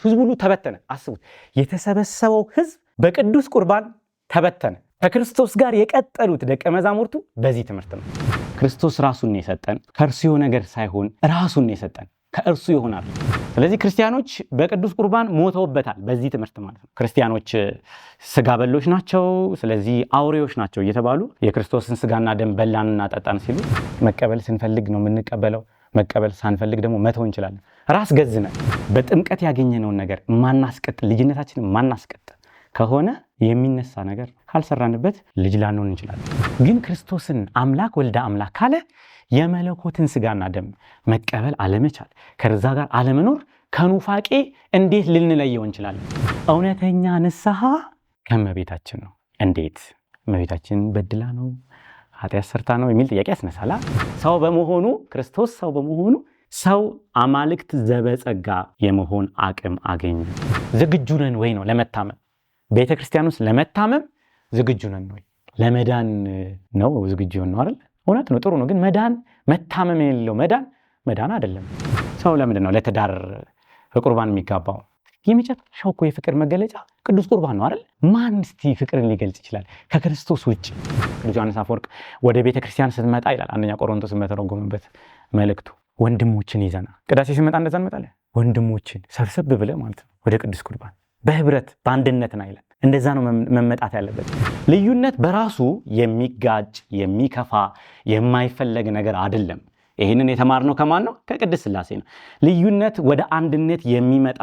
ህዝቡ ሁሉ ተበተነ። አስቡት፣ የተሰበሰበው ህዝብ በቅዱስ ቁርባን ተበተነ። ከክርስቶስ ጋር የቀጠሉት ደቀ መዛሙርቱ በዚህ ትምህርት ነው። ክርስቶስ ራሱን የሰጠን ከእርሱ የሆነ ነገር ሳይሆን ራሱን የሰጠን ከእርሱ ይሆናል። ስለዚህ ክርስቲያኖች በቅዱስ ቁርባን ሞተውበታል። በዚህ ትምህርት ማለት ነው። ክርስቲያኖች ስጋ በሎች ናቸው፣ ስለዚህ አውሬዎች ናቸው እየተባሉ የክርስቶስን ስጋና ደም በላንና ጠጣን ሲሉ መቀበል ስንፈልግ ነው የምንቀበለው፣ መቀበል ሳንፈልግ ደግሞ መተው እንችላለን። ራስ ገዝነን በጥምቀት ያገኘነውን ነገር ማናስቀጥል፣ ልጅነታችንን ማናስቀጥል ከሆነ የሚነሳ ነገር ካልሰራንበት ልጅ ላንሆን እንችላለን። ግን ክርስቶስን አምላክ ወልደ አምላክ ካለ የመለኮትን ስጋና ደም መቀበል አለመቻል፣ ከዛ ጋር አለመኖር ከኑፋቄ እንዴት ልንለየው እንችላለን? እውነተኛ ንስሐ ከመቤታችን ነው። እንዴት? እመቤታችን በድላ ነው ኃጢአት ሰርታ ነው የሚል ጥያቄ ያስነሳላ። ሰው በመሆኑ ክርስቶስ ሰው በመሆኑ ሰው አማልክት ዘበጸጋ የመሆን አቅም አገኘ። ዝግጁ ነን ወይ ነው ለመታመም? ቤተ ክርስቲያን ውስጥ ለመታመም ዝግጁ ነን ወይ? ለመዳን ነው ዝግጁ ነው አይደል? እውነት ነው፣ ጥሩ ነው። ግን መዳን መታመም የሌለው መዳን አይደለም። ሰው ለምንድን ነው ለትዳር በቁርባን የሚጋባው? የመጨረሻው እኮ የፍቅር መገለጫ ቅዱስ ቁርባን ነው አይደል? ማን እስቲ ፍቅርን ሊገልጽ ይችላል ከክርስቶስ ውጭ? ቅዱስ ዮሐንስ አፈወርቅ ወደ ቤተ ክርስቲያን ስትመጣ ይላል አንደኛ ቆሮንቶስ በተረጎመበት መልእክቱ ወንድሞችን ይዘና ቅዳሴ ሲመጣ እንደዛ እንመጣለን። ወንድሞችን ሰብሰብ ብለ ማለት ነው ወደ ቅዱስ ቁርባን በህብረት በአንድነት ና ይላል። እንደዛ ነው መመጣት ያለበት። ልዩነት በራሱ የሚጋጭ የሚከፋ የማይፈለግ ነገር አይደለም። ይህንን የተማርነው ከማን ነው? ከቅድስት ሥላሴ ነው። ልዩነት ወደ አንድነት የሚመጣ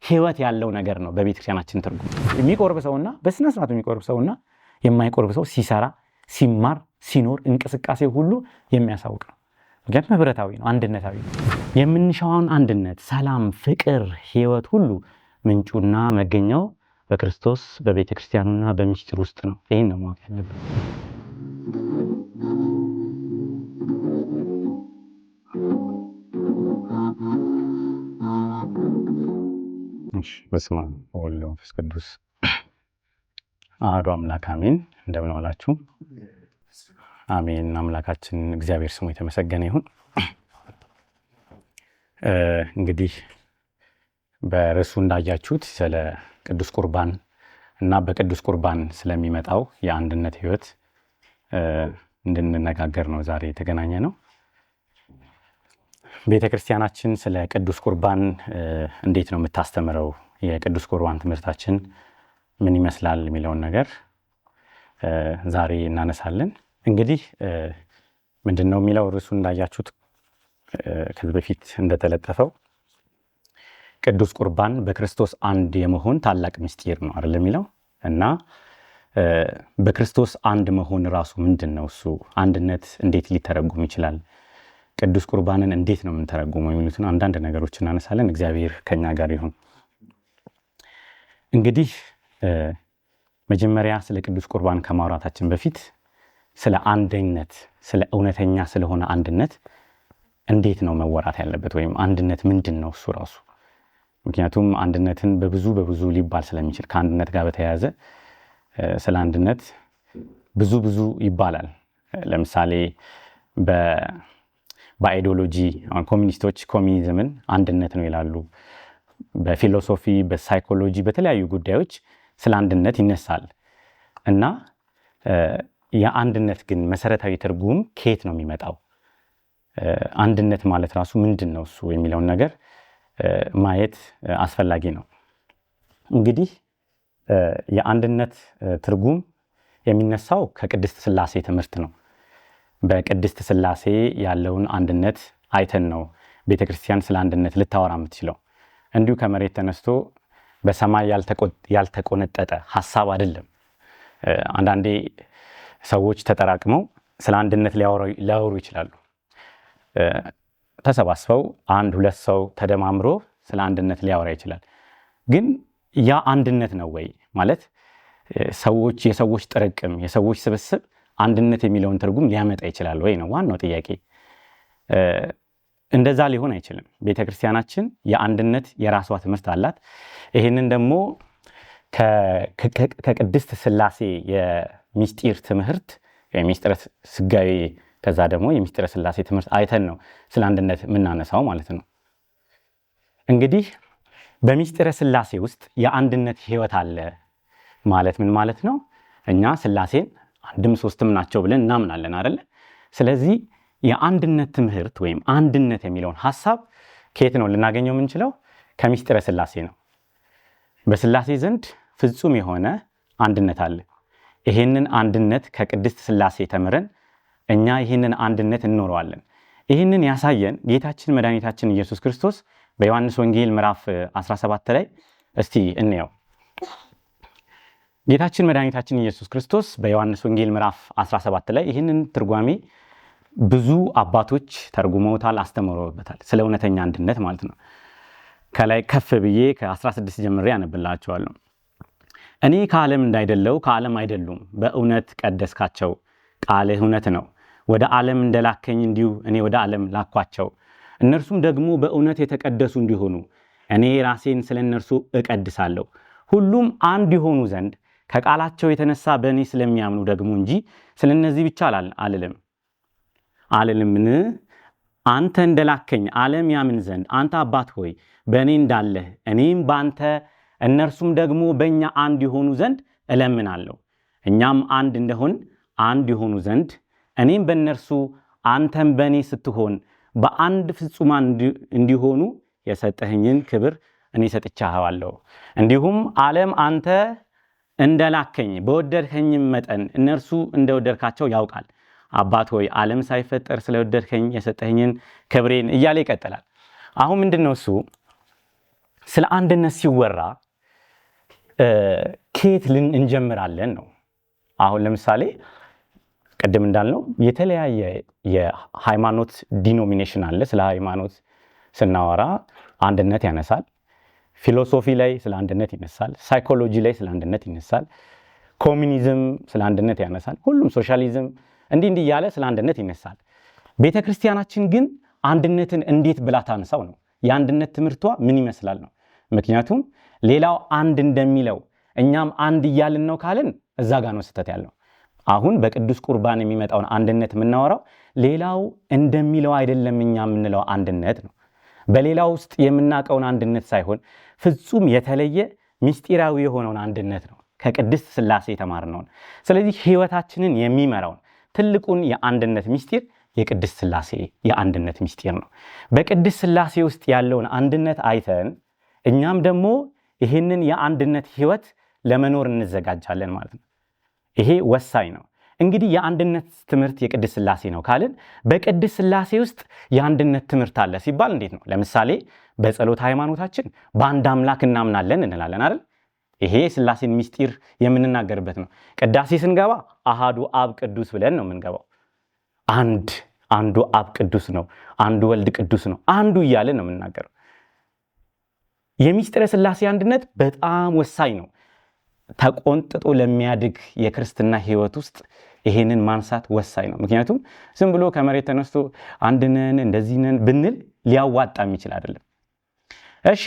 ህይወት ያለው ነገር ነው። በቤተክርስቲያናችን ትርጉም የሚቆርብ ሰውና በስነ ስርዓቱ የሚቆርብ ሰውና የማይቆርብ ሰው ሲሰራ፣ ሲማር፣ ሲኖር እንቅስቃሴ ሁሉ የሚያሳውቅ ነው። ምክንያቱም ህብረታዊ ነው፣ አንድነታዊ ነው። የምንሻውን አንድነት፣ ሰላም፣ ፍቅር፣ ህይወት ሁሉ ምንጩና መገኛው በክርስቶስ በቤተክርስቲያኑና በምስጢር ውስጥ ነው። ይሄን ነው ማወቅ ያለብን። በስመ አብ ወወልድ ወመንፈስ ቅዱስ አሐዱ አምላክ አሜን። እንደምን ዋላችሁ? አሜን። አምላካችን እግዚአብሔር ስሙ የተመሰገነ ይሁን። እንግዲህ በርዕሱ እንዳያችሁት ስለ ቅዱስ ቁርባን እና በቅዱስ ቁርባን ስለሚመጣው የአንድነት ህይወት እንድንነጋገር ነው ዛሬ የተገናኘ ነው። ቤተክርስቲያናችን ስለ ቅዱስ ቁርባን እንዴት ነው የምታስተምረው? የቅዱስ ቁርባን ትምህርታችን ምን ይመስላል የሚለውን ነገር ዛሬ እናነሳለን። እንግዲህ ምንድነው የሚለው ርዕሱ እንዳያችሁት ከዚህ በፊት እንደተለጠፈው ቅዱስ ቁርባን በክርስቶስ አንድ የመሆን ታላቅ ምስጢር ነው አይደል የሚለው። እና በክርስቶስ አንድ መሆን ራሱ ምንድነው? እሱ አንድነት እንዴት ሊተረጎም ይችላል? ቅዱስ ቁርባንን እንዴት ነው የምንተረጉመው? የሚሉትን አንዳንድ ነገሮች እናነሳለን። እግዚአብሔር ከኛ ጋር ይሁን። እንግዲህ መጀመሪያ ስለ ቅዱስ ቁርባን ከማውራታችን በፊት ስለ አንድነት፣ ስለ እውነተኛ ስለሆነ አንድነት እንዴት ነው መወራት ያለበት? ወይም አንድነት ምንድነው እሱ ራሱ? ምክንያቱም አንድነትን በብዙ ሊባል ስለሚችል ከአንድነት ጋር በተያያዘ ስለ አንድነት ብዙ ይባላል። ለምሳሌ በአይዲዮሎጂ ኮሚኒስቶች ኮሚኒዝምን አንድነት ነው ይላሉ። በፊሎሶፊ፣ በሳይኮሎጂ፣ በተለያዩ ጉዳዮች ስለ አንድነት ይነሳል። እና የአንድነት ግን መሰረታዊ ትርጉም ከየት ነው የሚመጣው? አንድነት ማለት ራሱ ምንድን ነው እሱ የሚለውን ነገር ማየት አስፈላጊ ነው። እንግዲህ የአንድነት ትርጉም የሚነሳው ከቅድስት ሥላሴ ትምህርት ነው። በቅድስት ሥላሴ ያለውን አንድነት አይተን ነው ቤተክርስቲያን ስለ አንድነት ልታወራ የምትችለው። እንዲሁ ከመሬት ተነስቶ በሰማይ ያልተቆነጠጠ ሐሳብ አይደለም። አንዳንዴ ሰዎች ተጠራቅመው ስለ አንድነት ሊያወሩ ይችላሉ። ተሰባስበው አንድ ሁለት ሰው ተደማምሮ ስለ አንድነት ሊያወራ ይችላል። ግን ያ አንድነት ነው ወይ ማለት የሰዎች ጥርቅም፣ የሰዎች ስብስብ አንድነት የሚለውን ትርጉም ሊያመጣ ይችላል ወይ ነው ዋናው ጥያቄ። እንደዛ ሊሆን አይችልም። ቤተክርስቲያናችን የአንድነት የራሷ ትምህርት አላት። ይህንን ደግሞ ከቅድስት ሥላሴ የሚስጢር ትምህርት የሚስጥረ ስጋዌ ከዛ ደግሞ የሚስጥረ ሥላሴ ትምህርት አይተን ነው ስለ አንድነት የምናነሳው ማለት ነው። እንግዲህ በሚስጥረ ሥላሴ ውስጥ የአንድነት ህይወት አለ ማለት ምን ማለት ነው? እኛ ሥላሴን አንድም ሶስትም ናቸው ብለን እናምናለን አይደል? ስለዚህ የአንድነት ትምህርት ወይም አንድነት የሚለውን ሐሳብ ከየት ነው ልናገኘው የምንችለው? ከሚስጥረ ሥላሴ ነው። በሥላሴ ዘንድ ፍጹም የሆነ አንድነት አለ። ይሄንን አንድነት ከቅድስት ሥላሴ ተምረን እኛ ይሄንን አንድነት እንኖረዋለን። ይሄንን ያሳየን ጌታችን መድኃኒታችን ኢየሱስ ክርስቶስ በዮሐንስ ወንጌል ምዕራፍ 17 ላይ እስቲ እንየው። ጌታችን መድኃኒታችን ኢየሱስ ክርስቶስ በዮሐንስ ወንጌል ምዕራፍ 17 ላይ ይህንን ትርጓሜ ብዙ አባቶች ተርጉመውታል፣ አስተምረውበታል። ስለ እውነተኛ አንድነት ማለት ነው። ከላይ ከፍ ብዬ ከ16 ጀምሬ አነብላችኋለሁ። እኔ ከዓለም እንዳይደለው ከዓለም አይደሉም፣ በእውነት ቀደስካቸው፣ ቃልህ እውነት ነው። ወደ ዓለም እንደላከኝ እንዲሁ እኔ ወደ ዓለም ላኳቸው፣ እነርሱም ደግሞ በእውነት የተቀደሱ እንዲሆኑ እኔ ራሴን ስለ እነርሱ እቀድሳለሁ። ሁሉም አንድ የሆኑ ዘንድ ከቃላቸው የተነሳ በእኔ ስለሚያምኑ ደግሞ እንጂ ስለ እነዚህ ብቻ አልልምን? አንተ እንደላከኝ ዓለም ያምን ዘንድ አንተ አባት ሆይ በእኔ እንዳለህ እኔም በአንተ እነርሱም ደግሞ በእኛ አንድ የሆኑ ዘንድ እለምናለሁ። እኛም አንድ እንደሆን አንድ የሆኑ ዘንድ እኔም በእነርሱ አንተም በእኔ ስትሆን በአንድ ፍጹማን እንዲሆኑ የሰጠኸኝን ክብር እኔ ሰጥቻለሁ። እንዲሁም ዓለም አንተ እንደላከኝ በወደድከኝም መጠን እነርሱ እንደወደድካቸው ያውቃል። አባት ሆይ ዓለም ሳይፈጠር ስለወደድከኝ የሰጠኸኝን ክብሬን እያለ ይቀጥላል። አሁን ምንድነው እሱ ስለ አንድነት ሲወራ ከየት እንጀምራለን ነው። አሁን ለምሳሌ ቅድም እንዳልነው የተለያየ የሃይማኖት ዲኖሚኔሽን አለ። ስለ ሃይማኖት ስናወራ አንድነት ያነሳል። ፊሎሶፊ ላይ ስለ አንድነት ይነሳል። ሳይኮሎጂ ላይ ስለ አንድነት ይነሳል። ኮሚኒዝም ስለ አንድነት ያነሳል። ሁሉም ሶሻሊዝም እንዲህ እያለ ስለ አንድነት ይነሳል። ቤተክርስቲያናችን ግን አንድነትን እንዴት ብላ ታንሳው ነው? የአንድነት ትምህርቷ ምን ይመስላል ነው? ምክንያቱም ሌላው አንድ እንደሚለው እኛም አንድ እያልን ነው ካልን እዛ ጋር ነው ስህተት ያለው። አሁን በቅዱስ ቁርባን የሚመጣውን አንድነት የምናወራው ሌላው እንደሚለው አይደለም። እኛ የምንለው አንድነት ነው በሌላው ውስጥ የምናውቀውን አንድነት ሳይሆን ፍጹም የተለየ ምስጢራዊ የሆነውን አንድነት ነው፣ ከቅድስት ሥላሴ የተማርነውን። ስለዚህ ህይወታችንን የሚመራውን ትልቁን የአንድነት ምስጢር የቅድስት ሥላሴ የአንድነት ምስጢር ነው። በቅድስት ሥላሴ ውስጥ ያለውን አንድነት አይተን እኛም ደግሞ ይህንን የአንድነት ህይወት ለመኖር እንዘጋጃለን ማለት ነው። ይሄ ወሳኝ ነው። እንግዲህ የአንድነት ትምህርት የቅድስት ሥላሴ ነው ካልን በቅድስት ሥላሴ ውስጥ የአንድነት ትምህርት አለ ሲባል እንዴት ነው? ለምሳሌ በጸሎት ሃይማኖታችን በአንድ አምላክ እናምናለን እንላለን አይደል? ይሄ ሥላሴን ምስጢር የምንናገርበት ነው። ቅዳሴ ስንገባ አሃዱ አብ ቅዱስ ብለን ነው የምንገባው። አንዱ አብ ቅዱስ ነው፣ አንዱ ወልድ ቅዱስ ነው፣ አንዱ እያለን ነው የምንናገረው። የሚስጥረ ሥላሴ አንድነት በጣም ወሳኝ ነው። ተቆንጥጦ ለሚያድግ የክርስትና ህይወት ውስጥ ይሄንን ማንሳት ወሳኝ ነው። ምክንያቱም ዝም ብሎ ከመሬት ተነስቶ አንድነን እንደዚህ ነን ብንል ሊያዋጣ የሚችል አይደለም። እሺ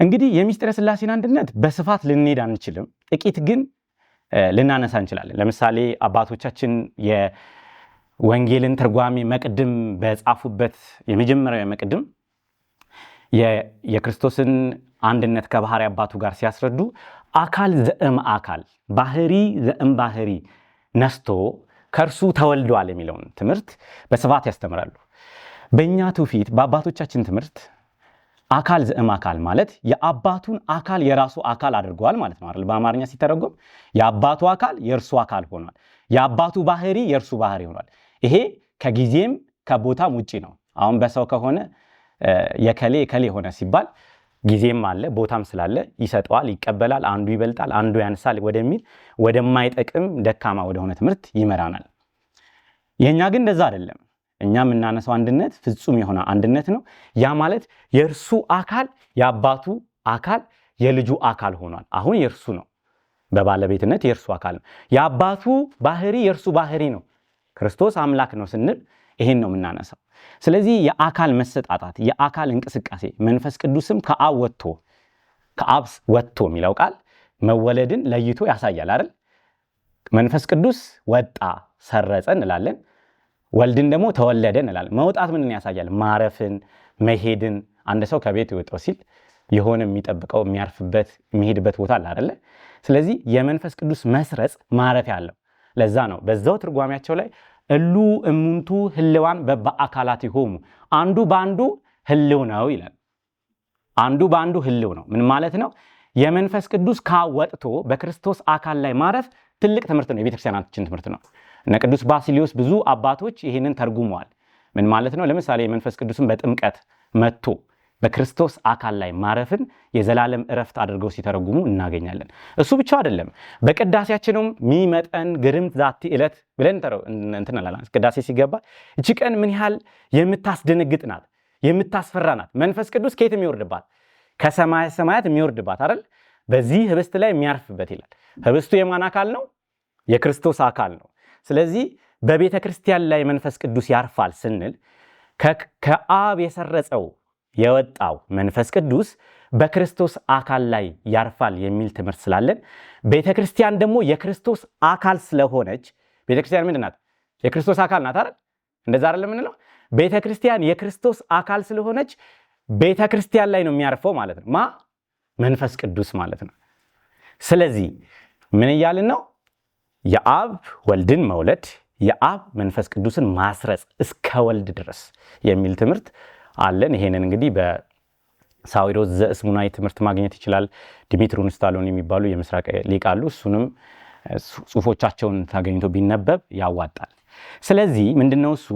እንግዲህ የሚስጥረ ሥላሴን አንድነት በስፋት ልንሄድ አንችልም። ጥቂት ግን ልናነሳ እንችላለን። ለምሳሌ አባቶቻችን የወንጌልን ትርጓሜ መቅድም በጻፉበት የመጀመሪያው መቅድም የክርስቶስን አንድነት ከባህሪ አባቱ ጋር ሲያስረዱ አካል ዘእም አካል ባህሪ ዘእም ባህሪ ነስቶ ከእርሱ ተወልዷል የሚለውን ትምህርት በስፋት ያስተምራሉ። በእኛ ትውፊት በአባቶቻችን ትምህርት አካል ዘእም አካል ማለት የአባቱን አካል የራሱ አካል አድርገዋል ማለት ነው አይደል? በአማርኛ ሲተረጎም የአባቱ አካል የእርሱ አካል ሆኗል። የአባቱ ባህሪ የእርሱ ባህሪ ሆኗል። ይሄ ከጊዜም ከቦታም ውጪ ነው። አሁን በሰው ከሆነ የከሌ ሆነ ሲባል ጊዜም አለ ቦታም ስላለ ይሰጠዋል፣ ይቀበላል፣ አንዱ ይበልጣል፣ አንዱ ያንሳል ወደሚል ወደማይጠቅም ደካማ ወደሆነ ትምህርት ይመራናል። የኛ ግን እንደዛ አይደለም። እኛ የምናነሳው አንድነት ፍጹም የሆነ አንድነት ነው። ያ ማለት የእርሱ አካል የአባቱ አካል የልጁ አካል ሆኗል። አሁን የእርሱ ነው፣ በባለቤትነት የእርሱ አካል ነው። የአባቱ ባህሪ የእርሱ ባህሪ ነው። ክርስቶስ አምላክ ነው ስንል ይሄን ነው የምናነሳው። ስለዚህ የአካል መሰጣጣት፣ የአካል እንቅስቃሴ መንፈስ ቅዱስም ከአብ ወጥቶ የሚለው ቃል መወለድን ለይቶ ያሳያል አይደል? መንፈስ ቅዱስ ወጣ ሰረጸ እንላለን፣ ወልድን ደግሞ ተወለደ እንላለን። መውጣት ምንን ያሳያል? ማረፍን፣ መሄድን። አንድ ሰው ከቤት ይወጣው ሲል የሆነ የሚጠብቀው የሚያርፍበት የሚሄድበት ቦታ አለ አይደለ? ስለዚህ የመንፈስ ቅዱስ መስረጽ ማረፊያ አለው። ለዛ ነው በዛው ትርጓሜያቸው ላይ እሉ እሙንቱ ህልዋን በበአካላቲሆሙ አንዱ በአንዱ ህልው ነው ይላል። አንዱ በአንዱ ህልው ነው ምን ማለት ነው? የመንፈስ ቅዱስ ካወጥቶ በክርስቶስ አካል ላይ ማረፍ ትልቅ ትምህርት ነው፣ የቤተክርስቲያናችን ትምህርት ነው። እነ ቅዱስ ባሲሊዮስ ብዙ አባቶች ይህንን ተርጉመዋል። ምን ማለት ነው? ለምሳሌ የመንፈስ ቅዱስን በጥምቀት መጥቶ በክርስቶስ አካል ላይ ማረፍን የዘላለም እረፍት አድርገው ሲተረጉሙ እናገኛለን። እሱ ብቻ አይደለም፣ በቅዳሴያችንም ሚመጠን ግርምት ዛቲ ዕለት ብለን እንትን አላለን። ቅዳሴ ሲገባ እቺ ቀን ምን ያህል የምታስደነግጥ ናት፣ የምታስፈራ ናት። መንፈስ ቅዱስ ከየት የሚወርድባት? ከሰማይ ሰማያት የሚወርድባት አይደል? በዚህ ህብስት ላይ የሚያርፍበት ይላል። ህብስቱ የማን አካል ነው? የክርስቶስ አካል ነው። ስለዚህ በቤተ ክርስቲያን ላይ መንፈስ ቅዱስ ያርፋል ስንል ከአብ የሰረጸው የወጣው መንፈስ ቅዱስ በክርስቶስ አካል ላይ ያርፋል የሚል ትምህርት ስላለን ቤተክርስቲያን ደግሞ የክርስቶስ አካል ስለሆነች ቤተክርስቲያን ምንድን ናት? የክርስቶስ አካል ናት አይደል? እንደዛ አይደል የምንለው? ቤተክርስቲያን የክርስቶስ አካል ስለሆነች ቤተክርስቲያን ላይ ነው የሚያርፈው ማለት ነው። መንፈስ ቅዱስ ማለት ነው። ስለዚህ ምን እያልን ነው? የአብ ወልድን መውለድ፣ የአብ መንፈስ ቅዱስን ማስረጽ እስከ ወልድ ድረስ የሚል ትምህርት አለን። ይሄንን እንግዲህ በሳዊሮስ ዘእስሙናይ ትምህርት ማግኘት ይችላል። ዲሚትሩን ስታሎን የሚባሉ የምስራቅ ሊቅ አሉ። እሱንም ጽሁፎቻቸውን ታገኝቶ ቢነበብ ያዋጣል። ስለዚህ ምንድነው እሱ?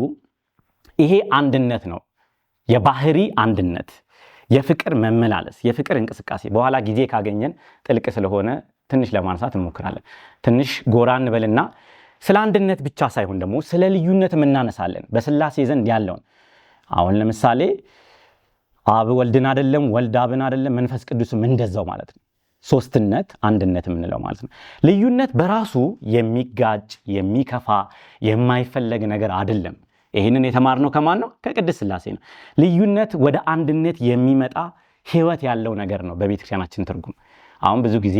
ይሄ አንድነት ነው፣ የባህሪ አንድነት፣ የፍቅር መመላለስ፣ የፍቅር እንቅስቃሴ። በኋላ ጊዜ ካገኘን ጥልቅ ስለሆነ ትንሽ ለማንሳት እንሞክራለን። ትንሽ ጎራ እንበልና ስለ አንድነት ብቻ ሳይሆን ደግሞ ስለ ልዩነትም እናነሳለን፣ በስላሴ ዘንድ ያለውን። አሁን ለምሳሌ አብ ወልድን አይደለም፣ ወልድ አብን አይደለም፣ መንፈስ ቅዱስም እንደዛው ማለት ነው። ሶስትነት አንድነት የምንለው ማለት ነው። ልዩነት በራሱ የሚጋጭ የሚከፋ የማይፈለግ ነገር አይደለም። ይህንን የተማርነው ከማን ነው? ከቅድስት ስላሴ ነው። ልዩነት ወደ አንድነት የሚመጣ ህይወት ያለው ነገር ነው በቤተክርስቲያናችን ትርጉም። አሁን ብዙ ጊዜ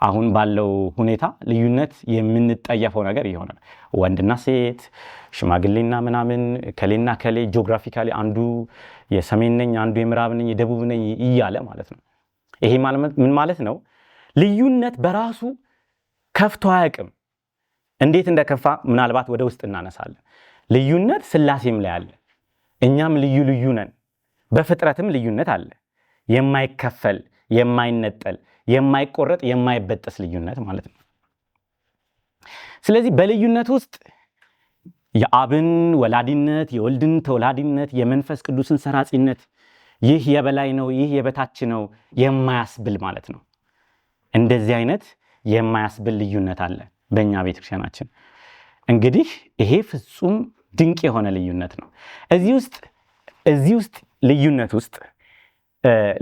አሁን ባለው ሁኔታ ልዩነት የምንጠየፈው ነገር ይሆናል። ወንድና ሴት፣ ሽማግሌና ምናምን፣ ከሌና ከሌ፣ ጂኦግራፊካሊ አንዱ የሰሜን ነኝ አንዱ የምዕራብ ነኝ የደቡብ ነኝ እያለ ማለት ነው። ይሄ ምን ማለት ነው? ልዩነት በራሱ ከፍቶ አያውቅም። እንዴት እንደከፋ ምናልባት ወደ ውስጥ እናነሳለን። ልዩነት ስላሴም ላይ አለ። እኛም ልዩ ልዩ ነን። በፍጥረትም ልዩነት አለ። የማይከፈል የማይነጠል የማይቆረጥ የማይበጠስ ልዩነት ማለት ነው። ስለዚህ በልዩነት ውስጥ የአብን ወላዲነት፣ የወልድን ተወላዲነት፣ የመንፈስ ቅዱስን ሰራጺነት፣ ይህ የበላይ ነው ይህ የበታች ነው የማያስብል ማለት ነው። እንደዚህ አይነት የማያስብል ልዩነት አለ በእኛ ቤተክርስቲያናችን። እንግዲህ ይሄ ፍጹም ድንቅ የሆነ ልዩነት ነው። እዚህ ውስጥ ልዩነት ውስጥ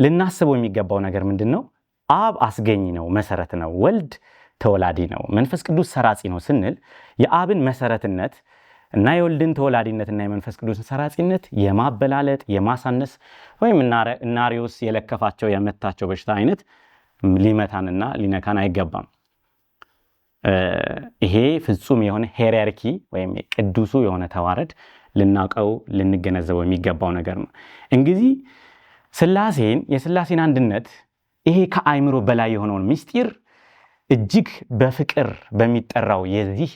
ልናስበው የሚገባው ነገር ምንድን ነው? አብ አስገኝ ነው፣ መሰረት ነው። ወልድ ተወላዲ ነው፣ መንፈስ ቅዱስ ሰራጺ ነው ስንል የአብን መሰረትነት እና የወልድን ተወላዲነትና የመንፈስ ቅዱስን ሰራጺነት የማበላለጥ የማሳነስ ወይም እናሪዮስ የለከፋቸው የመታቸው በሽታ አይነት ሊመታንና ሊነካን አይገባም። ይሄ ፍጹም የሆነ ሄራርኪ ወይም ቅዱሱ የሆነ ተዋረድ ልናውቀው ልንገነዘበው የሚገባው ነገር ነው። እንግዲህ የስላሴን አንድነት ይሄ ከአይምሮ በላይ የሆነውን ምስጢር እጅግ በፍቅር በሚጠራው የዚህ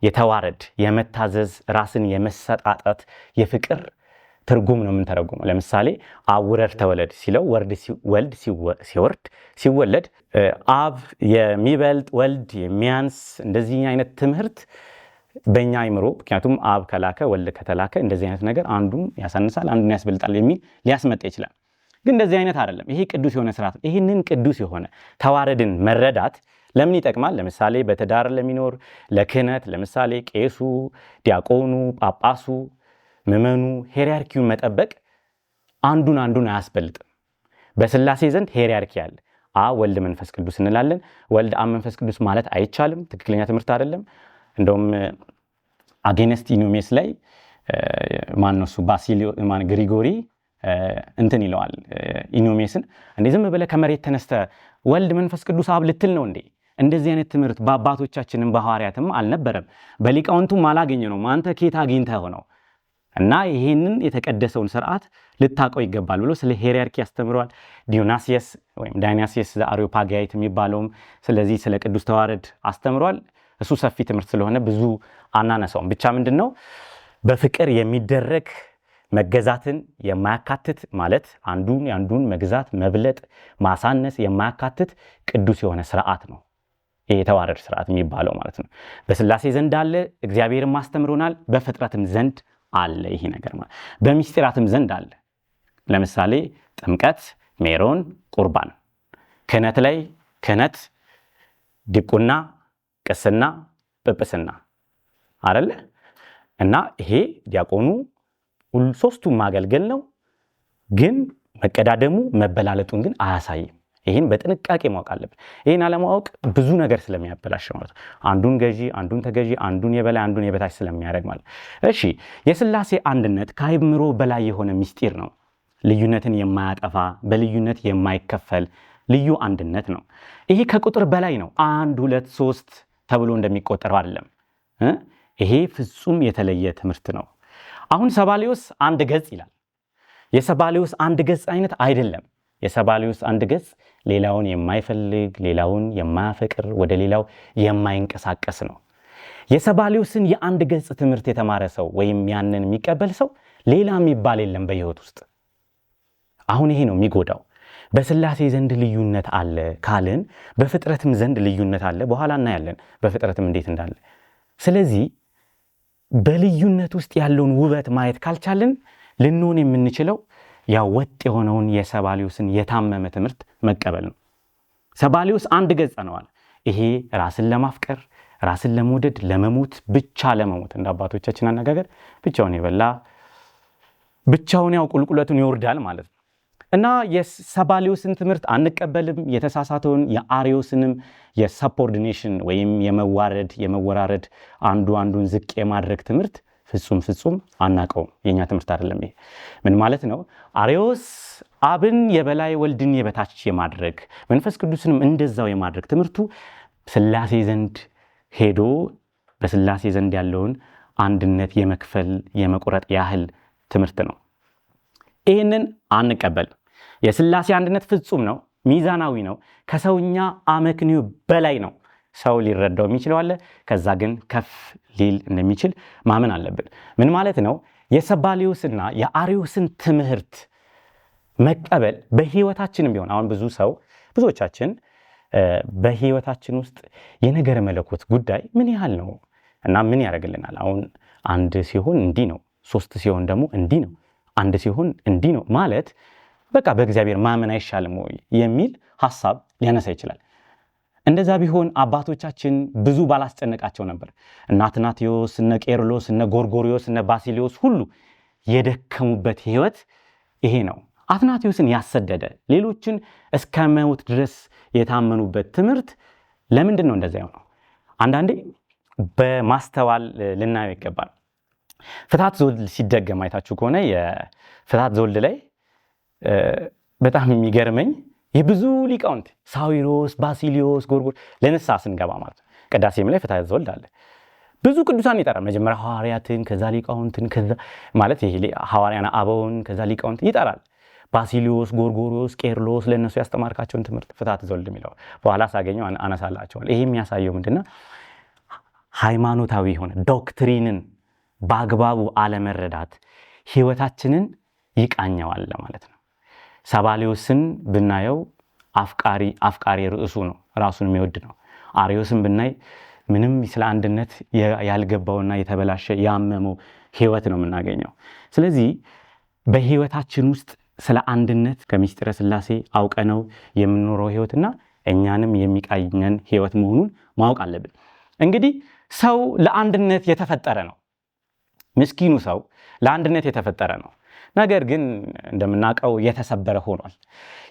የተዋረድ የመታዘዝ ራስን የመሰጣጣት የፍቅር ትርጉም ነው የምንተረጉመው። ለምሳሌ አብ ውረድ ተወለድ ሲለው ወልድ ሲወለድ አብ የሚበልጥ ወልድ የሚያንስ እንደዚህ አይነት ትምህርት በእኛ አይምሮ፣ ምክንያቱም አብ ከላከ ወልድ ከተላከ እንደዚህ አይነት ነገር አንዱን ያሳንሳል አንዱን ያስበልጣል የሚል ሊያስመጣ ይችላል። ግን እንደዚህ አይነት አይደለም። ይሄ ቅዱስ የሆነ ስርዓት። ይህንን ቅዱስ የሆነ ተዋረድን መረዳት ለምን ይጠቅማል? ለምሳሌ በትዳር ለሚኖር ለክህነት፣ ለምሳሌ ቄሱ፣ ዲያቆኑ፣ ጳጳሱ፣ ምዕመኑ ሄራርኪውን መጠበቅ አንዱን አያስበልጥም። በስላሴ ዘንድ ሄራርኪ አለ። አብ ወልድ መንፈስ ቅዱስ እንላለን። ወልድ አብ መንፈስ ቅዱስ ማለት አይቻልም። ትክክለኛ ትምህርት አይደለም። እንደውም አጌነስት ኢኖሜስ ላይ ማነሱ ባሲሊዮ ግሪጎሪ እንትን ይለዋል ኢኖሜስን፣ እንዴ ዝም ብለህ ከመሬት ተነስተ ወልድ መንፈስ ቅዱስ አብ ልትል ነው እንዴ? እንደዚህ አይነት ትምህርት በአባቶቻችንም በሐዋርያትም አልነበረም፣ በሊቃውንቱም አላገኘ ነው። አንተ ኬታ አግኝተህ ነው እና ይሄንን የተቀደሰውን ስርዓት ልታቀው ይገባል ብሎ ስለ ሄራርኪ ያስተምሯል። ዲዮናሲየስ ወይም ዳይናሲየስ ዘአሪዮፓጋይት የሚባለውም ስለዚህ ስለ ቅዱስ ተዋረድ አስተምሯል። እሱ ሰፊ ትምህርት ስለሆነ ብዙ አናነሳውም። ብቻ ምንድነው በፍቅር የሚደረግ መገዛትን የማያካትት ማለት አንዱን መግዛት መብለጥ ማሳነስ የማያካትት ቅዱስ የሆነ ስርዓት ነው ይሄ የተዋረድ ስርዓት የሚባለው ማለት ነው። በስላሴ ዘንድ አለ፣ እግዚአብሔርም አስተምሮናል፣ በፍጥረትም ዘንድ አለ ይሄ ነገር ማለት በሚስጢራትም ዘንድ አለ። ለምሳሌ ጥምቀት፣ ሜሮን፣ ቁርባን፣ ክህነት ላይ ክህነት፣ ዲቁና፣ ቅስና፣ ጵጵስና አይደለ እና ይሄ ዲያቆኑ ሶስቱም ማገልገል ነው። ግን መቀዳደሙ መበላለጡን ግን አያሳይም። ይሄን በጥንቃቄ ማወቅ አለብን። ይሄን አለማወቅ ብዙ ነገር ስለሚያበላሽ ማለት አንዱን ገዢ አንዱን ተገዢ አንዱን የበላይ አንዱን የበታች ስለሚያደርግ ማለት። እሺ የስላሴ አንድነት ከአይምሮ በላይ የሆነ ምስጢር ነው። ልዩነትን የማያጠፋ በልዩነት የማይከፈል ልዩ አንድነት ነው። ይሄ ከቁጥር በላይ ነው። 1 2 3 ተብሎ እንደሚቆጠረው አይደለም። ይሄ ፍጹም የተለየ ትምህርት ነው። አሁን ሰባሊዮስ አንድ ገጽ ይላል። የሰባሊዮስ አንድ ገጽ አይነት አይደለም። የሰባሊዮስ አንድ ገጽ ሌላውን የማይፈልግ ሌላውን የማያፈቅር ወደ ሌላው የማይንቀሳቀስ ነው። የሰባሊዮስን የአንድ ገጽ ትምህርት የተማረ ሰው ወይም ያንን የሚቀበል ሰው ሌላ የሚባል የለም በህይወት ውስጥ። አሁን ይሄ ነው የሚጎዳው። በስላሴ ዘንድ ልዩነት አለ ካልን በፍጥረትም ዘንድ ልዩነት አለ። በኋላ እናያለን በፍጥረትም እንዴት እንዳለ። ስለዚህ በልዩነት ውስጥ ያለውን ውበት ማየት ካልቻልን ልንሆን የምንችለው ያ ወጥ የሆነውን የሰባሊዮስን የታመመ ትምህርት መቀበል ነው። ሰባሊዮስ አንድ ገጽ ነዋል። ይሄ ራስን ለማፍቀር ራስን ለመውደድ ለመሞት ብቻ ለመሞት እንደ አባቶቻችን አነጋገር ብቻውን የበላ ብቻውን ያው ቁልቁለቱን ይወርዳል ማለት ነው። እና የሰባሊዮስን ትምህርት አንቀበልም። የተሳሳተውን የአሪዮስንም የሰፖርዲኔሽን ወይም የመወራረድ አንዱን ዝቅ የማድረግ ትምህርት ፍጹም አናቀውም። የኛ ትምህርት አይደለም ይሄ። ምን ማለት ነው? አሪዮስ አብን የበላይ ወልድን የበታች የማድረግ መንፈስ ቅዱስንም እንደዛው የማድረግ ትምህርቱ ስላሴ ዘንድ ሄዶ በስላሴ ዘንድ ያለውን አንድነት የመክፈል የመቁረጥ ያህል ትምህርት ነው። ይሄንን አንቀበል። የስላሴ አንድነት ፍጹም ነው፣ ሚዛናዊ ነው፣ ከሰውኛ አመክንዮ በላይ ነው። ሰው ሊረዳው የሚችለው አለ፣ ከዛ ግን ከፍ ሊል እንደሚችል ማመን አለብን። ምን ማለት ነው? የሰባሊዮስና የአሪዮስን ትምህርት መቀበል በህይወታችንም ቢሆን አሁን ብዙዎቻችን በህይወታችን ውስጥ የነገረ መለኮት ጉዳይ ምን ያህል ነው እና ምን ያደርግልናል? አሁን አንድ ሲሆን እንዲህ ነው፣ 3 ሲሆን ደግሞ እንዲህ ነው፣ 1 ሲሆን እንዲህ ነው ማለት በቃ በእግዚአብሔር ማመን አይሻልም ወይ የሚል ሐሳብ ሊያነሳ ይችላል። እንደዛ ቢሆን አባቶቻችን ብዙ ባላስጨነቃቸው ነበር። እነ አትናቴዎስ፣ እነ ቄርሎስ፣ እነ ጎርጎሪዮስ፣ እነ ባሲሊዮስ ሁሉ የደከሙበት ህይወት ይሄ ነው። አትናቴዎስን ያሰደደ ሌሎችን እስከ ሞት ድረስ የታመኑበት ትምህርት ለምንድን ነው እንደዛ ነው? አንዳንዴ በማስተዋል ልናየው ይገባል። ፍትሐት ዘወልድ ሲደገም አይታችሁ ከሆነ የፍትሐት ዘወልድ ላይ በጣም የሚገርመኝ የብዙ ሊቃውንት ሳዊሮስ፣ ባሲሊዮስ፣ ጎርጎር ለንስሐ ስንገባ ማለት ቅዳሴም ላይ ፍትሐት ዘወልድ አለ። ብዙ ቅዱሳን ይጠራል። መጀመሪያ ሐዋርያትን፣ ከዛ ሊቃውንትን፣ ከዛ ማለት ይሄ ሐዋርያና አበውን፣ ከዛ ሊቃውንት ይጠራል። ባሲሊዮስ፣ ጎርጎሪዮስ፣ ቄርሎስ ለነሱ ያስተማርካቸውን ትምህርት ፍትሐት ዘወልድ የሚለው በኋላ ሳገኘው አነሳላቸዋል። ይሄ የሚያሳየው ምንድነው? ሃይማኖታዊ የሆነ ዶክትሪንን በአግባቡ አለመረዳት ህይወታችንን ይቃኘዋል ማለት ነው። ሰባሊዮስን ብናየው አፍቃሪ ርዕሱ ነው፣ ራሱን የሚወድ ነው። አሪዮስን ብናይ ምንም ስለ አንድነት ያልገባውና የተበላሸ ያመመው ህይወት ነው የምናገኘው። ስለዚህ በህይወታችን ውስጥ ስለ አንድነት ከምስጢረ ስላሴ አውቀነው የምንኖረው ህይወትና እኛንም የሚቃኘን ህይወት መሆኑን ማወቅ አለብን። እንግዲህ ሰው ለአንድነት የተፈጠረ ነው። ምስኪኑ ሰው ለአንድነት የተፈጠረ ነው። ነገር ግን እንደምናውቀው የተሰበረ ሆኗል።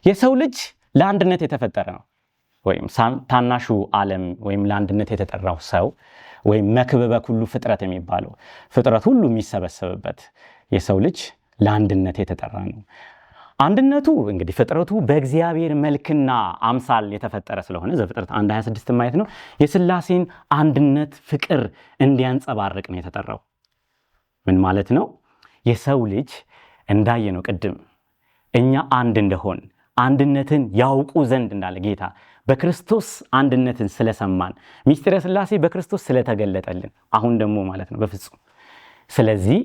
የሰው ልጅ ለአንድነት የተፈጠረ ነው። ወይም ታናሹ ዓለም ወይም ለአንድነት የተጠራው ሰው ወይም መክብበ ኩሉ ፍጥረት የሚባለው ፍጥረት ሁሉ የሚሰበሰብበት የሰው ልጅ ለአንድነት የተጠራ ነው። አንድነቱ እንግዲህ ፍጥረቱ በእግዚአብሔር መልክና አምሳል የተፈጠረ ስለሆነ ዘፍጥረት 1:26 ማየት ነው። የስላሴን አንድነት ፍቅር እንዲያንጸባርቅ ነው የተጠራው። ምን ማለት ነው? የሰው ልጅ እንዳየነው ቅድም እኛ አንድ እንደሆን አንድነትን ያውቁ ዘንድ እንዳለ ጌታ በክርስቶስ አንድነትን ስለሰማን ሚስጥረ ሥላሴ በክርስቶስ ስለተገለጠልን አሁን ደግሞ ማለት ነው በፍጹም ስለዚህ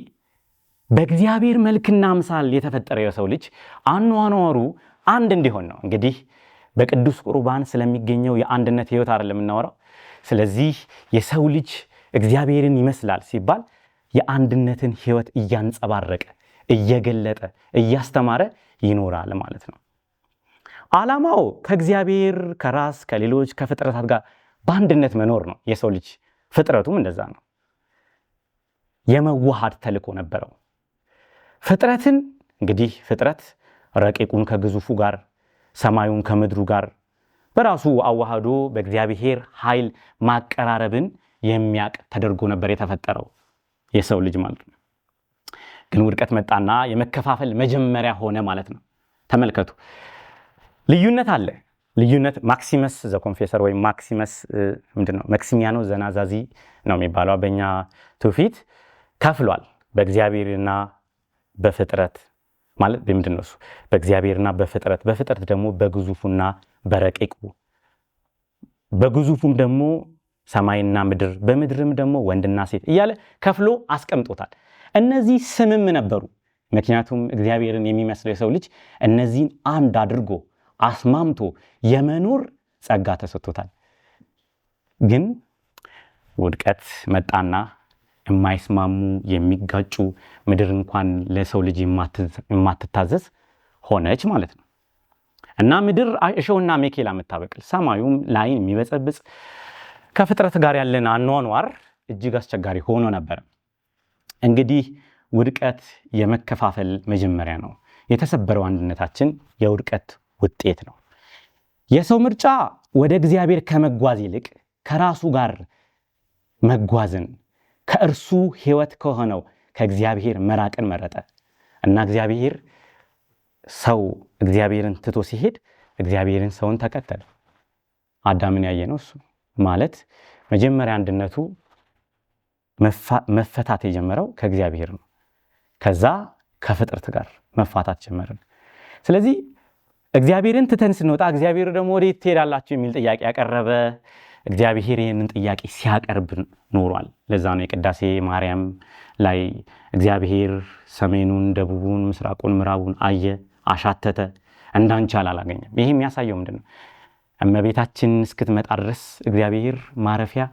በእግዚአብሔር መልክና አምሳል የተፈጠረው የሰው ልጅ አኗኗሩ አንድ እንዲሆን ነው እንግዲህ በቅዱስ ቁርባን ስለሚገኘው የአንድነት ህይወት አይደለም እናወራው ስለዚህ የሰው ልጅ እግዚአብሔርን ይመስላል ሲባል የአንድነትን ህይወት እያንጸባረቀ እየገለጠ እያስተማረ ይኖራል ማለት ነው ዓላማው ከእግዚአብሔር ከራስ ከሌሎች ከፍጥረታት ጋር በአንድነት መኖር ነው የሰው ልጅ ፍጥረቱም እንደዛ ነው የመዋሃድ ተልእኮ ነበረው ፍጥረትን እንግዲህ ፍጥረት ረቂቁን ከግዙፉ ጋር ሰማዩን ከምድሩ ጋር በራሱ አዋሃዶ በእግዚአብሔር ኃይል ማቀራረብን የሚያቅ ተደርጎ ነበር የተፈጠረው የሰው ልጅ ማለት ነው ግን ውድቀት መጣና የመከፋፈል መጀመሪያ ሆነ ማለት ነው ተመልከቱ ልዩነት አለ ልዩነት ማክሲመስ ዘ ኮንፌሰር ወይ ማክሲመስ ምንድነው ማክሲሚያኖ ዘናዛዚ ነው የሚባለው በእኛ ትውፊት ከፍሏል በእግዚአብሔርና በፍጥረት ማለት በምንድነው እሱ በእግዚአብሔርና በፍጥረት ደግሞ በግዙፉና በረቂቁ በግዙፉም ደግሞ ሰማይና ምድር በምድርም ደግሞ ወንድና ሴት እያለ ከፍሎ አስቀምጦታል እነዚህ ስምም ነበሩ ምክንያቱም እግዚአብሔርን የሚመስለው የሰው ልጅ እነዚህን አንድ አድርጎ አስማምቶ የመኖር ጸጋ ተሰጥቶታል ግን ውድቀት መጣና የማይስማሙ የሚጋጩ ምድር እንኳን ለሰው ልጅ የማትታዘዝ ሆነች ማለት ነው እና ምድር እሾህና አሜኬላ የምታበቅል ሰማዩም ላይን የሚበጸብጽ ከፍጥረት ጋር ያለን አኗኗር እጅግ አስቸጋሪ ሆኖ ነበር እንግዲህ ውድቀት የመከፋፈል መጀመሪያ ነው የተሰበረው አንድነታችን የውድቀት ውጤት ነው የሰው ምርጫ ወደ እግዚአብሔር ከመጓዝ ይልቅ ከራሱ ጋር መጓዝን ከእርሱ ህይወት ከሆነው ከእግዚአብሔር መራቅን መረጠ እና እግዚአብሔር ሰው እግዚአብሔርን ትቶ ሲሄድ እግዚአብሔርን ሰውን ተከተለ አዳምን ያየነው እሱ ማለት መጀመሪያ አንድነቱ መፈታት የጀመረው ከእግዚአብሔር ነው ከዛ ከፍጥረት ጋር መፋታት ጀመርን ስለዚህ እግዚአብሔርን ትተን ስንወጣ እግዚአብሔር ደግሞ ወዴት ትሄዳላችሁ የሚል ጥያቄ ያቀረበ እግዚአብሔር ይህንን ጥያቄ ሲያቀርብ ኖሯል ለዛ ነው የቅዳሴ ማርያም ላይ እግዚአብሔር ሰሜኑን ደቡቡን ምስራቁን ምዕራቡን አየ አሻተተ እንዳንቻል አላገኘም ይሄ የሚያሳየው ምንድነው እመቤታችን እስክትመጣ ድረስ እግዚአብሔር ማረፊያ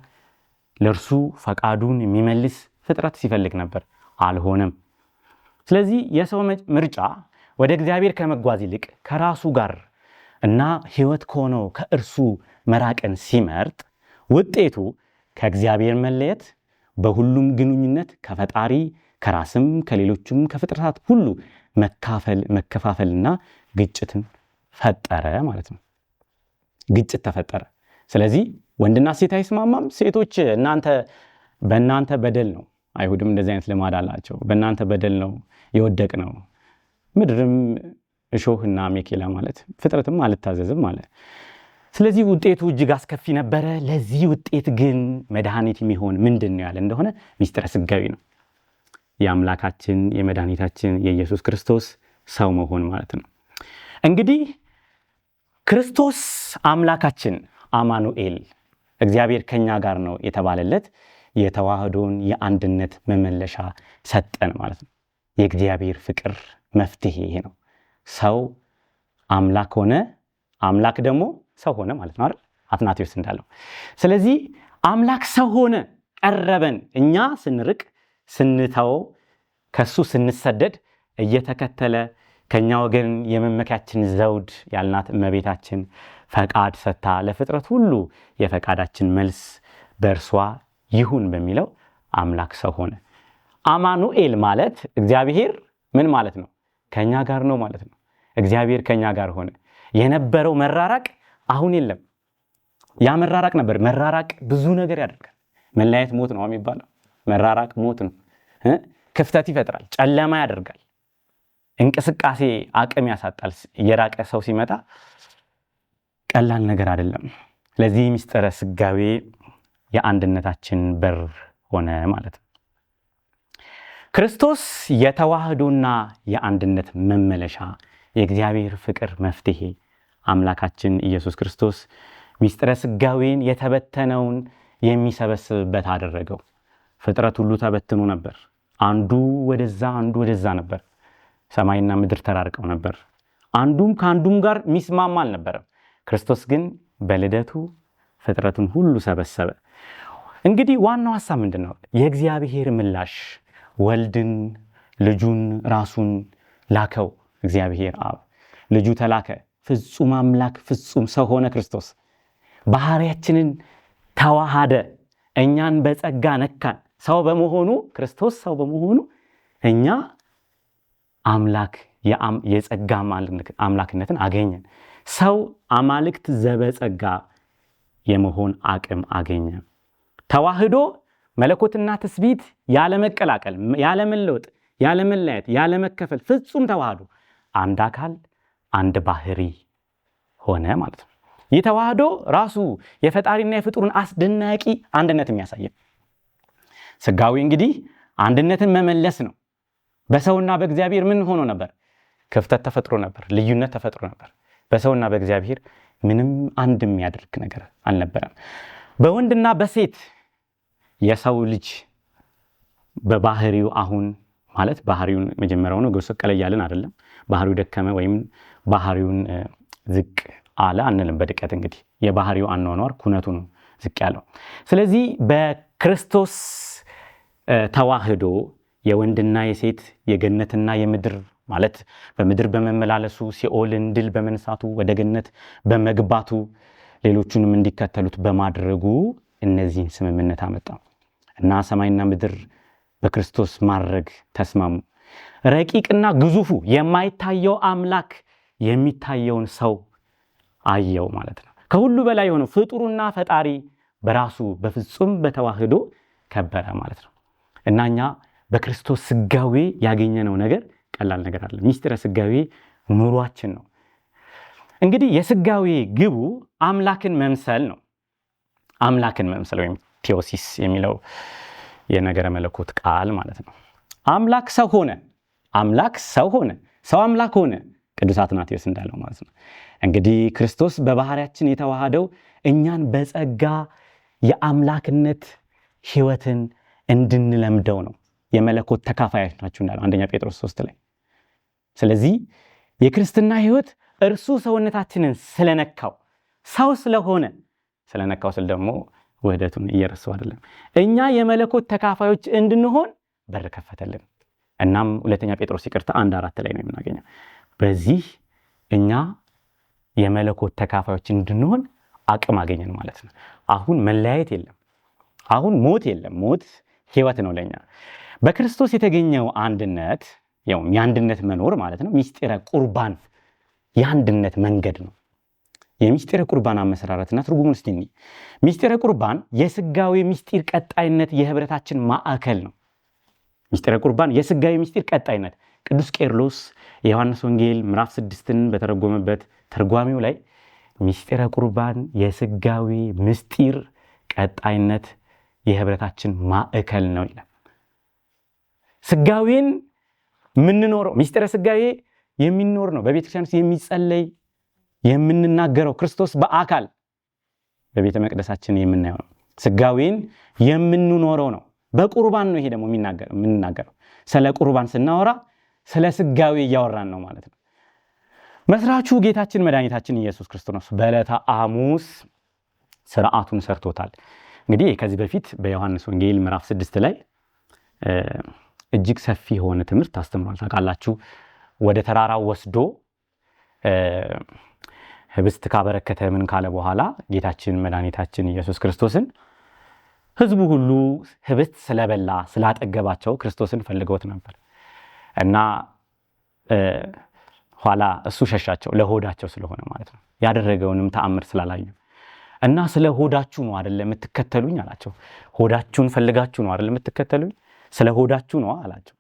ለርሱ ፈቃዱን የሚመልስ ፍጥረት ሲፈልግ ነበር አልሆነም ስለዚህ የሰው ምርጫ ወደ እግዚአብሔር ከመጓዝ ይልቅ ከራሱ ጋር እና ህይወት ከሆነው ከእርሱ መራቅን ሲመርጥ ውጤቱ ከእግዚአብሔር መለየት በሁሉም ግንኙነት ከፈጣሪ ከራስም ከሌሎችም ከፍጥረታት ሁሉ መከፋፈልና ግጭትን ፈጠረ ማለት ነው ግጭት ተፈጠረ ስለዚህ ወንድና ሴት አይስማማም ሴቶች በእናንተ በደል ነው አይሁድም እንደዚህ አይነት ልማድ አላቸው በእናንተ በደል ነው የወደቅ ነው ምድርም እሾህና አሜኬላ ማለት ፍጥረትም አልታዘዝም ማለት ስለዚህ ውጤቱ እጅግ አስከፊ ነበረ ለዚህ ውጤት ግን መድኃኒት የሚሆን ምንድነው ያለ እንደሆነ ሚስጥረ ሥጋዌ ነው የአምላካችን የመድኃኒታችን የኢየሱስ ክርስቶስ ሰው መሆን ማለት ነው እንግዲህ ክርስቶስ አምላካችን አማኑኤል እግዚአብሔር ከኛ ጋር ነው የተባለለት የተዋህዶን የአንድነት መመለሻ ሰጠን ማለት ነው የእግዚአብሔር ፍቅር መፍትሄ ይሄ ነው ሰው አምላክ ሆነ አምላክ ደግሞ ሰው ሆነ ማለት ነው አይደል አትናቴዎስ እንዳለው ስለዚህ አምላክ ሰው ሆነ ቀረበን እኛ ስንርቅ ስንተው ከሱ ስንሰደድ እየተከተለ ከኛ ወገን የመመኪያችን ዘውድ ያልናት እመቤታችን ፈቃድ ሰታ ለፍጥረት ሁሉ የፈቃዳችን መልስ በእርሷ ይሁን በሚለው አምላክ ሰው ሆነ አማኑኤል ማለት እግዚአብሔር ምን ማለት ነው ከኛ ጋር ነው ማለት ነው እግዚአብሔር ከኛ ጋር ሆነ የነበረው መራራቅ አሁን የለም ያ መራራቅ ነበር መራራቅ ብዙ ነገር ያደርጋል መለያየት ሞት ነው የሚባለው መራራቅ ሞት ነው ክፍተት ይፈጥራል ጨለማ ያደርጋል እንቅስቃሴ አቅም ያሳጣል የራቀ ሰው ሲመጣ ቀላል ነገር አይደለም ለዚህ ሚስጥረ ሥጋዌ የአንድነታችን በር ሆነ ማለት ነው ክርስቶስ የተዋህዶና የአንድነት መመለሻ፣ የእግዚአብሔር ፍቅር መፍትሄ፣ አምላካችን ኢየሱስ ክርስቶስ ሚስጥረ ስጋዌን የተበተነውን የሚሰበስብበት አደረገው። ፍጥረት ሁሉ ተበትኖ ነበር። አንዱ ወደዛ አንዱ ወደዛ ነበር። ሰማይና ምድር ተራርቀው ነበር። አንዱም ከአንዱም ጋር ሚስማማ አልነበረም። ክርስቶስ ግን በልደቱ ፍጥረቱን ሁሉ ሰበሰበ። እንግዲህ ዋናው ሐሳብ ምንድነው? የእግዚአብሔር ምላሽ ወልድን ልጁን ራሱን ላከው። እግዚአብሔር አብ ልጁ ተላከ። ፍጹም አምላክ ፍጹም ሰው ሆነ። ክርስቶስ ባህሪያችንን ተዋሃደ። እኛን በጸጋ ነካን። ሰው በመሆኑ ክርስቶስ ሰው በመሆኑ እኛ አምላክ የጸጋ አምላክነትን አገኘን። ሰው አማልክት ዘበጸጋ የመሆን አቅም አገኘ። ተዋህዶ መለኮትና ትስብእት ያለመቀላቀል፣ ያለመለወጥ፣ ያለመለያየት፣ ያለመከፈል ፍጹም ተዋህዶ አንድ አካል አንድ ባህሪ ሆነ ማለት ነው። ይህ ተዋህዶ ራሱ የፈጣሪና የፍጡርን አስደናቂ አንድነት የሚያሳይ። ስጋዊ እንግዲህ አንድነትን መመለስ ነው። በሰውና በእግዚአብሔር ምን ሆኖ ነበር? ክፍተት ተፈጥሮ ነበር፣ ልዩነት ተፈጥሮ ነበር። በሰውና በእግዚአብሔር ምንም አንድ የሚያደርግ ነገር አልነበረም። በወንድና በሴት የሰው ልጅ በባህሪው አሁን ማለት ባህሪውን መጀመሪያው ነው ገሰቀለ ያለን አይደለም። ባህሪው ደከመ ወይም ባህሪውን ዝቅ አለ አንልም። በድቀት እንግዲህ የባህሪው አኗኗር ኩነቱ ነው ዝቅ ያለው። ስለዚህ በክርስቶስ ተዋህዶ የወንድና የሴት የገነትና የምድር ማለት በምድር በመመላለሱ ሲኦልን ድል በመንሳቱ ወደ ገነት በመግባቱ ሌሎቹንም እንዲከተሉት በማድረጉ እነዚህን ስምምነት አመጣ እና ሰማይና ምድር በክርስቶስ ማድረግ ተስማሙ። ረቂቅና ግዙፉ የማይታየው አምላክ የሚታየውን ሰው አየው ማለት ነው። ከሁሉ በላይ የሆነው ፍጡሩና ፈጣሪ በራሱ በፍጹም በተዋህዶ ከበረ ማለት ነው። እናኛ በክርስቶስ ስጋዌ ያገኘነው ነገር ቀላል ነገር አይደለም። ሚስጥረ ስጋዌ ኑሯችን ነው። እንግዲህ የስጋዌ ግቡ አምላክን መምሰል ነው። አምላክን መምሰል ወይም ቴዎሲስ የሚለው የነገረ መለኮት ቃል ማለት ነው። አምላክ ሰው ሆነ፣ አምላክ ሰው ሆነ፣ ሰው አምላክ ሆነ ቅዱስ አትናቴዎስ እንዳለው ማለት ነው። እንግዲህ ክርስቶስ በባህሪያችን የተዋሃደው እኛን በጸጋ የአምላክነት ሕይወትን እንድንለምደው ነው። የመለኮት ተካፋዮች ናችሁ እንዳለው አንደኛ ጴጥሮስ 3 ላይ። ስለዚህ የክርስትና ሕይወት እርሱ ሰውነታችንን ስለነካው ሰው ስለነካው ስል ደግሞ ውህደቱን እየረሳው አይደለም። እኛ የመለኮት ተካፋዮች እንድንሆን በር ከፈተልን። እናም ሁለተኛ ጴጥሮስ 1:4 ላይ ነው የምናገኘው። በዚህ እኛ የመለኮት ተካፋዮች እንድንሆን አቅም አገኘን ማለት ነው። አሁን መለያየት የለም። አሁን ሞት የለም። ሞት ሕይወት ነው ለኛ። በክርስቶስ የተገኘው አንድነት የአንድነት መኖር ማለት ነው። ሚስጥረ ቁርባን የአንድነት መንገድ ነው። የሚስጥረ ቁርባን አመሰራረትና ትርጉሙን እስቲ እንይ። ሚስጥረ ቁርባን የስጋዊ ሚስጥር ቀጣይነት የህብረታችን ማዕከል ነው። ሚስጥረ ቁርባን የስጋዊ ሚስጥር ቀጣይነት ቅዱስ ቄርሎስ የዮሐንስ ወንጌል ምዕራፍ 6ን በተረጎመበት ተርጓሚው ላይ ሚስጥረ ቁርባን የስጋዊ ምስጢር ቀጣይነት የህብረታችን ማዕከል ነው ይላል። ስጋዊን ምንኖረው ሚስጥረ ስጋዊ የሚኖር ነው። በቤተክርስቲያን ውስጥ የሚጸለይ የምንናገረው ክርስቶስ በአካል በቤተ መቅደሳችን የምናየው ነው። ስጋዊን የምንኖረው ነው። በቁርባን ነው ይሄ ደግሞ የምንናገረው። ስለ ቁርባን ስናወራ ስለ ስጋዊ እያወራን ነው ማለት ነው። መስራቹ ጌታችን መድኃኒታችን ኢየሱስ ክርስቶስ በዕለተ ሐሙስ ስርዓቱን ሰርቶታል። እንግዲህ ከዚህ በፊት በዮሐንስ ወንጌል ምዕራፍ 6 ላይ እጅግ ሰፊ የሆነ ትምህርት አስተምሯል። ታውቃላችሁ። ወደ ተራራው ወስዶ ህብስት ካበረከተ ምን ካለ በኋላ ጌታችን መድኃኒታችን ኢየሱስ ክርስቶስን ህዝቡ ሁሉ ህብስት ስለበላ ስላጠገባቸው ክርስቶስን ፈልገውት ነበር እና ኋላ እሱ ሸሻቸው ለሆዳቸው ስለሆነ ማለት ነው። ያደረገውንም ተአምር ስላላዩ እና ስለ ሆዳችሁ ነው አይደል የምትከተሉኝ አላቸው። ሆዳችሁን ፈልጋችሁ ነው አይደል የምትከተሉኝ? ስለ ሆዳችሁ ነው አላቸው።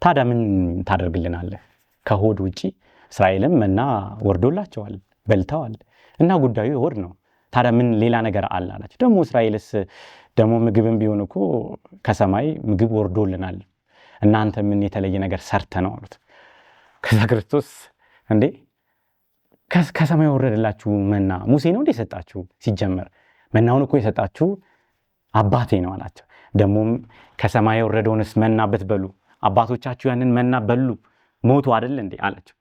ታዲያ ምን ታደርግልናለህ? ከሆድ ውጪ እስራኤልም መና ወርዶላቸዋል በልተዋል እና ጉዳዩ ሆድ ነው። ታዲያ ምን ሌላ ነገር አለ አላቸው። ደግሞ እስራኤልስ ደግሞ ምግብም ቢሆን እኮ ከሰማይ ምግብ ወርዶልናል እናንተ ምን የተለየ ነገር ሰርተ ነው አሉት። ከዛ ክርስቶስ እንዴ ከሰማይ ወረደላችሁ መና ሙሴ ነው እንዴ ሰጣችሁ? ሲጀመር መናውን እኮ የሰጣችሁ አባቴ ነው አላቸው። ደሞም ከሰማይ ወረደውንስ መና ብትበሉ አባቶቻችሁ ያንን መና በሉ ሞቱ አይደል እንዴ አላቸው።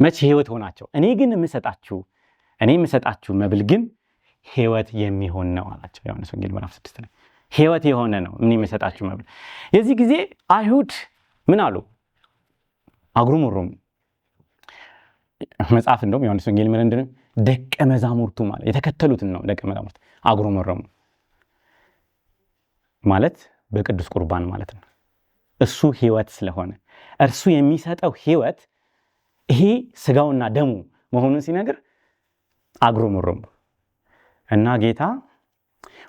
መቼ ህይወት ሆናቸው? እኔ የምሰጣችሁ መብል ግን ህይወት የሚሆን ነው አላቸው። ዮሐንስ ወንጌል ምዕራፍ 6 ላይ ህይወት የሆነ ነው ምን የምሰጣችሁ መብል። የዚህ ጊዜ አይሁድ ምን አሉ? አጉረመረሙ። መጽሐፍ እንደውም ዮሐንስ ወንጌል ምንድነው ደቀ መዛሙርቱ ማለት የተከተሉትን ነው። ደቀ መዛሙርት አጉረመረሙ ማለት በቅዱስ ቁርባን ማለት ነው። እሱ ህይወት ስለሆነ እርሱ የሚሰጠው ህይወት ይሄ ስጋውና ደሙ መሆኑን ሲነግር አጉረመረሙ እና ጌታ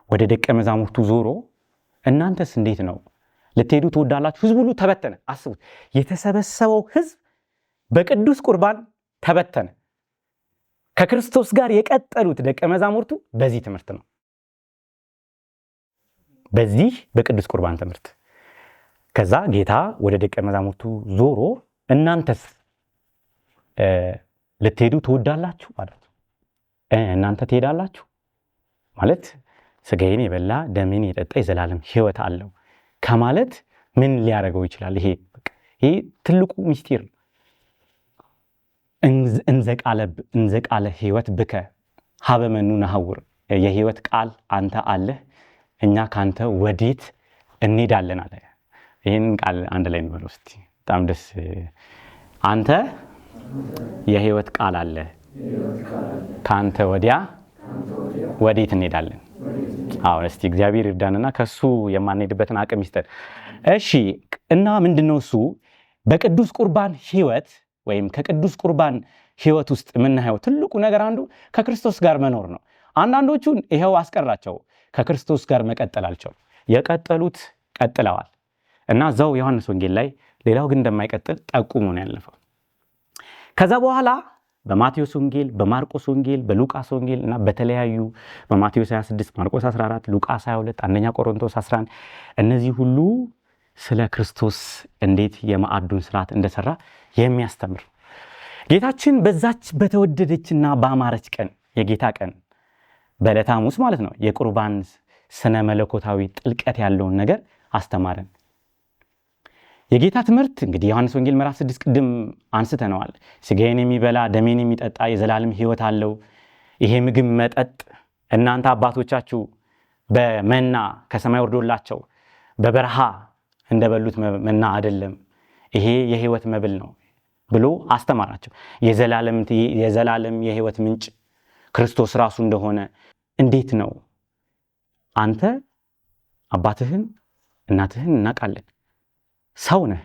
ወደ ደቀ መዛሙርቱ ዞሮ እናንተስ እንዴት ነው ልትሄዱ ትወዳላችሁ? ህዝቡ ሁሉ ተበተነ። አስቡት፣ የተሰበሰበው ህዝብ በቅዱስ ቁርባን ተበተነ። ከክርስቶስ ጋር የቀጠሉት ደቀ መዛሙርቱ በዚህ ትምህርት ነው፣ በዚህ በቅዱስ ቁርባን ትምህርት። ከዛ ጌታ ወደ ደቀ መዛሙርቱ ዞሮ እናንተስ ልትሄዱ ትወዳላችሁ ማለት ነው። እናንተ ትሄዳላችሁ ማለት ስጋዬን የበላ ደሜን የጠጣ የዘላለም ህይወት አለው ከማለት ምን ሊያደርገው ይችላል? ይሄ ትልቁ ምስጢር ነው። እንዘቃለ ህይወት ብከ ሀበመኑ ነሐውር፣ የህይወት ቃል አንተ አለህ እኛ ካንተ ወዴት እንሄዳለን አለ። ይሄን ቃል አንድ ላይ እንበለው እስቲ፣ በጣም ደስ። አንተ የህይወት ቃል አለ ካንተ ወዲያ ወዴት እንሄዳለን? አዎ እስቲ እግዚአብሔር ይርዳንና ከሱ የማንሄድበትን አቅም ይስጠን። እሺ እና ምንድነው እሱ? በቅዱስ ቁርባን ህይወት ወይም ከቅዱስ ቁርባን ህይወት ውስጥ የምናየው ትልቁ ነገር አንዱ ከክርስቶስ ጋር መኖር ነው። አንዳንዶቹን ይሄው አስቀራቸው፣ ከክርስቶስ ጋር መቀጠላቸው። የቀጠሉት ቀጥለዋል እና እዛው ዮሐንስ ወንጌል ላይ ሌላው ግን እንደማይቀጥል ጠቁሞ ነው ያለፈው። ከዛ በኋላ በማቴዎስ ወንጌል፣ በማርቆስ ወንጌል፣ በሉቃስ ወንጌል እና በተለያዩ በማቴዎስ 26፣ ማርቆስ 14፣ ሉቃስ 22፣ አንደኛ ቆሮንቶስ 11 እነዚህ ሁሉ ስለ ክርስቶስ እንዴት የማዕዱን ስርዓት እንደሰራ የሚያስተምር ጌታችን በዛች በተወደደችና በአማረች ቀን የጌታ ቀን በዕለተ ሐሙስ ማለት ነው የቁርባን ስነ መለኮታዊ ጥልቀት ያለውን ነገር አስተማረን። የጌታ ትምህርት እንግዲህ ዮሐንስ ወንጌል ምዕራፍ 6 ቅድም አንስተነዋል። ስጋዬን የሚበላ ደሜን የሚጠጣ የዘላለም ህይወት አለው። ይሄ ምግብ መጠጥ እናንተ አባቶቻችሁ በመና ከሰማይ ወርዶላቸው በበረሃ እንደበሉት መና አይደለም፣ ይሄ የህይወት መብል ነው ብሎ አስተማራቸው። የዘላለም የህይወት ምንጭ ክርስቶስ ራሱ እንደሆነ እንዴት ነው አንተ አባትህን እናትህን እናውቃለን፣ ሰው ነህ፣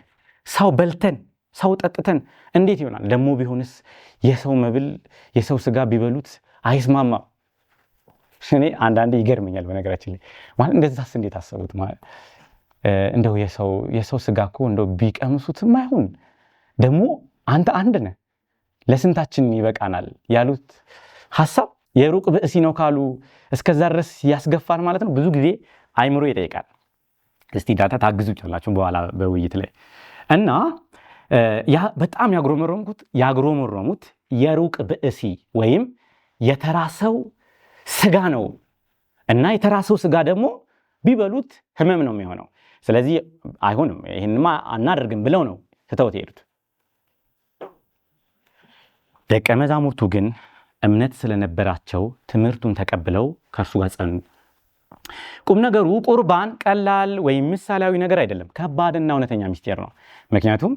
ሰው በልተን ሰው ጠጥተን እንዴት ይሆናል? ደሞ ቢሆንስ የሰው መብል የሰው ስጋ ቢበሉት አይስማማም። እኔ አንዳንዴ ይገርመኛል በነገራችን ላይ ማለት እንደዛስ እንዴት አሰቡት? ማለት እንደው የሰው ስጋ እኮ እንደው ቢቀምሱትም አይሁን ደሞ አንተ አንድ ነህ ለስንታችን ይበቃናል ያሉት ሐሳብ የሩቅ ብእሲ ነው ካሉ እስከዛ ድረስ ያስገፋን ማለት ነው። ብዙ ጊዜ አይምሮ ይጠይቃል። እስቲ ዳታ ታግዙ ይችላልላችሁ በኋላ በውይይት ላይ እና ያ በጣም ያግሮመረሙት የሩቅ ብእሲ ወይም የተራሰው ስጋ ነው እና የተራሰው ስጋ ደግሞ ቢበሉት ህመም ነው የሚሆነው። ስለዚህ አይሆንም ይሄንማ አናደርግም ብለው ነው ተተውት ሄዱት። ደቀ መዛሙርቱ ግን እምነት ስለነበራቸው ትምህርቱን ተቀብለው ከእርሱ ጋር ጸኑ። ቁም ነገሩ ቁርባን ቀላል ወይም ምሳሌያዊ ነገር አይደለም፣ ከባድና እውነተኛ ምስጢር ነው። ምክንያቱም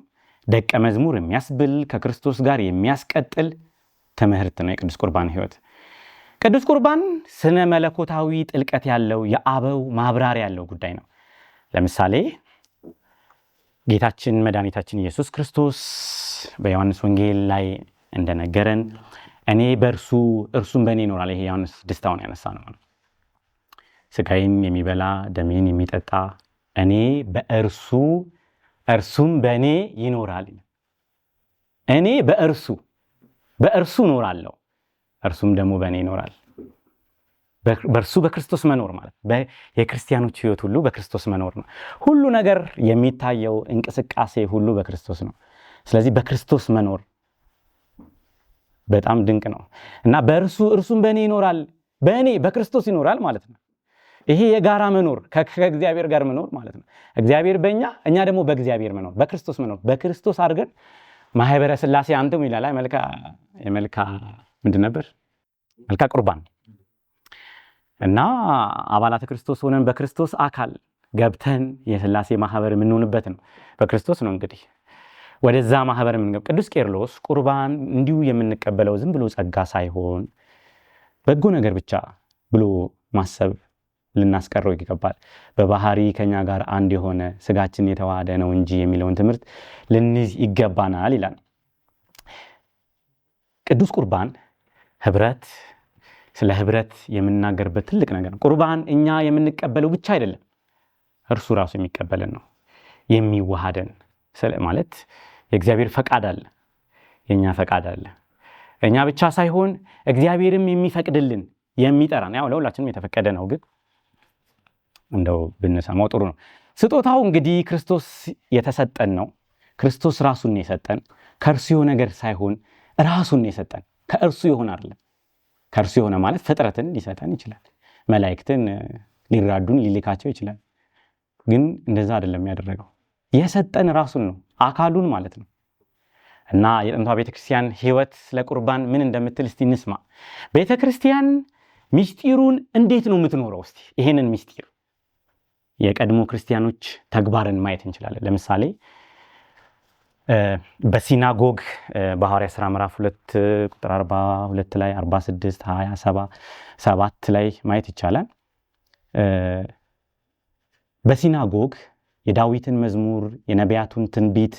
ደቀ መዝሙር የሚያስብል ከክርስቶስ ጋር የሚያስቀጥል ትምህርት ነው የቅዱስ ቁርባን ህይወት። ቅዱስ ቁርባን ስነ መለኮታዊ ጥልቀት ያለው የአበው ማብራሪያ ያለው ጉዳይ ነው። ለምሳሌ ጌታችን መድኃኒታችን ኢየሱስ ክርስቶስ በዮሐንስ ወንጌል ላይ እንደነገረን እኔ በእርሱ እርሱም በእኔ ይኖራል። ይሄ ዮሐንስ ደስታውን ያነሳ ነው ማለት ስጋዬን የሚበላ ደሜን የሚጠጣ እኔ በእርሱ እርሱም በእኔ ይኖራል። እኔ በእርሱ እኖራለሁ እርሱም ደግሞ በእኔ ይኖራል። በእርሱ በክርስቶስ መኖር ማለት የክርስቲያኖች ህይወት ሁሉ በክርስቶስ መኖር ነው። ሁሉ ነገር የሚታየው እንቅስቃሴ ሁሉ በክርስቶስ ነው። ስለዚህ በክርስቶስ መኖር በጣም ድንቅ ነው እና እርሱም በእኔ ይኖራል፣ በእኔ በክርስቶስ ይኖራል ማለት ነው። ይሄ የጋራ መኖር ከእግዚአብሔር ጋር መኖር ማለት ነው። እግዚአብሔር በእኛ እኛ ደግሞ በእግዚአብሔር መኖር፣ በክርስቶስ መኖር። በክርስቶስ አድርገን ማህበረ ሥላሴ አንተም ይላል የመልካ ምንድን ነበር መልካ ቁርባን እና አባላተ ክርስቶስ ሆነን በክርስቶስ አካል ገብተን የሥላሴ ማህበር የምንሆንበት ነው። በክርስቶስ ነው እንግዲህ ወደዛ ማህበር የምንገብ። ቅዱስ ቄርሎስ ቁርባን እንዲሁ የምንቀበለው ዝም ብሎ ጸጋ ሳይሆን በጎ ነገር ብቻ ብሎ ማሰብ ልናስቀረው ይገባል። በባህሪ ከኛ ጋር አንድ የሆነ ስጋችን የተዋሃደ ነው እንጂ የሚለውን ትምህርት ልንይዝ ይገባናል ይላል። ቅዱስ ቁርባን ህብረት፣ ስለ ህብረት የምናገርበት ትልቅ ነገር ነው። ቁርባን እኛ የምንቀበለው ብቻ አይደለም፣ እርሱ ራሱ የሚቀበልን ነው። የሚዋሃደን ማለት የእግዚአብሔር ፈቃድ አለ፣ የኛ ፈቃድ አለ። እኛ ብቻ ሳይሆን እግዚአብሔርም የሚፈቅድልን የሚጠራን፣ ያው ለሁላችንም የተፈቀደ ነው፣ ግን እንደው ብንሰማው ጥሩ ነው። ስጦታው እንግዲህ ክርስቶስ የተሰጠን ነው። ክርስቶስ ራሱን የሰጠን፣ ከእርሱ የሆነ ነገር ሳይሆን ራሱን የሰጠን። ከእርሱ የሆነ አይደለም። ከእርሱ የሆነ ማለት ፍጥረትን ሊሰጠን ይችላል፣ መላእክትን ሊራዱን ሊልካቸው ይችላል። ግን እንደዛ አይደለም ያደረገው። የሰጠን ራሱን ነው፣ አካሉን ማለት ነው። እና የጥንቷ ቤተክርስቲያን ህይወት ስለ ቁርባን ምን እንደምትል እስቲ እንስማ። ቤተክርስቲያን ሚስጢሩን እንዴት ነው የምትኖረው? እስቲ ይሄንን ሚስጢር የቀድሞ ክርስቲያኖች ተግባርን ማየት እንችላለን። ለምሳሌ በሲናጎግ በሐዋርያት ሥራ ምዕራፍ 2 ቁጥር 42 ላይ 46 27 ላይ ማየት ይቻላል። በሲናጎግ የዳዊትን መዝሙር የነቢያቱን ትንቢት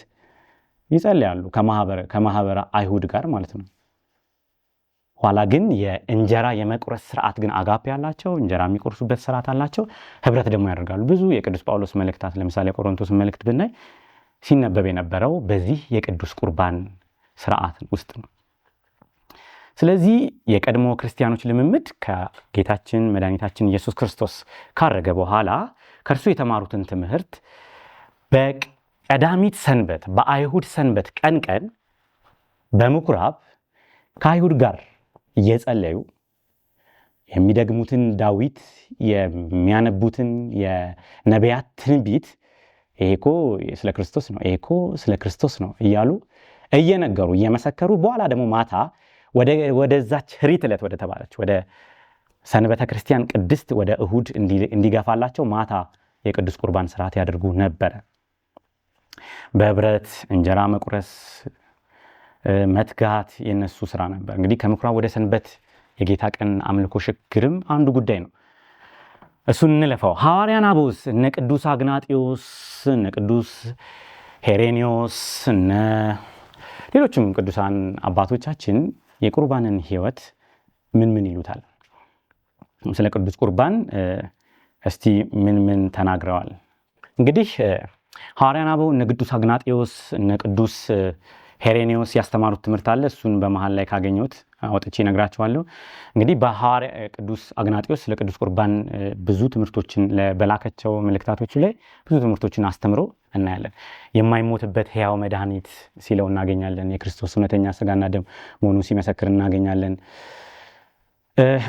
ይጸልያሉ ከማህበረ አይሁድ ጋር ማለት ነው። ኋላ ግን የእንጀራ የመቁረስ ስርዓት ግን አጋፔ ያላቸው እንጀራ የሚቆርሱበት ስርዓት አላቸው። ህብረት ደግሞ ያደርጋሉ። ብዙ የቅዱስ ጳውሎስ መልእክታት ለምሳሌ ቆሮንቶስ መልእክት ብናይ ሲነበብ የነበረው በዚህ የቅዱስ ቁርባን ስርዓት ውስጥ ነው። ስለዚህ የቀድሞ ክርስቲያኖች ልምምድ ከጌታችን መድኃኒታችን ኢየሱስ ክርስቶስ ካረገ በኋላ ከእርሱ የተማሩትን ትምህርት በቀዳሚት ሰንበት በአይሁድ ሰንበት ቀን በምኩራብ ከአይሁድ ጋር እየጸለዩ የሚደግሙትን ዳዊት የሚያነቡትን የነቢያት ትንቢት ይሄኮ ስለ ክርስቶስ ነው፣ ይሄኮ ስለ ክርስቶስ ነው እያሉ እየነገሩ እየመሰከሩ በኋላ ደግሞ ማታ ወደዛች ኅሪት ዕለት ወደ ተባለች ወደ ሰንበተ ክርስቲያን ቅድስት ወደ እሁድ እንዲገፋላቸው ማታ የቅዱስ ቁርባን ስርዓት ያደርጉ ነበረ። በህብረት እንጀራ መቁረስ መትጋት የነሱ ስራ ነበር። እንግዲህ ከምኩራብ ወደ ሰንበት የጌታ ቀን አምልኮ ሽግግርም አንዱ ጉዳይ ነው። እሱን እንለፈው። ሐዋርያን አበውስ እነ ቅዱስ አግናጢዮስ እነ ቅዱስ ሄሬኒዮስ እነ ሌሎችም ቅዱሳን አባቶቻችን የቁርባንን ህይወት ምን ይሉታል? ስለ ቅዱስ ቁርባን እስቲ ምን ተናግረዋል? እንግዲህ ሐዋርያን አበው እነ ቅዱስ አግናጢዮስ እነ ቅዱስ ሄሬኒዮስ ያስተማሩት ትምህርት አለ። እሱን በመሃል ላይ ካገኘሁት አውጥቼ ነግራችኋለሁ። እንግዲህ በሐዋርያ ቅዱስ አግናጢዮስ ስለ ቅዱስ ቁርባን ብዙ ትምህርቶችን በላከቸው መልእክታቶች ላይ ብዙ ትምህርቶችን አስተምሮ እናያለን። የማይሞትበት ሕያው መድኃኒት ሲለው እናገኛለን። የክርስቶስ እውነተኛ ስጋና ደም መሆኑን ሲመሰክር እናገኛለን።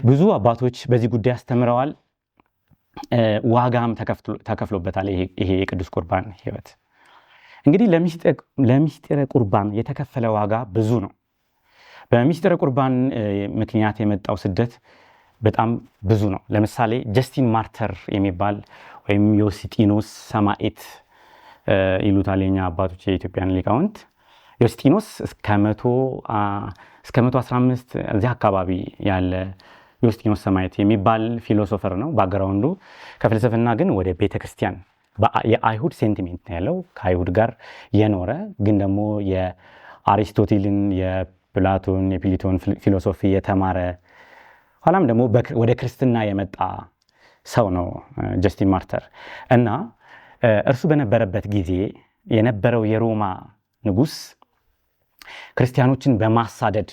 ብዙ አባቶች በዚህ ጉዳይ አስተምረዋል። ዋጋም ተከፍሎበታል ይሄ የቅዱስ ቁርባን ህይወት። እንግዲህ ለሚስጥረ ቁርባን የተከፈለ ዋጋ ብዙ ነው። በሚስጥረ ቁርባን ምክንያት የመጣው ስደት በጣም ብዙ ነው። ለምሳሌ ጀስቲን ማርተር የሚባል ወይም ዮስጢኖስ ሰማዕት ይሉታል የኛ አባቶች የኢትዮጵያን ሊቃውንት። ዮስጢኖስ እስከ 115 እዚህ አካባቢ ያለ ዮስጢኖስ ሰማዕት የሚባል ፊሎሶፈር ነው። ባግራውንዱ ከፍልስፍና ግን ወደ ቤተክርስቲያን የአይሁድ ሴንቲሜንት ያለው ከአይሁድ ጋር የኖረ ግን ደግሞ የአሪስቶቴልን የፕላቶን የፕሊቶን ፊሎሶፊ የተማረ ኋላም ደግሞ ወደ ክርስትና የመጣ ሰው ነው ጀስቲን ማርተር። እና እርሱ በነበረበት ጊዜ የነበረው የሮማ ንጉስ ክርስቲያኖችን በማሳደድ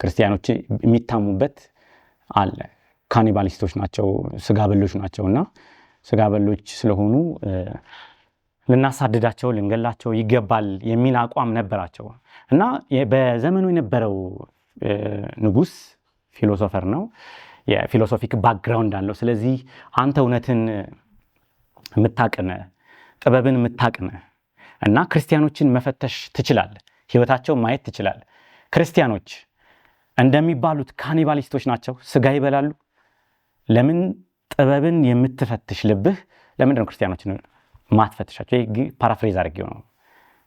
ክርስቲያኖች የሚታሙበት አለ። ካኒባሊስቶች ናቸው፣ ስጋ በሎች ናቸውና ስጋ በሎች ስለሆኑ ልናሳድዳቸው ልንገላቸው ይገባል የሚል አቋም ነበራቸው። እና በዘመኑ የነበረው ንጉስ ፊሎሶፈር ነው፣ የፊሎሶፊክ ባክግራውንድ አለው። ስለዚህ አንተ እውነትን የምታቅነ ጥበብን የምታቅነ እና ክርስቲያኖችን መፈተሽ ትችላለህ፣ ህይወታቸውን ማየት ትችላለህ። ክርስቲያኖች እንደሚባሉት ካኒባሊስቶች ናቸው፣ ስጋ ይበላሉ። ለምን ጥበብን የምትፈትሽ ልብህ ለምንድን ነው ክርስቲያኖችን ማትፈትሻቸው? ይሄ ፓራፍሬዝ አድርጌው ነው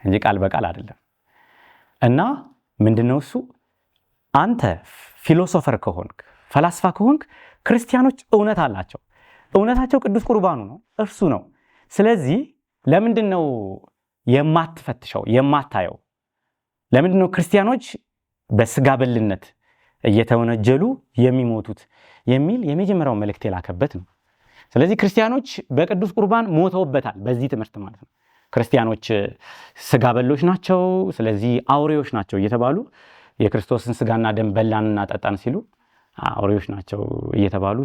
እንጂ ቃል በቃል አይደለም። እና ምንድነው እሱ? አንተ ፊሎሶፈር ከሆንክ ፈላስፋ ከሆንክ ክርስቲያኖች እውነት አላቸው። እውነታቸው ቅዱስ ቁርባኑ ነው፣ እርሱ ነው። ስለዚህ ለምንድነው የማትፈትሸው የማታየው? ለምንድነው ክርስቲያኖች በስጋ በልነት እየተወነጀሉ የሚሞቱት የሚል የመጀመሪያው መልእክት የላከበት ነው። ስለዚህ ክርስቲያኖች በቅዱስ ቁርባን ሞተውበታል። በዚህ ትምህርት ማለት ነው ክርስቲያኖች ስጋ በሎች ናቸው፣ ስለዚህ አውሬዎች ናቸው እየተባሉ የክርስቶስን ስጋና ደም በላንና ጠጣን ሲሉ አውሬዎች ናቸው እየተባሉ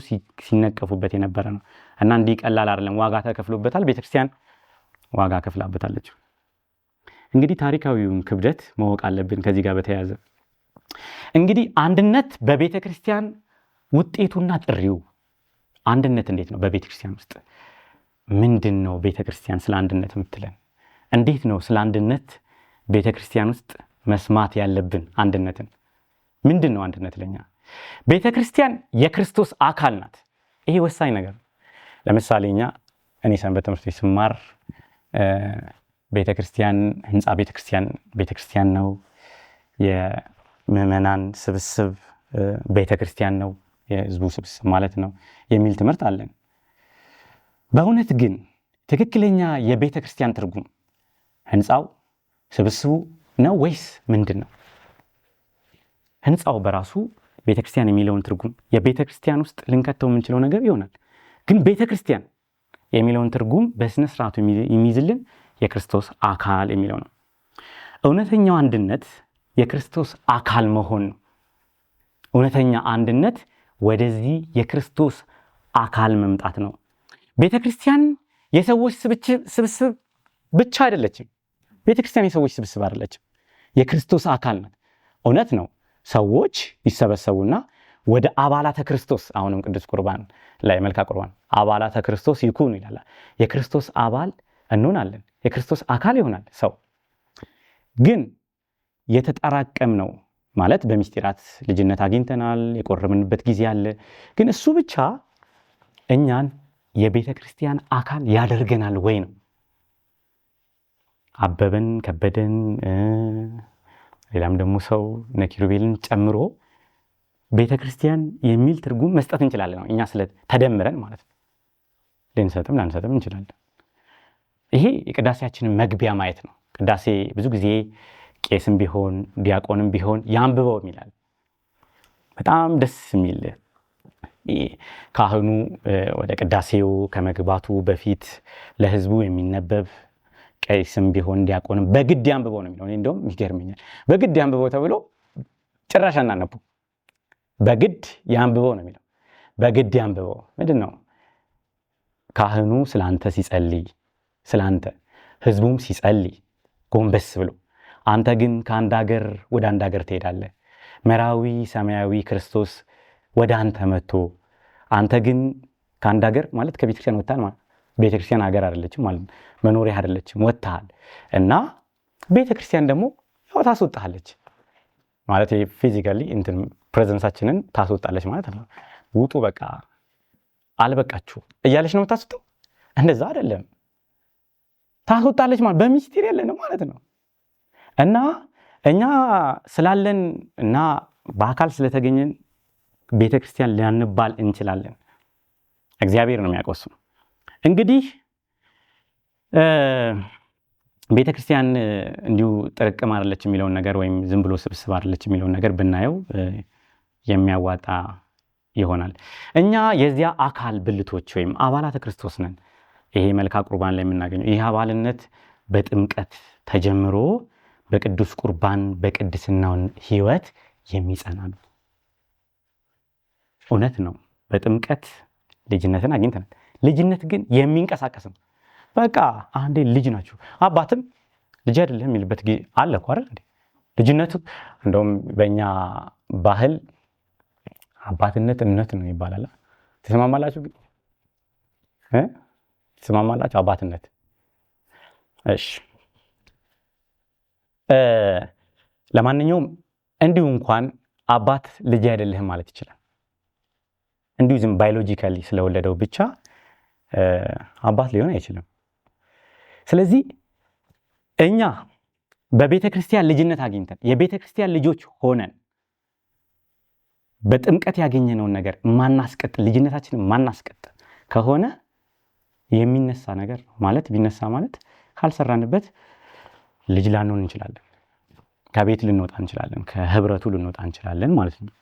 ሲነቀፉበት የነበረ ነው። እና እንዲህ ቀላል አይደለም፣ ዋጋ ተከፍሎበታል። ቤተክርስቲያን ዋጋ ከፍላበታለች። እንግዲህ ታሪካዊውን ክብደት ማወቅ አለብን። ከዚህ ጋር በተያያዘ እንግዲህ አንድነት በቤተክርስቲያን ውጤቱና ጥሪው አንድነት እንዴት ነው? በቤተክርስቲያን ውስጥ ምንድነው ቤተክርስቲያን ስለ አንድነት የምትለን? እንዴት ነው ስለ አንድነት ቤተክርስቲያን ውስጥ መስማት ያለብን? አንድነትን ምንድነው አንድነት ለኛ? ቤተክርስቲያን የክርስቶስ አካል ናት። ይሄ ወሳኝ ነገር ነው። ለምሳሌ እኔ ሰንበት ትምህርት ቤት ስማር ቤተክርስቲያን ህንጻ ቤተክርስቲያን ነው፣ የምዕመናን ስብስብ ቤተክርስቲያን ነው፣ የህዝቡ ስብስብ ማለት ነው የሚል ትምህርት አለን። በእውነት ግን ትክክለኛ የቤተክርስቲያን ትርጉም ህንጻው ስብስቡ ነው ወይስ ምንድነው? ህንጻው በራሱ ቤተክርስቲያን የሚለውን ትርጉም የቤተክርስቲያን ውስጥ ልንከተው የምንችለው ነገር ይሆናል። ግን ቤተክርስቲያን የሚለውን ትርጉም በስነ ስርዓቱ የሚይዝልን የክርስቶስ አካል የሚለው ነው። እውነተኛው አንድነት የክርስቶስ አካል መሆን ነው። እውነተኛ አንድነት ወደዚህ የክርስቶስ አካል መምጣት ነው። ቤተክርስቲያን የሰዎች ስብስብ ብቻ አይደለችም። ቤተክርስቲያን የሰዎች ስብስብ አይደለችም፣ የክርስቶስ አካል ናት። እውነት ነው፣ ሰዎች ይሰበሰቡና ወደ አባላተ ክርስቶስ፣ አሁንም ቅዱስ ቁርባን ላይ መልካ ቁርባን አባላተ ክርስቶስ ይኩኑ ይላል። የክርስቶስ አባል እንሆናለን፣ የክርስቶስ አካል ይሆናል ሰው። ግን የተጠራቀም ነው ማለት በሚስጢራት ልጅነት አግኝተናል፣ የቆረብንበት ጊዜ አለ። ግን እሱ ብቻ እኛን የቤተ ክርስቲያን አካል ያደርገናል ወይ ነው? አበበን ከበደን ሌላም ደግሞ ሰው ነኪሩቤልን ጨምሮ ቤተ ክርስቲያን የሚል ትርጉም መስጠት እንችላለን ነው። እኛ ስለ ተደምረን ማለት ነው። ልንሰጥም ላንሰጥም እንችላለን። ይሄ የቅዳሴያችንን መግቢያ ማየት ነው። ቅዳሴ ብዙ ጊዜ ቄስም ቢሆን ዲያቆንም ቢሆን ያንብበው ይላል። በጣም ደስ የሚል ካህኑ ወደ ቅዳሴው ከመግባቱ በፊት ለህዝቡ የሚነበብ ቄስም ቢሆን ዲያቆንም በግድ ያንብበው ነው የሚለው። እንደውም ይገርመኛል። በግድ ያንብበው ተብሎ ጭራሽ አናነቡ። በግድ ያንብበው ነው የሚለው። በግድ ያንብበው ምንድነው? ካህኑ ስላንተ ሲጸልይ፣ ስላንተ ህዝቡም ሲጸልይ ጎንበስ ብሎ፣ አንተ ግን ከአንድ ሀገር ወደ አንድ ሀገር ትሄዳለህ። መራዊ ሰማያዊ ክርስቶስ ወደ አንተ መጥቶ፣ አንተ ግን ከአንድ ሀገር ማለት ከቤተክርስቲያን ወጥተሃል ማለት። ቤተክርስቲያን ሀገር አይደለችም ማለት ነው፣ መኖሪያ አይደለችም፣ ወጥተሃል። እና ቤተክርስቲያን ደግሞ ያው ታስወጣለች ማለት ፊዚካሊ እንትን ፕሬዘንሳችንን ታስወጣለች ማለት ነው። ውጡ በቃ አልበቃችሁ እያለች ነው የምታስወጣው። እንደዛ አይደለም፣ ታስወጣለች ማለት በሚስጥር ያለን ማለት ነው። እና እኛ ስላለን እና በአካል ስለተገኘን ቤተክርስቲያን ሊያንባል እንችላለን። እግዚአብሔር ነው የሚያቆስ ነው። እንግዲህ ቤተክርስቲያን እንዲሁ ጥርቅም አይደለች የሚለውን ነገር ወይም ዝም ብሎ ስብስብ አይደለች የሚለውን ነገር ብናየው የሚያዋጣ ይሆናል። እኛ የዚያ አካል ብልቶች ወይም አባላተ ክርስቶስ ነን። ይሄ መልካ ቁርባን ላይ የምናገኘው ይህ አባልነት በጥምቀት ተጀምሮ በቅዱስ ቁርባን በቅድስናውን ህይወት የሚጸና ነው። እውነት ነው። በጥምቀት ልጅነትን አግኝተናል። ልጅነት ግን የሚንቀሳቀስ ነው። በቃ አንዴ ልጅ ናችሁ አባትም ልጅ አይደለም የሚልበት ጊዜ አለ እኮ አይደል እንዴ? ልጅነቱ እንደውም በእኛ ባህል አባትነት እምነት ነው ይባላል። ተስማማላችሁ? ተስማማላችሁ? አባትነት እሺ። ለማንኛውም እንዲሁ እንኳን አባት ልጅ አይደለህም ማለት ይችላል። እንዲሁ ዝም ባዮሎጂካሊ ስለወለደው ብቻ አባት ሊሆን አይችልም። ስለዚህ እኛ በቤተ ክርስቲያን ልጅነት አግኝተን የቤተ ክርስቲያን ልጆች ሆነን በጥምቀት ያገኘነውን ነገር ማናስቀጥል ልጅነታችንን ማናስቀጥል ከሆነ የሚነሳ ነገር ነው ማለት ቢነሳ ማለት ካልሰራንበት ልጅ ላንሆን እንችላለን። ከቤት ልንወጣ እንችላለን። ከህብረቱ ልንወጣ እንችላለን ማለት ነው።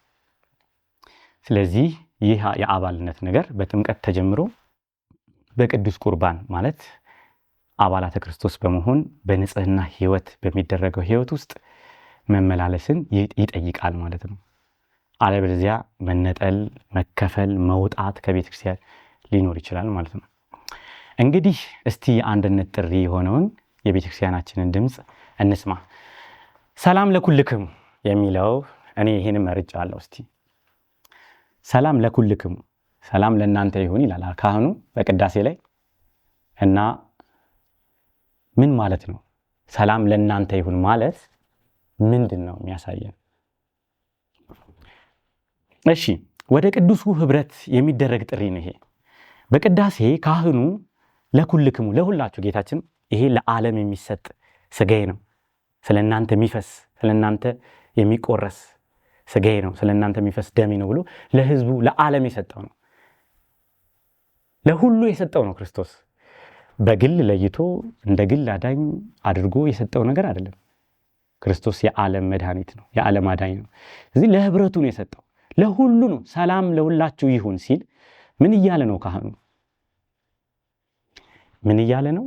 ስለዚህ ይህ የአባልነት ነገር በጥምቀት ተጀምሮ በቅዱስ ቁርባን ማለት አባላተ ክርስቶስ በመሆን በንጽህና ህይወት በሚደረገው ህይወት ውስጥ መመላለስን ይጠይቃል ማለት ነው። አለበለዚያ መነጠል፣ መከፈል፣ መውጣት ከቤተ ክርስቲያን ሊኖር ይችላል ማለት ነው። እንግዲህ እስቲ አንድነት ጥሪ የሆነውን የቤተ ክርስቲያናችንን ድምፅ እንስማ። ሰላም ለኩልክሙ የሚለው እኔ ይሄን መርጫለሁ። እስቲ ሰላም ለኩልክሙ ሰላም ለእናንተ ይሁን ይላል ካህኑ በቅዳሴ ላይ እና ምን ማለት ነው? ሰላም ለእናንተ ይሁን ማለት ምንድን ነው የሚያሳየን? እሺ ወደ ቅዱሱ ህብረት የሚደረግ ጥሪ ነው ይሄ። በቅዳሴ ካህኑ ለኩልክሙ ለሁላችሁ ጌታችን ይሄ ለዓለም የሚሰጥ ስጋዬ ነው ስለናንተ የሚፈስ ስለናንተ የሚቆረስ ስጋዬ ነው ስለናንተ የሚፈስ ደሜ ነው ብሎ ለህዝቡ ለዓለም የሰጠው ነው። ለሁሉ የሰጠው ነው። ክርስቶስ በግል ለይቶ እንደ ግል አዳኝ አድርጎ የሰጠው ነገር አይደለም። ክርስቶስ የዓለም መድኃኒት ነው፣ የዓለም አዳኝ ነው። ስለዚህ ለህብረቱ ነው የሰጠው፣ ለሁሉ ነው። ሰላም ለሁላችሁ ይሁን ሲል ምን እያለ ነው ካህኑ? ምን እያለ ነው?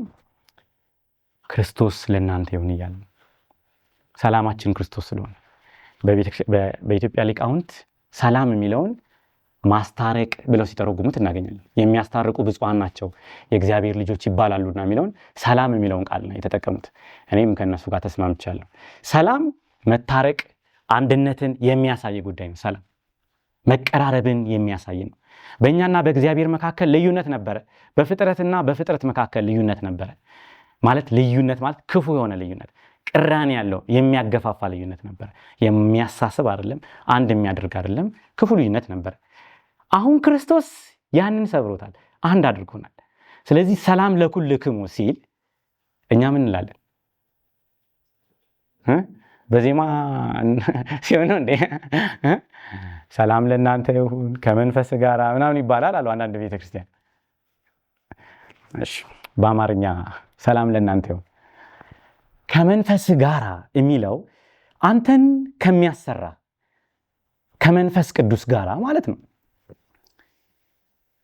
ክርስቶስ ለእናንተ ይሁን እያለ ነው። ሰላማችን ክርስቶስ ስለሆነ በኢትዮጵያ ሊቃውንት ሰላም የሚለውን ማስታረቅ ብለው ሲተረጉሙት እናገኛለን። የሚያስታርቁ ብፁዓን ናቸው የእግዚአብሔር ልጆች ይባላሉና የሚለውን ሰላም የሚለውን ቃል ነው የተጠቀሙት። እኔም ከነሱ ጋር ተስማምቻለሁ። ሰላም መታረቅ፣ አንድነትን የሚያሳይ ጉዳይ ነው። ሰላም መቀራረብን የሚያሳይ ነው። በእኛና በእግዚአብሔር መካከል ልዩነት ነበረ። በፍጥረትና በፍጥረት መካከል ልዩነት ነበረ። ማለት ልዩነት ማለት ክፉ የሆነ ልዩነት፣ ቅራኔ ያለው የሚያገፋፋ ልዩነት ነበር። የሚያሳስብ አይደለም፣ አንድ የሚያደርግ አይደለም፣ ክፉ ልዩነት ነበር። አሁን ክርስቶስ ያንን ሰብሮታል፣ አንድ አድርጎናል። ስለዚህ ሰላም ለኩልክሙ ሲል እኛ ምን እንላለን? በዜማ ሲሆን እንዴ ሰላም ለእናንተ ይሁን ከመንፈስ ጋር ምናምን ይባላል አሉ አንዳንድ ቤተክርስቲያን። እሺ በአማርኛ ሰላም ለእናንተ ይሁን ከመንፈስ ጋር የሚለው አንተን ከሚያሰራ ከመንፈስ ቅዱስ ጋር ማለት ነው።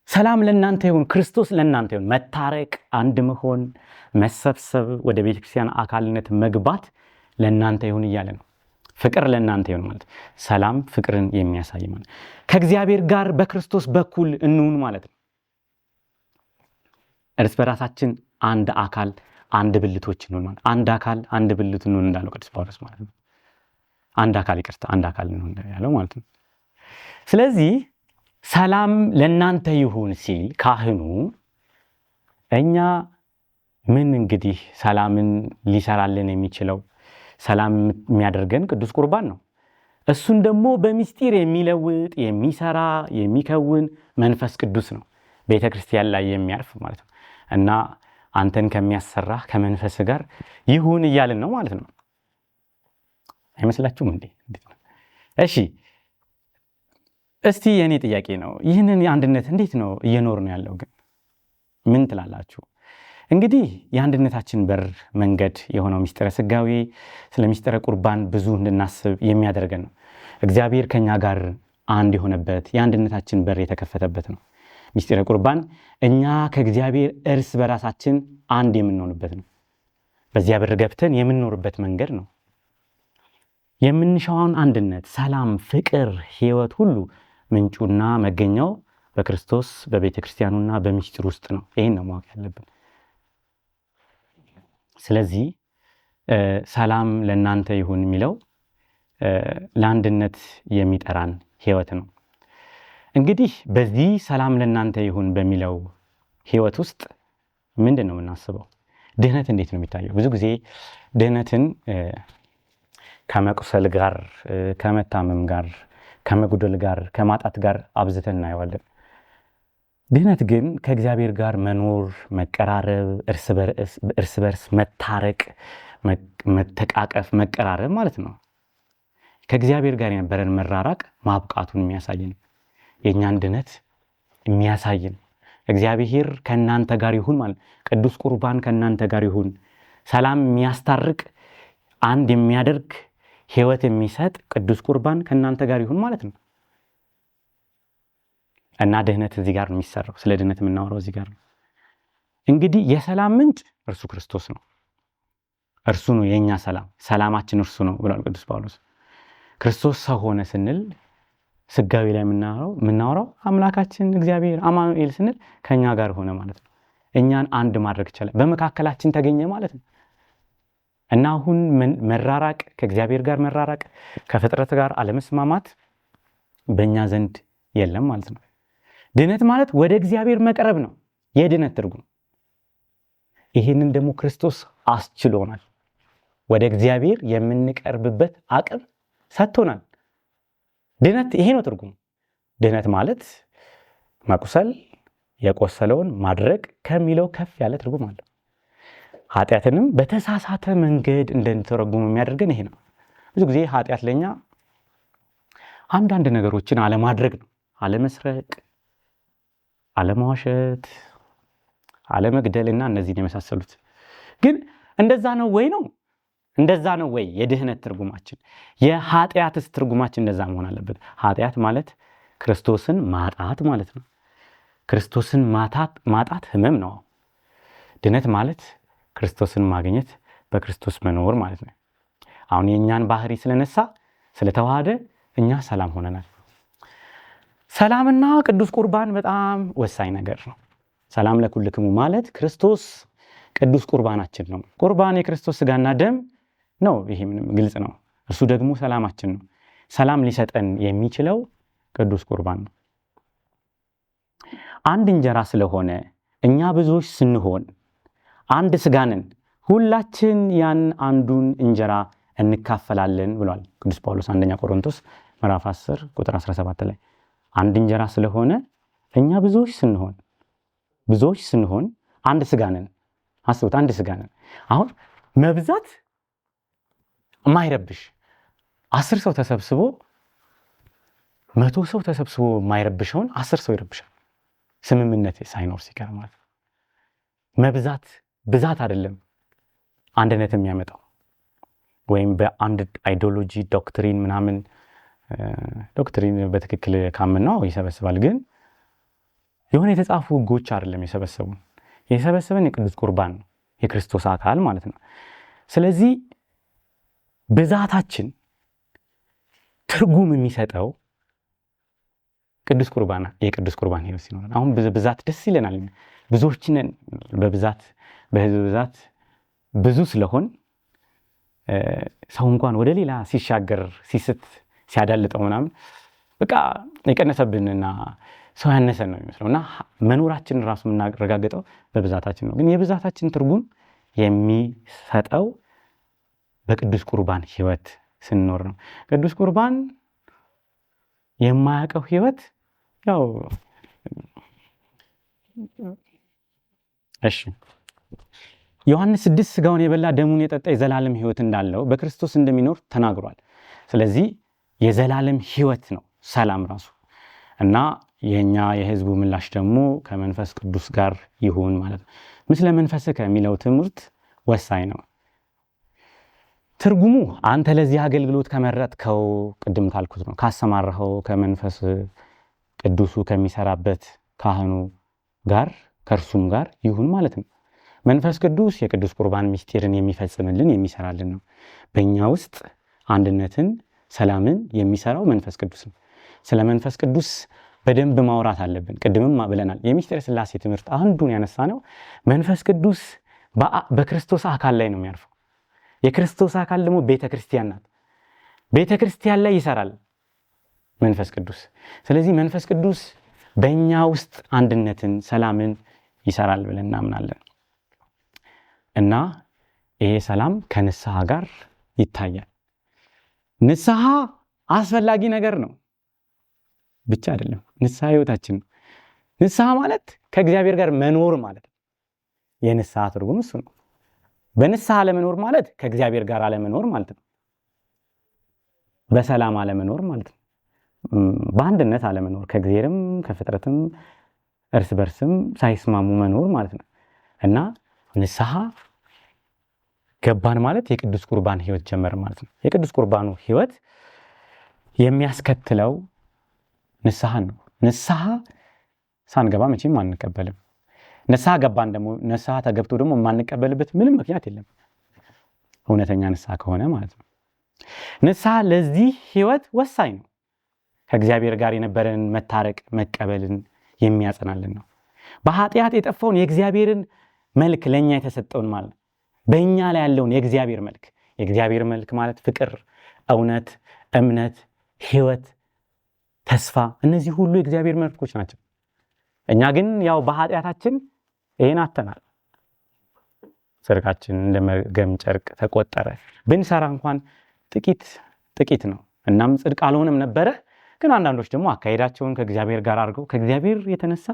ሰላም ለእናንተ ይሁን፣ ክርስቶስ ለእናንተ ይሁን፣ መታረቅ፣ አንድ መሆን፣ መሰብሰብ፣ ወደ ቤተክርስቲያን አካልነት መግባት ለእናንተ ይሁን እያለ ነው። ፍቅር ለእናንተ ይሁን ማለት ሰላም ፍቅርን የሚያሳይ ማለት ከእግዚአብሔር ጋር በክርስቶስ በኩል እንሁን ማለት ነው። እርስ በራሳችን አንድ አካል አንድ ብልቶች እንሁን ማለት አንድ አካል አንድ ብልት እንሁን እንዳለው ቅዱስ ጳውሎስ ማለት ነው። አንድ አካል ይቅርታ አንድ አካል እንሁን ያለው ማለት ነው። ስለዚህ ሰላም ለእናንተ ይሁን ሲል ካህኑ እኛ ምን እንግዲህ ሰላምን ሊሰራልን የሚችለው ሰላም የሚያደርገን ቅዱስ ቁርባን ነው። እሱን ደግሞ በሚስጢር የሚለውጥ የሚሰራ የሚከውን መንፈስ ቅዱስ ነው ቤተክርስቲያን ላይ የሚያርፍ ማለት ነው። እና አንተን ከሚያሰራ ከመንፈስ ጋር ይሁን እያልን ነው ማለት ነው። አይመስላችሁም እንዴ? እሺ እስቲ የኔ ጥያቄ ነው፣ ይህንን የአንድነት እንዴት ነው እየኖር ነው ያለው? ግን ምን ትላላችሁ? እንግዲህ የአንድነታችን በር መንገድ የሆነው ሚስጥረ ስጋዌ ስለ ሚስጥረ ቁርባን ብዙ እንድናስብ የሚያደርገን ነው። እግዚአብሔር ከኛ ጋር አንድ የሆነበት የአንድነታችን በር የተከፈተበት ነው። ሚስጥረ ቁርባን እኛ ከእግዚአብሔር እርስ በራሳችን አንድ የምንሆንበት ነው። በዚያ በር ገብተን የምንኖርበት መንገድ ነው። የምንሻውን አንድነት፣ ሰላም፣ ፍቅር፣ ህይወት ሁሉ ምንጩና መገኛው በክርስቶስ በቤተ ክርስቲያኑና በምስጢር ውስጥ ነው። ይሄን ነው ማወቅ ያለብን። ስለዚህ ሰላም ለእናንተ ይሁን የሚለው ለአንድነት የሚጠራን ህይወት ነው። እንግዲህ በዚህ ሰላም ለእናንተ ይሁን በሚለው ህይወት ውስጥ ምንድን ነው የምናስበው? ድህነት እንዴት ነው የሚታየው? ብዙ ጊዜ ድህነትን ከመቁሰል ጋር፣ ከመታመም ጋር፣ ከመጉደል ጋር፣ ከማጣት ጋር አብዝተን እናየዋለን። ድህነት ግን ከእግዚአብሔር ጋር መኖር፣ መቀራረብ፣ እርስ በርስ መታረቅ፣ መተቃቀፍ፣ መቀራረብ ማለት ነው። ከእግዚአብሔር ጋር የነበረን መራራቅ ማብቃቱን የሚያሳየን፣ የእኛን ድህነት የሚያሳየን፣ እግዚአብሔር ከእናንተ ጋር ይሁን ማለት ቅዱስ ቁርባን ከእናንተ ጋር ይሁን፣ ሰላም የሚያስታርቅ አንድ የሚያደርግ ህይወት የሚሰጥ ቅዱስ ቁርባን ከእናንተ ጋር ይሁን ማለት ነው። እና ድህነት እዚህ ጋር ነው የሚሰራው። ስለ ድህነት የምናወራው እዚህ ጋር ነው። እንግዲህ የሰላም ምንጭ እርሱ ክርስቶስ ነው። እርሱ ነው የኛ ሰላም፣ ሰላማችን እርሱ ነው ብሏል ቅዱስ ጳውሎስ። ክርስቶስ ሰው ሆነ ስንል ስጋዊ ላይ የምናወራው አምላካችን እግዚአብሔር አማኑኤል ስንል ከኛ ጋር ሆነ ማለት ነው። እኛን አንድ ማድረግ ይችላል፣ በመካከላችን ተገኘ ማለት ነው። እና አሁን መራራቅ፣ ከእግዚአብሔር ጋር መራራቅ፣ ከፍጥረት ጋር አለመስማማት በእኛ ዘንድ የለም ማለት ነው። ድህነት ማለት ወደ እግዚአብሔር መቅረብ ነው የድህነት ትርጉም። ይህንን ደግሞ ክርስቶስ አስችሎናል። ወደ እግዚአብሔር የምንቀርብበት አቅም ሰጥቶናል። ድህነት ይሄ ነው ትርጉሙ። ድህነት ማለት መቁሰል፣ የቆሰለውን ማድረግ ከሚለው ከፍ ያለ ትርጉም አለው። ኃጢአትንም በተሳሳተ መንገድ እንድንተረጉም የሚያደርገን ይሄ ነው። ብዙ ጊዜ ኃጢአት ለኛ አንዳንድ ነገሮችን አለማድረግ ነው። አለመስረቅ፣ አለማዋሸት፣ አለመግደልና እነዚህን የመሳሰሉት። ግን እንደዛ ነው ወይ ነው? እንደዛ ነው ወይ የድህነት ትርጉማችን? የኃጢአትስ ትርጉማችን እንደዛ መሆን አለበት? ኃጢአት ማለት ክርስቶስን ማጣት ማለት ነው። ክርስቶስን ማጣት ህመም ነው። ድህነት ማለት ክርስቶስን ማግኘት፣ በክርስቶስ መኖር ማለት ነው። አሁን የእኛን ባህሪ ስለነሳ ስለተዋሃደ እኛ ሰላም ሆነናል። ሰላምና ቅዱስ ቁርባን በጣም ወሳኝ ነገር ነው። ሰላም ለኩልክሙ ማለት ክርስቶስ ቅዱስ ቁርባናችን ነው። ቁርባን የክርስቶስ ስጋና ደም ነው። ይሄ ምንም ግልጽ ነው። እርሱ ደግሞ ሰላማችን ነው። ሰላም ሊሰጠን የሚችለው ቅዱስ ቁርባን ነው። አንድ እንጀራ ስለሆነ እኛ ብዙዎች ስንሆን አንድ ስጋ ነን፣ ሁላችን ያን አንዱን እንጀራ እንካፈላለን ብሏል ቅዱስ ጳውሎስ አንደኛ ቆሮንቶስ ምዕራፍ 10 ቁጥር 17 ላይ። አንድ እንጀራ ስለሆነ እኛ ብዙዎች ስንሆን አንድ ስጋ ነን። አስቡት፣ አንድ ስጋ ነን። አሁን መብዛት የማይረብሽ 10 ሰው ተሰብስቦ 100 ሰው ተሰብስቦ የማይረብሸውን 10 ሰው ይረብሻል፣ ስምምነት ሳይኖር ሲቀር ማለት ነው። መብዛት ብዛት አይደለም አንድነት የሚያመጣው። ወይም በአንድ አይዲዮሎጂ ዶክትሪን ምናምን ዶክትሪን በትክክል ካመናው ይሰበስባል። ግን የሆነ የተጻፉ ህጎች አይደለም የሰበሰበን የቅዱስ ቁርባን ነው፣ የክርስቶስ አካል ማለት ነው። ስለዚህ ብዛታችን ትርጉም የሚሰጠው ቅዱስ ቁርባን የቅዱስ ቁርባን ህይወት ሲኖር። አሁን ብዛት ደስ ይለናል። ብዙዎች ነን፣ በህዝብ ብዛት ብዙ ስለሆን ሰው እንኳን ወደ ሌላ ሲሻገር ሲስት ሲያዳልጠው ምናምን በቃ የቀነሰብንና ሰው ያነሰን ነው የሚመስለው። እና መኖራችንን ራሱ የምናረጋግጠው በብዛታችን ነው። ግን የብዛታችን ትርጉም የሚሰጠው በቅዱስ ቁርባን ህይወት ስንኖር ነው። ቅዱስ ቁርባን የማያውቀው ህይወት ያው እሺ ዮሐንስ 6 ስጋውን የበላ ደሙን የጠጣ የዘላለም ህይወት እንዳለው በክርስቶስ እንደሚኖር ተናግሯል። ስለዚህ የዘላለም ህይወት ነው ሰላም ራሱ። እና የኛ የህዝቡ ምላሽ ደግሞ ከመንፈስ ቅዱስ ጋር ይሁን ማለት ነው። ምስለ መንፈስከ የሚለው ትምህርት ወሳኝ ነው። ትርጉሙ አንተ ለዚህ አገልግሎት ከመረጥከው ቅድም ካልኩት ነው፣ ካሰማራኸው ከመንፈስ ቅዱሱ ከሚሰራበት ካህኑ ጋር ከእርሱም ጋር ይሁን ማለት ነው። መንፈስ ቅዱስ የቅዱስ ቁርባን ምስጢርን የሚፈጽምልን የሚሰራልን ነው። በእኛ ውስጥ አንድነትን፣ ሰላምን የሚሰራው መንፈስ ቅዱስ ነው። ስለ መንፈስ ቅዱስ በደንብ ማውራት አለብን። ቅድምም ብለናል። የሚስጥረ ሥላሴ ትምህርት አንዱን ያነሳነው መንፈስ ቅዱስ በክርስቶስ አካል ላይ ነው የሚያርፈው። የክርስቶስ አካል ደግሞ ቤተክርስቲያን ናት። ቤተክርስቲያን ላይ ይሰራል መንፈስ ቅዱስ። ስለዚህ መንፈስ ቅዱስ በእኛ ውስጥ አንድነትን፣ ሰላምን ይሰራል ብለን እናምናለን እና ይሄ ሰላም ከንስሐ ጋር ይታያል። ንስሐ አስፈላጊ ነገር ነው ብቻ አይደለም፣ ንስሐ ህይወታችን ነው። ንስሐ ማለት ከእግዚአብሔር ጋር መኖር ማለት ነው። የንስሐ ትርጉም እሱ ነው። በንስሐ አለመኖር ማለት ከእግዚአብሔር ጋር አለመኖር ማለት ነው። በሰላም አለመኖር ማለት ነው። በአንድነት አለመኖር፣ ከእግዚአብሔርም ከፍጥረትም እርስ በርስም ሳይስማሙ መኖር ማለት ነው እና ንስሐ ገባን ማለት የቅዱስ ቁርባን ህይወት ጀመር ማለት ነው። የቅዱስ ቁርባኑ ህይወት የሚያስከትለው ንስሐ ነው። ንስሐ ሳንገባ መቼም አንቀበልም። ንስሐ ገባን ደግሞ ንስሐ ተገብቶ ደግሞ የማንቀበልበት ምንም ምክንያት የለም፣ እውነተኛ ንስሐ ከሆነ ማለት ነው። ንስሐ ለዚህ ህይወት ወሳኝ ነው። ከእግዚአብሔር ጋር የነበረን መታረቅ መቀበልን የሚያጸናልን ነው። በኃጢአት የጠፋውን የእግዚአብሔርን መልክ ለኛ የተሰጠውን ማለት በእኛ ላይ ያለውን የእግዚአብሔር መልክ፣ የእግዚአብሔር መልክ ማለት ፍቅር፣ እውነት፣ እምነት፣ ህይወት፣ ተስፋ፣ እነዚህ ሁሉ የእግዚአብሔር መልኮች ናቸው። እኛ ግን ያው በኃጢአታችን ይሄን አተናል። ጽድቃችን እንደ መርገም ጨርቅ ተቆጠረ። ብንሰራ እንኳን ጥቂት ነው። እናም ጽድቅ አልሆነም ነበረ። ግን አንዳንዶች ደግሞ አካሄዳቸውን ከእግዚአብሔር ጋር አድርገው ከእግዚአብሔር የተነሳ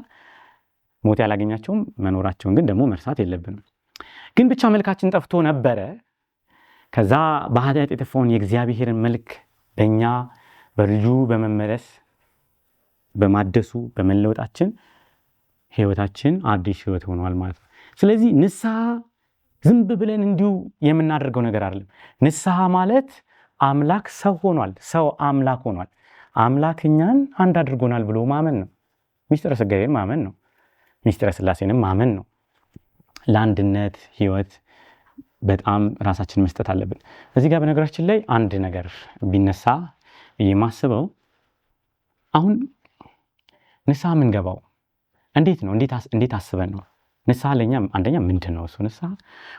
ሞት ያላገኛቸውም መኖራቸውን ግን ደግሞ መርሳት የለብንም። ግን ብቻ መልካችን ጠፍቶ ነበረ። ከዛ በኃጢአት የጠፋውን የእግዚአብሔርን መልክ በእኛ በልጁ በመመለስ በማደሱ በመለወጣችን ህይወታችን አዲስ ህይወት ሆኗል ማለት ነው። ስለዚህ ንስሐ ዝም ብለን እንዲሁ የምናደርገው ነገር አይደለም። ንስሐ ማለት አምላክ ሰው ሆኗል፣ ሰው አምላክ ሆኗል፣ አምላክ እኛን አንድ አድርጎናል ብሎ ማመን ነው። ሚስጥረ ሥጋዌን ማመን ነው። ሚስጥረ ሥላሴንም ማመን ነው። ለአንድነት ህይወት በጣም ራሳችን መስጠት አለብን። እዚህ ጋር በነገራችን ላይ አንድ ነገር ቢነሳ የማስበው አሁን ንስሐ የምንገባው እንዴት ነው? እንዴት አስበን ነው? ንስሐ ለኛ አንደኛ ምንድን ነው እሱ ንስሐ?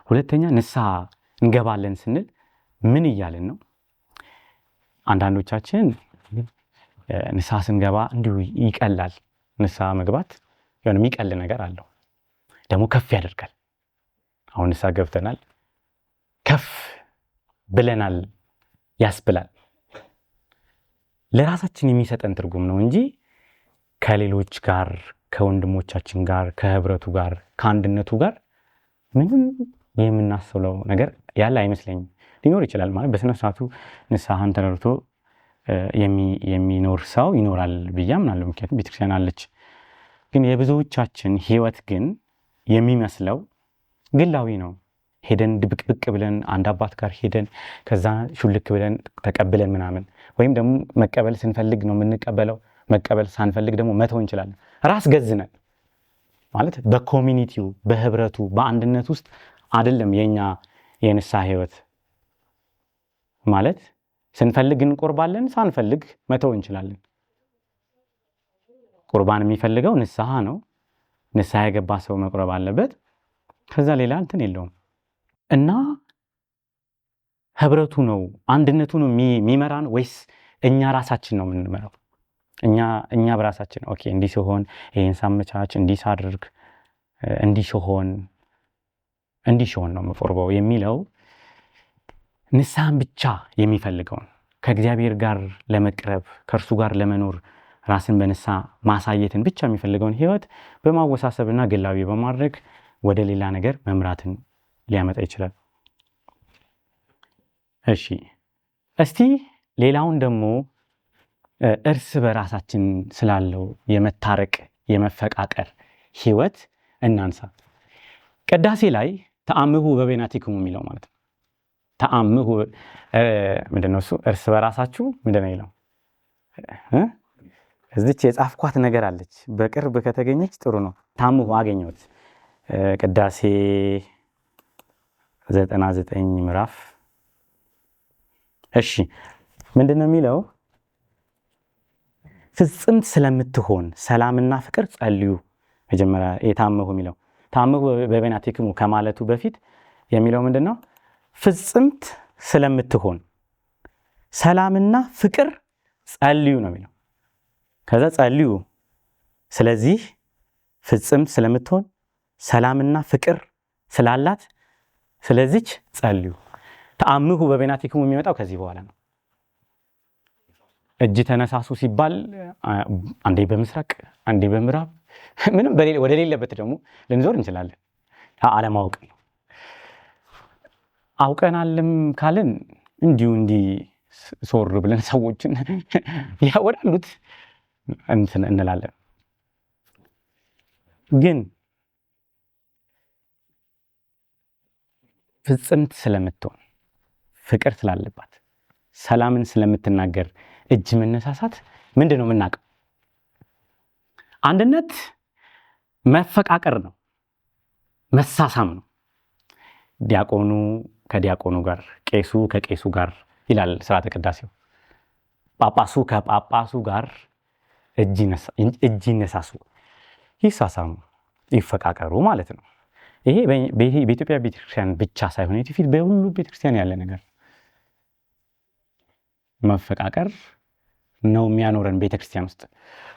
ሁለተኛ ንስሐ እንገባለን ስንል ምን እያልን ነው? አንዳንዶቻችን ንስሐ ስንገባ እንዲሁ ይቀላል። ንስሐ መግባት የሆነ የሚቀል ነገር አለው፣ ደግሞ ከፍ ያደርጋል። አሁን ንስሐ ገብተናል ከፍ ብለናል ያስብላል። ለራሳችን የሚሰጠን ትርጉም ነው እንጂ ከሌሎች ጋር ከወንድሞቻችን ጋር ከህብረቱ ጋር ከአንድነቱ ጋር ምንም የምናስለው ነገር ያለ አይመስለኝም። ሊኖር ይችላል ማለት በስነ ስርዓቱ ንስሐን ተረድቶ የሚኖር ሰው ይኖራል ብዬ አምናለሁ። ምክንያቱም ቤተክርስቲያን አለች። ግን የብዙዎቻችን ህይወት ግን የሚመስለው ግላዊ ነው። ሄደን ድብቅብቅ ብለን አንድ አባት ጋር ሄደን ከዛ ሹልክ ብለን ተቀብለን ምናምን፣ ወይም ደግሞ መቀበል ስንፈልግ ነው የምንቀበለው፣ መቀበል ሳንፈልግ ደግሞ መተው እንችላለን። ራስ ገዝነን ማለት በኮሚኒቲው በህብረቱ በአንድነት ውስጥ አይደለም የኛ የንስሐ ህይወት ማለት። ስንፈልግ እንቆርባለን፣ ሳንፈልግ መተው እንችላለን። ቁርባን የሚፈልገው ንስሐ ነው። ንስሐ የገባ ሰው መቁረብ አለበት። ከዛ ሌላ እንትን የለውም እና ህብረቱ ነው አንድነቱ ነው የሚመራን ወይስ እኛ ራሳችን ነው የምንመራው? እኛ በራሳችን ኦኬ እንዲህ ሲሆን ይሄን ሳመቻች እንዲህ ሳድርግ እንዲህ ሲሆን ነው መቆርበው የሚለው ንስሐን ብቻ የሚፈልገውን ከእግዚአብሔር ጋር ለመቅረብ ከእርሱ ጋር ለመኖር ራስን በንስሐ ማሳየትን ብቻ የሚፈልገውን ህይወት በማወሳሰብና ግላዊ በማድረግ ወደ ሌላ ነገር መምራትን ሊያመጣ ይችላል። እሺ እስቲ ሌላውን ደግሞ እርስ በራሳችን ስላለው የመታረቅ የመፈቃቀር ህይወት እናንሳ። ቅዳሴ ላይ ተአምሁ በበይናቲክሙ የሚለው ማለት ነው። ተአምሁ ምንድነው እሱ? እርስ በራሳችሁ ምንድነው ይለው? እዚች የጻፍኳት ነገር አለች፣ በቅርብ ከተገኘች ጥሩ ነው። ተአምሁ አገኘሁት። ቅዳሴ 99 ምዕራፍ። እሺ ምንድነው የሚለው? ፍጽምት ስለምትሆን ሰላምና ፍቅር ጸልዩ። መጀመሪያ የታመሁ የሚለው ታመሁ በቤናቲክሙ ከማለቱ በፊት የሚለው ምንድነው? ፍጽምት ስለምትሆን ሰላምና ፍቅር ጸልዩ ነው የሚለው። ከዛ ጸልዩ፣ ስለዚህ ፍጽምት ስለምትሆን ሰላምና ፍቅር ስላላት ስለዚች ጸልዩ። ተአምሁ በቤናቲክሙ የሚመጣው ከዚህ በኋላ ነው። እጅ ተነሳሱ ሲባል አንዴ በምስራቅ አንዴ በምዕራብ ምንም ወደ ሌለበት ደግሞ ልንዞር እንችላለን። አለማወቅ ነው። አውቀናልም ካልን እንዲሁ ሶር ብለን ሰዎችን ያወዳሉት እንላለን። ግን ፍጽምት ስለምትሆን ፍቅር ስላለባት ሰላምን ስለምትናገር እጅ መነሳሳት ምንድነው የምናውቀው? አንድነት መፈቃቀር ነው፣ መሳሳም ነው። ዲያቆኑ ከዲያቆኑ ጋር፣ ቄሱ ከቄሱ ጋር ይላል ሥርዓተ ቅዳሴው። ጳጳሱ ከጳጳሱ ጋር እጅ ይነሳሱ፣ ይሳሳሙ፣ ይፈቃቀሩ ማለት ነው። ይሄ በኢትዮጵያ ቤተክርስቲያን ብቻ ሳይሆን የፊት በሁሉ ቤተክርስቲያን ያለ ነገር መፈቃቀር ነው የሚያኖረን ቤተክርስቲያን ውስጥ።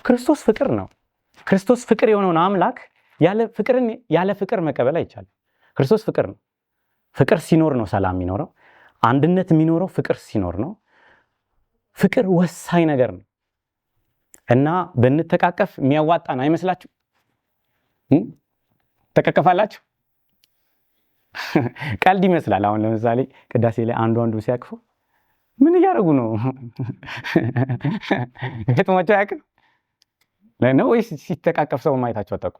ክርስቶስ ፍቅር ነው። ክርስቶስ ፍቅር የሆነውን አምላክ ያለ ፍቅር መቀበል አይቻልም። ክርስቶስ ፍቅር ነው። ፍቅር ሲኖር ነው ሰላም የሚኖረው። አንድነት የሚኖረው ፍቅር ሲኖር ነው። ፍቅር ወሳኝ ነገር ነው እና ብንተቃቀፍ የሚያዋጣን አይመስላችሁ? ተቃቀፋላችሁ? ቀልድ ይመስላል። አሁን ለምሳሌ ቅዳሴ ላይ አንዱ ሲያቅፉ ምን እያደረጉ ነው? ገጥሟቸው አያውቅም ነው ወይስ ሲተቃቀፍ ሰው ማየታቸው አታውቁ?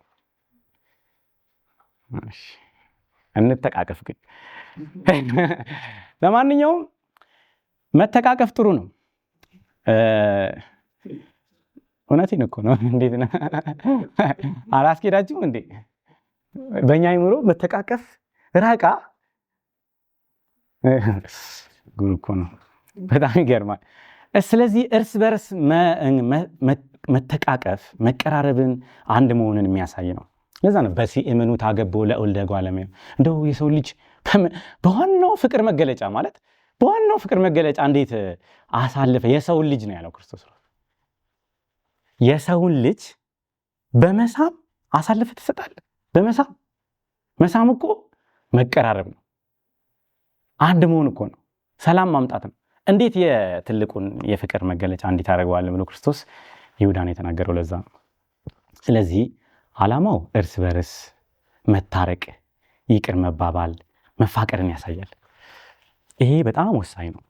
እሺ እንተቃቀፍ ግን። ለማንኛውም መተቃቀፍ ጥሩ ነው። እውነቴን እኮ ነው። እንዴት ነው አላስኬዳችሁም እንዴ? በእኛ አይምሮ መተቃቀፍ ራቃ ጉድ እኮ ነው። በጣም ይገርማል። ስለዚህ እርስ በርስ መተቃቀፍ መቀራረብን አንድ መሆንን የሚያሳይ ነው። ለዛ ነው በሲእምኑ ታገቦ ለወልደ እጓለ እመሕያው። እንደው የሰው ልጅ በዋናው ፍቅር መገለጫ ማለት በዋናው ፍቅር መገለጫ እንዴት አሳልፈ የሰውን ልጅ ነው ያለው ክርስቶስ። የሰውን ልጅ በመሳም አሳልፈ ትሰጣለህ። መሳም እኮ መቀራረብ ነው። አንድ መሆን እኮ ነው። ሰላም ማምጣት ነው። እንዴት የትልቁን የፍቅር መገለጫ እንዴት አደረገዋል ብሎ ክርስቶስ ይሁዳን የተናገረው ለዛ ነው። ስለዚህ ዓላማው እርስ በርስ መታረቅ፣ ይቅር መባባል፣ መፋቀርን ያሳያል። ይሄ በጣም ወሳኝ ነው።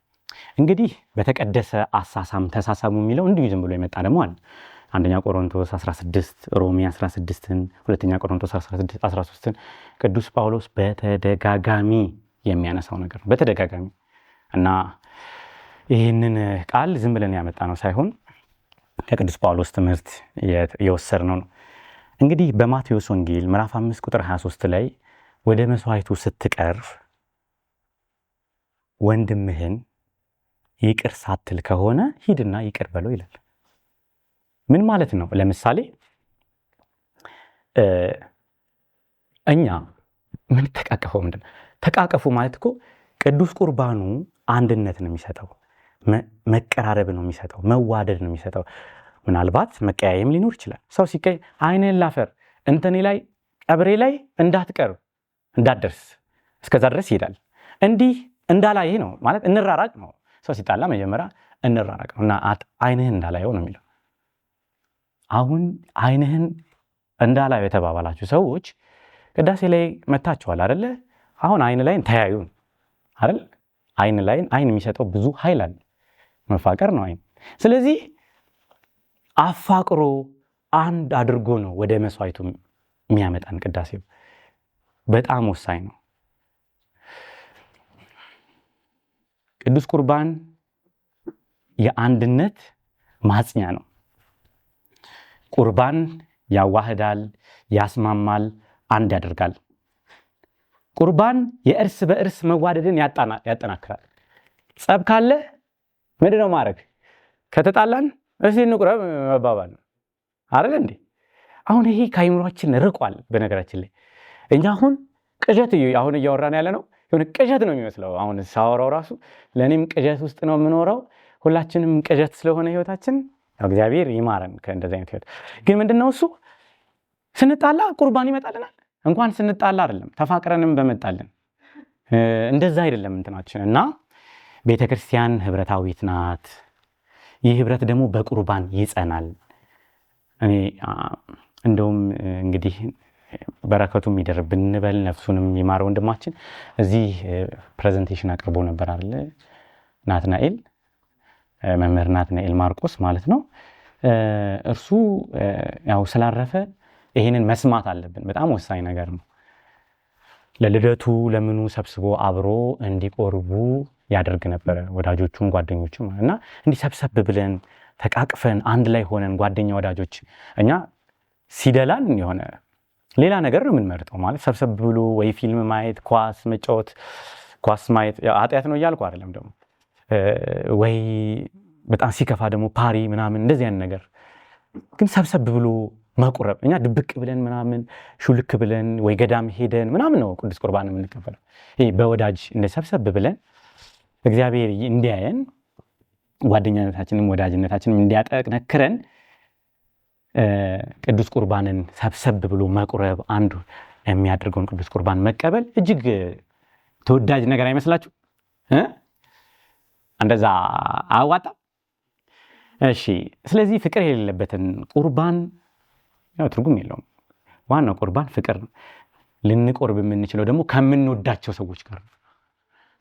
እንግዲህ በተቀደሰ አሳሳም ተሳሳሙ የሚለው እንዲሁ ዝም ብሎ የመጣ ደግሞ አለ። አንደኛ ቆሮንቶስ 16 ሮሜ 16ን ሁለተኛ ቆሮንቶስ 13ን ቅዱስ ጳውሎስ በተደጋጋሚ የሚያነሳው ነገር ነው። በተደጋጋሚ እና ይህንን ቃል ዝም ብለን ያመጣ ነው ሳይሆን ከቅዱስ ጳውሎስ ትምህርት የወሰድነው ነው። እንግዲህ በማቴዎስ ወንጌል ምዕራፍ 5 ቁጥር 23 ላይ ወደ መስዋዕቱ ስትቀርብ ወንድምህን ይቅር ሳትል ከሆነ ሂድና ይቅር በለው ይላል። ምን ማለት ነው? ለምሳሌ እኛ ምን ተቃቀፈው ምንድነው? ተቃቀፉ ማለት እኮ ቅዱስ ቁርባኑ አንድነት ነው የሚሰጠው፣ መቀራረብ ነው የሚሰጠው፣ መዋደድ ነው የሚሰጠው። ምናልባት መቀያየም ሊኖር ይችላል። ሰው ሲቀይ አይነን ላፈር እንተኔ ላይ ቀብሬ ላይ እንዳትቀርብ እንዳትደርስ እስከዛ ድረስ ይሄዳል። እንዲህ እንዳላየ ነው ማለት እንራራቅ ነው። ሰው ሲጣላ መጀመሪያ እንራራቅ ነው እና አይንህን እንዳላየው ነው የሚለው። አሁን አይንህን እንዳላየው የተባባላችሁ ሰዎች ቅዳሴ ላይ መታችኋል አይደለ? አሁን አይን ላይ ተያዩ አይደል? አይን ላይ አይን የሚሰጠው ብዙ ኃይል አለ። መፋቀር ነው አይን። ስለዚህ አፋቅሮ አንድ አድርጎ ነው ወደ መስዋዕቱ የሚያመጣን። ቅዳሴው በጣም ወሳኝ ነው። ቅዱስ ቁርባን የአንድነት ማጽኛ ነው። ቁርባን ያዋህዳል፣ ያስማማል፣ አንድ ያደርጋል። ቁርባን የእርስ በእርስ መዋደድን ያጠናክራል። ጸብ ካለ ምንድነው ማድረግ? ከተጣላን እስቲ እንቁረብ መባባል ነው አይደል እንዴ? አሁን ይሄ ከአይምሯችን ርቋል። በነገራችን ላይ እኛ አሁን ቅዠት አሁን እያወራን ያለ ነው የሆነ ቅዠት ነው የሚመስለው። አሁን ሳወራው ራሱ ለእኔም ቅዠት ውስጥ ነው የምኖረው። ሁላችንም ቅዠት ስለሆነ ህይወታችን እግዚአብሔር ይማረን ከእንደዚህ አይነት ህይወት። ግን ምንድነው እሱ ስንጣላ ቁርባን ይመጣልናል። እንኳን ስንጣላ አይደለም ተፋቅረንም በመጣልን እንደዛ አይደለም እንትናችን። እና ቤተክርስቲያን ህብረታዊት ናት። ይህ ህብረት ደግሞ በቁርባን ይጸናል። እኔ እንደውም እንግዲህ በረከቱም ይደርብን እንበል፣ ነፍሱንም ይማረው ወንድማችን እዚህ ፕሬዘንቴሽን አቅርቦ ነበር አይደል? ናትናኤል መምህር ናትናኤል ማርቆስ ማለት ነው። እርሱ ያው ስላረፈ ይሄንን መስማት አለብን። በጣም ወሳኝ ነገር ነው። ለልደቱ ለምኑ ሰብስቦ አብሮ እንዲቆርቡ ያደርግ ነበረ ወዳጆቹም ጓደኞቹም እና እንዲህ ሰብሰብ ብለን ተቃቅፈን አንድ ላይ ሆነን ጓደኛ ወዳጆች እኛ ሲደላን የሆነ ሌላ ነገር ነው የምንመርጠው ማለት ሰብሰብ ብሎ ወይ ፊልም ማየት፣ ኳስ መጫወት። ኳስ ማየት ኃጢአት ነው እያልኩ አይደለም ደግሞ ወይ በጣም ሲከፋ ደግሞ ፓሪ ምናምን እንደዚህ አይነት ነገር። ግን ሰብሰብ ብሎ መቁረብ እኛ ድብቅ ብለን ምናምን ሹልክ ብለን ወይ ገዳም ሄደን ምናምን ነው ቅዱስ ቁርባን የምንቀበለው። ይሄ በወዳጅ እንደ ሰብሰብ ብለን እግዚአብሔር እንዲያየን ጓደኛነታችንም ወዳጅነታችንም እንዲያጠነክረን ቅዱስ ቁርባንን ሰብሰብ ብሎ መቁረብ አንዱ የሚያደርገውን ቅዱስ ቁርባን መቀበል እጅግ ተወዳጅ ነገር አይመስላችሁ? እንደዛ አዋጣ። እሺ፣ ስለዚህ ፍቅር የሌለበትን ቁርባን ያው ትርጉም የለውም። ዋናው ቁርባን ፍቅር ነው። ልንቆርብ የምንችለው ደግሞ ከምንወዳቸው ሰዎች ጋር ነው።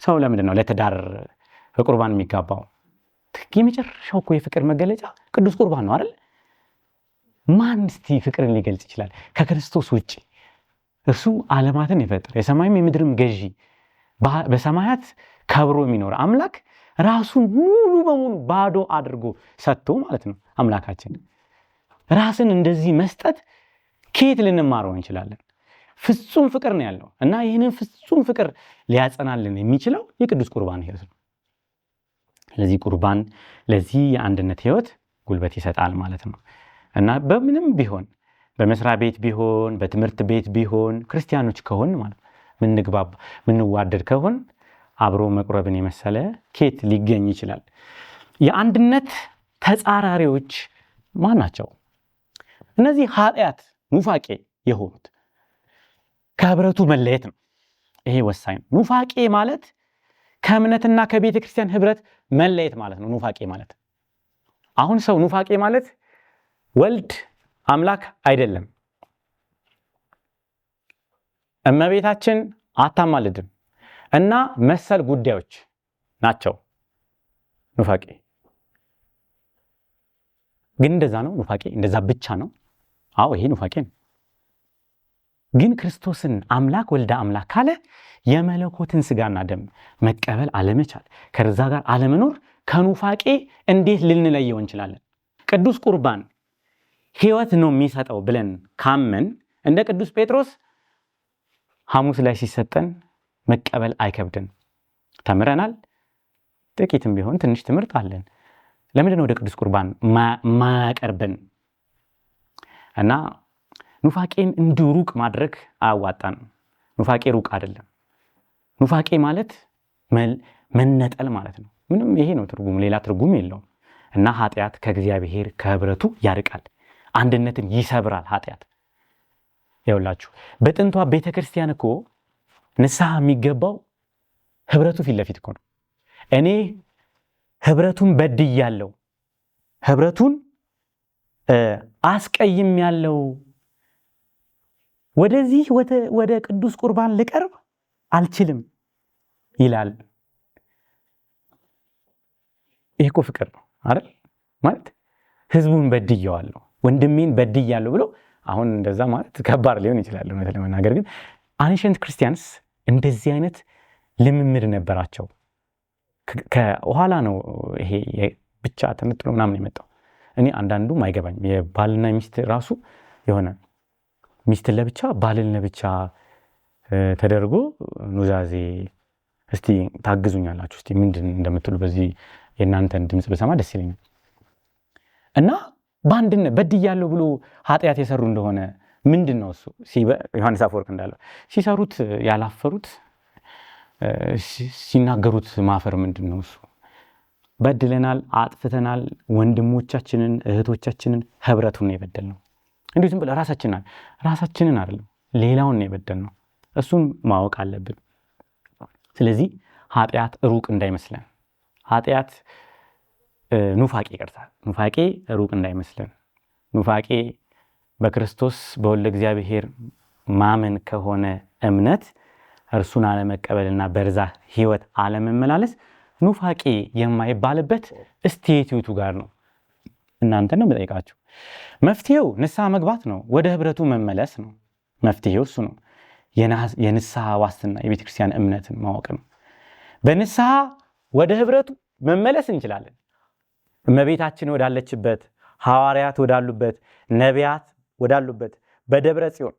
ሰው ለምንድን ነው ለትዳር በቁርባን የሚጋባው? የመጨረሻው እኮ የፍቅር መገለጫ ቅዱስ ቁርባን ነው አይደል? ማን እስቲ ፍቅርን ሊገልጽ ይችላል ከክርስቶስ ውጪ? እርሱ ዓለማትን የፈጠረ የሰማይም የምድርም ገዢ በሰማያት ከብሮ የሚኖር አምላክ ራሱን ሙሉ በሙሉ ባዶ አድርጎ ሰጥቶ ማለት ነው። አምላካችን ራስን እንደዚህ መስጠት ከየት ልንማረው እንችላለን? ፍጹም ፍቅር ነው ያለው እና ይህንን ፍጹም ፍቅር ሊያጸናልን የሚችለው የቅዱስ ቁርባን ህይወት ነው። ስለዚህ ቁርባን ለዚህ የአንድነት ህይወት ጉልበት ይሰጣል ማለት ነው። እና በምንም ቢሆን በመስሪያ ቤት ቢሆን በትምህርት ቤት ቢሆን ክርስቲያኖች ከሆን ማለት ምንግባባ ምንዋደድ ከሆን አብሮ መቁረብን የመሰለ ኬት ሊገኝ ይችላል? የአንድነት ተጻራሪዎች ማን ናቸው? እነዚህ ኃጢአት ኑፋቄ የሆኑት ከህብረቱ መለየት ነው። ይሄ ወሳኝ ነው። ኑፋቄ ማለት ከእምነትና ከቤተ ክርስቲያን ህብረት መለየት ማለት ነው። ኑፋቄ ማለት አሁን ሰው ኑፋቄ ማለት ወልድ አምላክ አይደለም፣ እመቤታችን አታማልድም እና መሰል ጉዳዮች ናቸው ኑፋቄ። ግን እንደዛ ነው ኑፋቄ? እንደዛ ብቻ ነው? አዎ ይሄ ኑፋቄ ነው። ግን ክርስቶስን አምላክ ወልደ አምላክ ካለ የመለኮትን ስጋና ደም መቀበል አለመቻል፣ ከዛ ጋር አለመኖር ከኑፋቄ እንዴት ልንለየው እንችላለን? ቅዱስ ቁርባን ህይወት ነው የሚሰጠው ብለን ካመን እንደ ቅዱስ ጴጥሮስ ሐሙስ ላይ ሲሰጠን መቀበል አይከብድን። ተምረናል፣ ጥቂትም ቢሆን ትንሽ ትምህርት አለን። ለምንድን ነው ወደ ቅዱስ ቁርባን ማያቀርበን? እና ኑፋቄን እንዲሁ ሩቅ ማድረግ አያዋጣን። ኑፋቄ ሩቅ አይደለም። ኑፋቄ ማለት መነጠል ማለት ነው። ምንም ይሄ ነው ትርጉሙ፣ ሌላ ትርጉም የለውም። እና ኃጢአት ከእግዚአብሔር ከህብረቱ ያርቃል፣ አንድነትን ይሰብራል ኃጢአት። ይኸውላችሁ በጥንቷ ቤተክርስቲያን እኮ ንስሐ የሚገባው ህብረቱ ፊት ለፊት እኮ ነው። እኔ ህብረቱን በድያለሁ፣ ህብረቱን አስቀይም ያለው ወደዚህ ወደ ቅዱስ ቁርባን ልቀርብ አልችልም ይላል። ይሄ እኮ ፍቅር ነው አይደል? ማለት ህዝቡን በድያለሁ፣ ወንድሜን በድያለሁ ብሎ አሁን እንደዛ ማለት ከባድ ሊሆን ይችላል ማለት ለመናገር። ግን አንሸንት ክርስቲያንስ እንደዚህ አይነት ልምምድ ነበራቸው። ከኋላ ነው ይሄ ብቻ ተነጥሎ ምናምን የመጣው። እኔ አንዳንዱም አይገባኝም። የባልና ሚስት ራሱ የሆነ ሚስት ለብቻ ባልን ለብቻ ተደርጎ ኑዛዜ። እስቲ ታግዙኛላችሁ? እስቲ ምንድን እንደምትሉ በዚህ የእናንተን ድምጽ በሰማ ደስ ይለኛል። እና ባንድነት በድያለሁ ብሎ ኃጢአት የሰሩ እንደሆነ ምንድነው እሱ? ዮሐንስ አፈወርቅ እንዳለው ሲሰሩት ያላፈሩት ሲናገሩት ማፈር ምንድነው እሱ? በድለናል፣ አጥፍተናል፣ ወንድሞቻችንን እህቶቻችንን ህብረቱን ነው የበደልነው። እንዴ ዝም ብለን ራሳችንን አይደለም ሌላውን ነው የበደልነው። እሱን ማወቅ አለብን። ስለዚህ ኃጢአት ሩቅ እንዳይመስለን፣ ኃጢአት ኑፋቄ ይቀርታል። ኑፋቄ ሩቅ እንዳይመስለን። ኑፋቄ በክርስቶስ በወልደ እግዚአብሔር ማመን ከሆነ እምነት እርሱን አለመቀበልና በርዛ ህይወት አለመመላለስ ኑፋቄ የማይባልበት ስቴቲዩቱ ጋር ነው። እናንተ ነው የምጠይቃችሁ። መፍትሄው ንስሐ መግባት ነው። ወደ ህብረቱ መመለስ ነው። መፍትሄው እሱ ነው። የንስሐ ዋስትና የቤተክርስቲያን እምነትን ማወቅ ነው። በንስሐ ወደ ህብረቱ መመለስ እንችላለን። እመቤታችን ወዳለችበት፣ ሐዋርያት ወዳሉበት፣ ነቢያት ወዳሉበት፣ በደብረ ጽዮን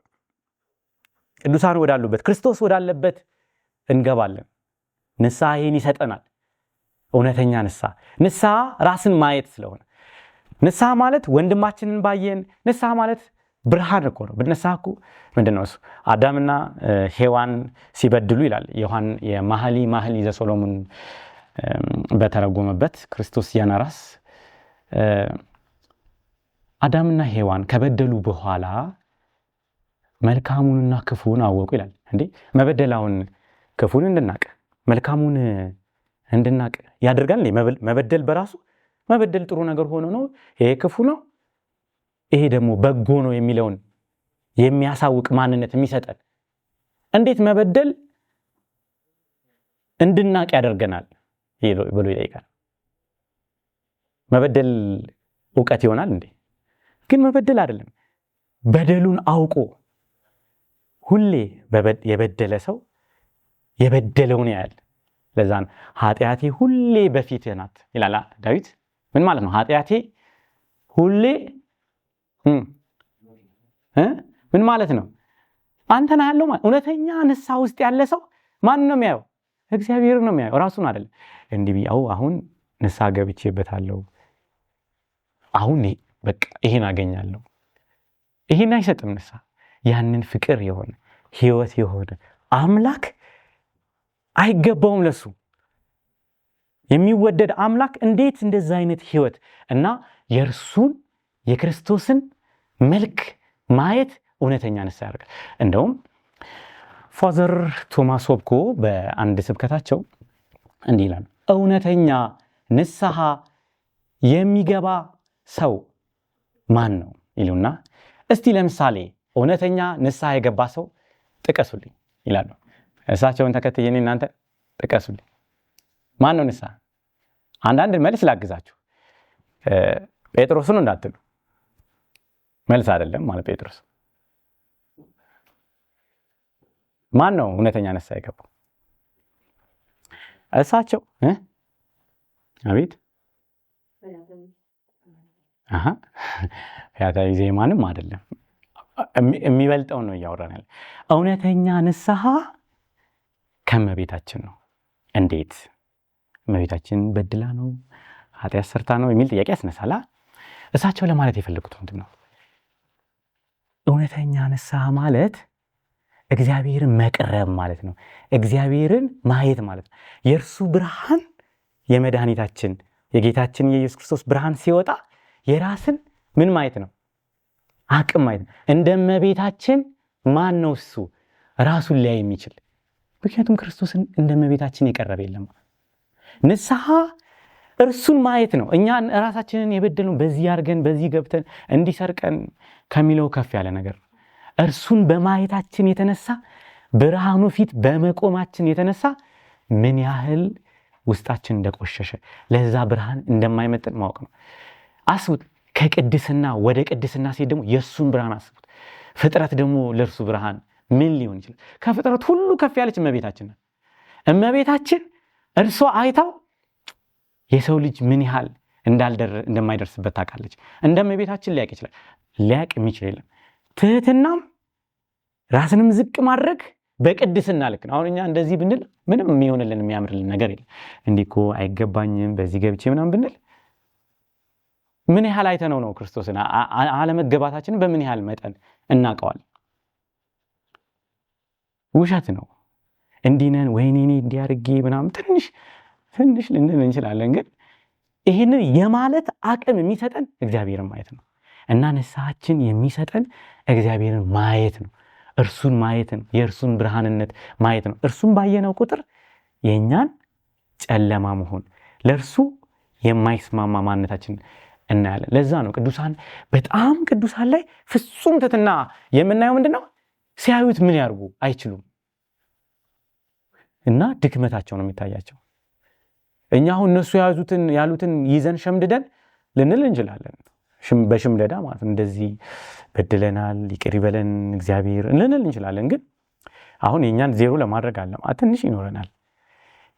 ቅዱሳን ወዳሉበት፣ ክርስቶስ ወዳለበት እንገባለን። ንስሐ ይህን ይሰጠናል። እውነተኛ ንስሐ ራስን ማየት ስለሆነ ንስሐ ማለት ወንድማችንን ባየን፣ ንስሐ ማለት ብርሃን እኮ ነው። ንስሐ እኮ ምንድነው እሱ? አዳምና ሔዋን ሲበድሉ ይላል የመኃልየ ዘሰሎሞን በተረጎመበት ክርስቶስ ያናራስ አዳምና ሔዋን ከበደሉ በኋላ መልካሙንና ክፉን አወቁ ይላል። እንዴ መበደላውን ክፉን እንድናቅ መልካሙን እንድናቅ ያደርጋል። መበደል በራሱ መበደል ጥሩ ነገር ሆኖ ነው ይሄ ክፉ ነው ይሄ ደግሞ በጎ ነው የሚለውን የሚያሳውቅ ማንነት የሚሰጠን እንዴት መበደል እንድናቅ ያደርገናል ብሎ ይጠይቃል። መበደል ዕውቀት ይሆናል እንዴ? ግን መበደል አይደለም። በደሉን አውቆ ሁሌ የበደለ ሰው የበደለውን ያያል። ለዛ ነው ኃጢአቴ ሁሌ በፊትህ ናት ይላል ዳዊት። ምን ማለት ነው ኃጢአቴ ሁሌ ምን ማለት ነው? አንተና ያለው ማለት እውነተኛ ንስሐ ውስጥ ያለ ሰው ማን ነው የሚያየው? እግዚአብሔር ነው የሚያየው፣ ራሱን አይደለም። እንዲህ ቢያው አሁን ንስሐ ገብቼበታለሁ፣ አሁን በቃ ይሄን አገኛለሁ። ይሄን አይሰጥም ንስሐ። ያንን ፍቅር የሆነ ህይወት የሆነ አምላክ አይገባውም። ለሱ የሚወደድ አምላክ እንዴት እንደዛ አይነት ህይወት እና የእርሱን የክርስቶስን መልክ ማየት እውነተኛ ንስሐ ያደርጋል። እንደውም ፋዘር ቶማስ ሆብኮ በአንድ ስብከታቸው እንዲህ ይላል፣ እውነተኛ ንስሐ የሚገባ ሰው ማን ነው ይሉና፣ እስቲ ለምሳሌ እውነተኛ ንስሐ የገባ ሰው ጥቀሱልኝ ይላሉ። እሳቸውን ተከትዬ እናንተ ጥቀሱልኝ። ማን ነው ንስሐ? አንዳንድ መልስ ላግዛችሁ። ጴጥሮስን እንዳትሉ፣ መልስ አይደለም ማለት ጴጥሮስ። ማን ነው እውነተኛ ንስሐ የገባው? እሳቸው አቤት ፈያታዊ ዜማንም አይደለም፣ የሚበልጠው ነው እያወራን ያለ። እውነተኛ ንስሐ ከእመቤታችን ነው። እንዴት? እመቤታችን በድላ ነው ኃጢአት ሰርታ ነው የሚል ጥያቄ ያስነሳላ። እሳቸው ለማለት የፈለጉት ምንድን ነው? እውነተኛ ንስሐ ማለት እግዚአብሔርን መቅረብ ማለት ነው። እግዚአብሔርን ማየት ማለት ነው። የእርሱ ብርሃን የመድኃኒታችን የጌታችን የኢየሱስ ክርስቶስ ብርሃን ሲወጣ የራስን ምን ማየት ነው? አቅም ማየት ነው። እንደ እመቤታችን ማን ነው እሱ ራሱን ሊያይ የሚችል? ምክንያቱም ክርስቶስን እንደ እመቤታችን የቀረበ የለም። ንስሐ እርሱን ማየት ነው። እኛ ራሳችንን የበደልነው በዚህ አድርገን በዚህ ገብተን እንዲሰርቀን ከሚለው ከፍ ያለ ነገር ነው። እርሱን በማየታችን የተነሳ ብርሃኑ ፊት በመቆማችን የተነሳ ምን ያህል ውስጣችን እንደቆሸሸ ለዛ ብርሃን እንደማይመጥን ማወቅ ነው። አስቡት፣ ከቅድስና ወደ ቅድስና ሲሄድ ደግሞ የእሱን ብርሃን አስቡት። ፍጥረት ደግሞ ለእርሱ ብርሃን ምን ሊሆን ይችላል? ከፍጥረት ሁሉ ከፍ ያለች እመቤታችን ናት። እመቤታችን እርሷ አይታው የሰው ልጅ ምን ያህል እንደማይደርስበት ታውቃለች። እንደ እመቤታችን ሊያውቅ ይችላል? ሊያውቅ የሚችል የለም። ትህትናም ራስንም ዝቅ ማድረግ በቅድስና ልክ ነው። አሁን እኛ እንደዚህ ብንል ምንም የሚሆንልን የሚያምርልን ነገር የለም። እንዲህ እኮ አይገባኝም በዚህ ገብቼ ምናምን ብንል ምን ያህል አይተነው ነው ክርስቶስን አለመገባታችንን በምን ያህል መጠን እናውቀዋለን? ውሸት ነው። እንዲነን ወይኔ እንዲያርጌ ምናምን ትንሽ ልንል እንችላለን። ግን ይሄንን የማለት አቅም የሚሰጠን እግዚአብሔርን ማየት ነው። እና ንስሐችን የሚሰጠን እግዚአብሔርን ማየት ነው። እርሱን ማየት ነው። የእርሱን ብርሃንነት ማየት ነው። እርሱን ባየነው ቁጥር የኛን ጨለማ መሆን ለእርሱ የማይስማማ ማንነታችን እናያለን። ለዛ ነው በጣም ቅዱሳን ላይ ፍጹም ትሕትና የምናየው ምንድነው? ሲያዩት ምን ያርጉ አይችሉም እና ድክመታቸው ነው የሚታያቸው። እኛ አሁን እነሱ ያሉትን ይዘን ሸምድደን ልንል እንችላለን። በሽምደዳ ማለት እንደዚህ በድለናል ይቅር ይበለን እግዚአብሔር ልንል እንችላለን። ግን አሁን የኛን ዜሮ ለማድረግ አለ ትንሽ ይኖረናል።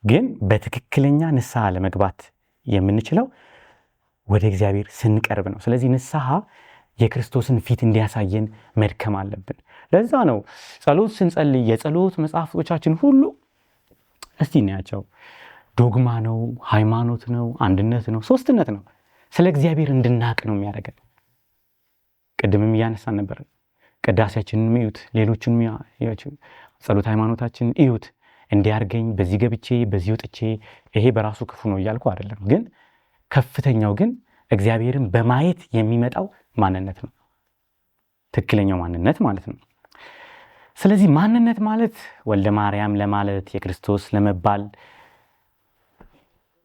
ግን በትክክለኛ ንስሐ ለመግባት የምንችለው ወደ እግዚአብሔር ስንቀርብ ነው። ስለዚህ ንስሐ የክርስቶስን ፊት እንዲያሳየን መድከም አለብን። ለዛ ነው ጸሎት ስንጸልይ የጸሎት መጽሐፍቶቻችን ሁሉ እስቲ እናያቸው። ዶግማ ነው፣ ሃይማኖት ነው፣ አንድነት ነው፣ ሶስትነት ነው። ስለ እግዚአብሔር እንድናቅ ነው የሚያደርገን። ቅድምም እያነሳን ነበር። ቅዳሴያችንን እዩት፣ ሌሎችንም ጸሎት ሃይማኖታችንን እዩት። እንዲያርገኝ በዚህ ገብቼ በዚህ ወጥቼ ይሄ በራሱ ክፉ ነው እያልኩ አይደለም። ግን ከፍተኛው ግን እግዚአብሔርን በማየት የሚመጣው ማንነት ነው፣ ትክክለኛው ማንነት ማለት ነው። ስለዚህ ማንነት ማለት ወልደ ማርያም ለማለት የክርስቶስ ለመባል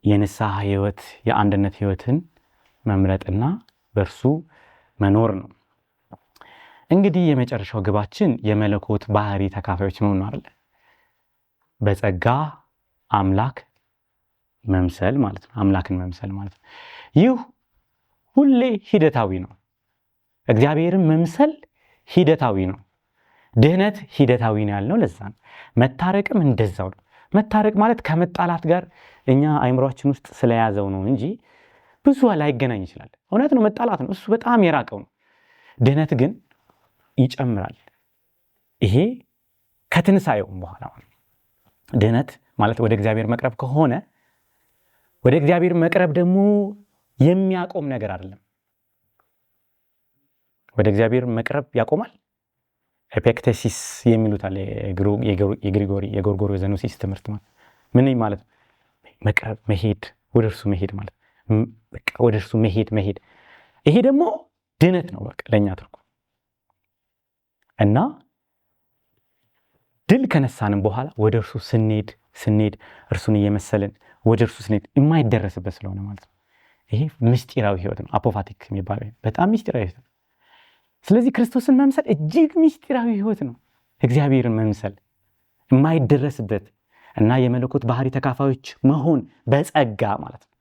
የንስሐ ህይወት የአንድነት ህይወትን መምረጥና በእርሱ መኖር ነው። እንግዲህ የመጨረሻው ግባችን የመለኮት ባህሪ ተካፋዮች መሆን ነው አይደል? በጸጋ አምላክ መምሰል ማለት ነው። አምላክን መምሰል ማለት ነው። ይህ ሁሌ ሂደታዊ ነው። እግዚአብሔርን መምሰል ሂደታዊ ነው። ድህነት ሂደታዊ ነው ያልነው ለዛ ነው። መታረቅም እንደዛው ነው። መታረቅ ማለት ከመጣላት ጋር እኛ አይምሮአችን ውስጥ ስለያዘው ነው እንጂ ብዙ ላይገናኝ ይችላል። እውነት ነው፣ መጣላት ነው፣ እሱ በጣም የራቀው ነው። ድህነት ግን ይጨምራል። ይሄ ከትንሳኤውም በኋላ ድህነት ማለት ወደ እግዚአብሔር መቅረብ ከሆነ ወደ እግዚአብሔር መቅረብ ደግሞ የሚያቆም ነገር አይደለም። ወደ እግዚአብሔር መቅረብ ያቆማል። ኤፒክቴሲስ የሚሉት አለ የጎርጎርዮስ ትምህርት ማለት ምን ማለት መቅረብ መሄድ፣ ወደ እርሱ መሄድ ማለት በቃ ወደ እርሱ መሄድ። ይሄ ደግሞ ድነት ነው በቃ ለኛ ትርጉም። እና ድል ከነሳንም በኋላ ወደ እርሱ ስንሄድ እርሱን እየመሰልን ወደ እርሱ ስንሄድ የማይደረስበት ስለሆነ ማለት ነው። ይሄ ምስጢራዊ ህይወት ነው። አፖፋቲክ የሚባለው በጣም ምስጢራዊ ህይወት ነው። ስለዚህ ክርስቶስን መምሰል እጅግ ምስጢራዊ ህይወት ነው። እግዚአብሔርን መምሰል የማይደረስበት እና የመለኮት ባህሪ ተካፋዮች መሆን በጸጋ ማለት ነው።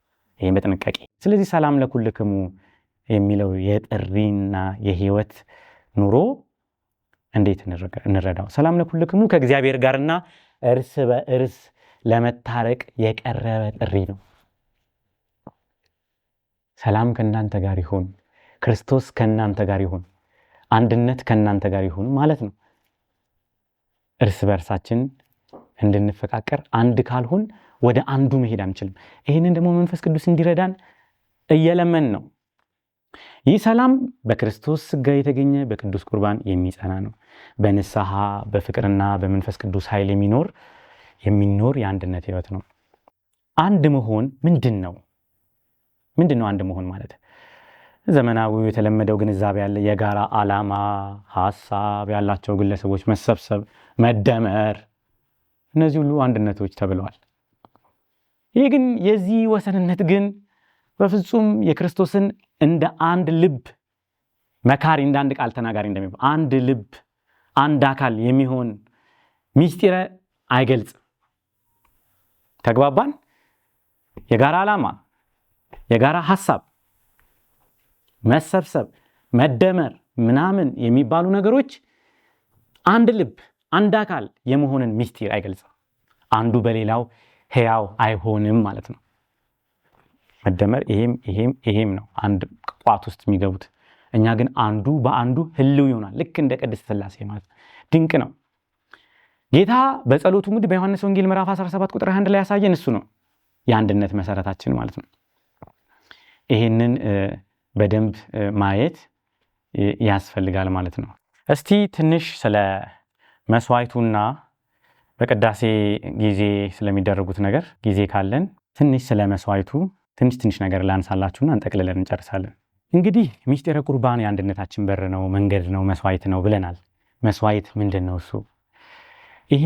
ይሄን በጥንቃቄ ስለዚህ ሰላም ለኩልክሙ የሚለው የጥሪና የህይወት ኑሮ እንዴት እንረዳው? ሰላም ለኩልክሙ ከእግዚአብሔር ጋርና እርስ በእርስ ለመታረቅ የቀረበ ጥሪ ነው። ሰላም ከእናንተ ጋር ይሁን፣ ክርስቶስ ከእናንተ ጋር ይሁን፣ አንድነት ከእናንተ ጋር ይሁን ማለት ነው። እርስ በእርሳችን እንድንፈቃቀር አንድ ካልሆን ወደ አንዱ መሄድ አንችልም። ይህንን ደግሞ መንፈስ ቅዱስ እንዲረዳን እየለመን ነው። ይህ ሰላም በክርስቶስ ሥጋ የተገኘ በቅዱስ ቁርባን የሚጸና ነው። በንስሐ በፍቅርና በመንፈስ ቅዱስ ኃይል የሚኖር የአንድነት ህይወት ነው። አንድ መሆን ምንድነው? አንድ መሆን ማለት ዘመናዊው የተለመደው ግንዛቤ ያለ የጋራ ዓላማ ሐሳብ ያላቸው ግለሰቦች መሰብሰብ፣ መደመር፣ እነዚህ ሁሉ አንድነቶች ተብለዋል። ይህ ግን የዚህ ወሰንነት ግን በፍጹም የክርስቶስን እንደ አንድ ልብ መካሪ እንደ አንድ ቃል ተናጋሪ እንደሚባል አንድ ልብ አንድ አካል የሚሆን ምስጢር አይገልጽም። ተግባባን? የጋራ ዓላማ፣ የጋራ ሐሳብ፣ መሰብሰብ፣ መደመር ምናምን የሚባሉ ነገሮች አንድ ልብ አንድ አካል የመሆንን ምስጢር አይገልጽም። አንዱ በሌላው ሕያው አይሆንም ማለት ነው። መደመር ይሄም ነው አንድ ቋት ውስጥ የሚገቡት። እኛ ግን አንዱ በአንዱ ህልው ይሆናል፣ ልክ እንደ ቅድስት ሥላሴ ማለት ነው። ድንቅ ነው። ጌታ በጸሎቱ እንግዲህ በዮሐንስ ወንጌል ምዕራፍ 17 ቁጥር 1 ላይ ያሳየን እሱ ነው የአንድነት መሰረታችን ማለት ነው። ይሄንን በደንብ ማየት ያስፈልጋል ማለት ነው። እስቲ ትንሽ ስለ መስዋዕቱና በቅዳሴ ጊዜ ስለሚደረጉት ነገር ጊዜ ካለን ትንሽ ስለ መስዋዕቱ ትንሽ ነገር ላንሳላችሁና እንጠቅልለን እንጨርሳለን። እንግዲህ ምስጢረ ቁርባን የአንድነታችን በር ነው፣ መንገድ ነው፣ መስዋዕት ነው ብለናል። መስዋዕት ምንድን ነው? እሱ ይሄ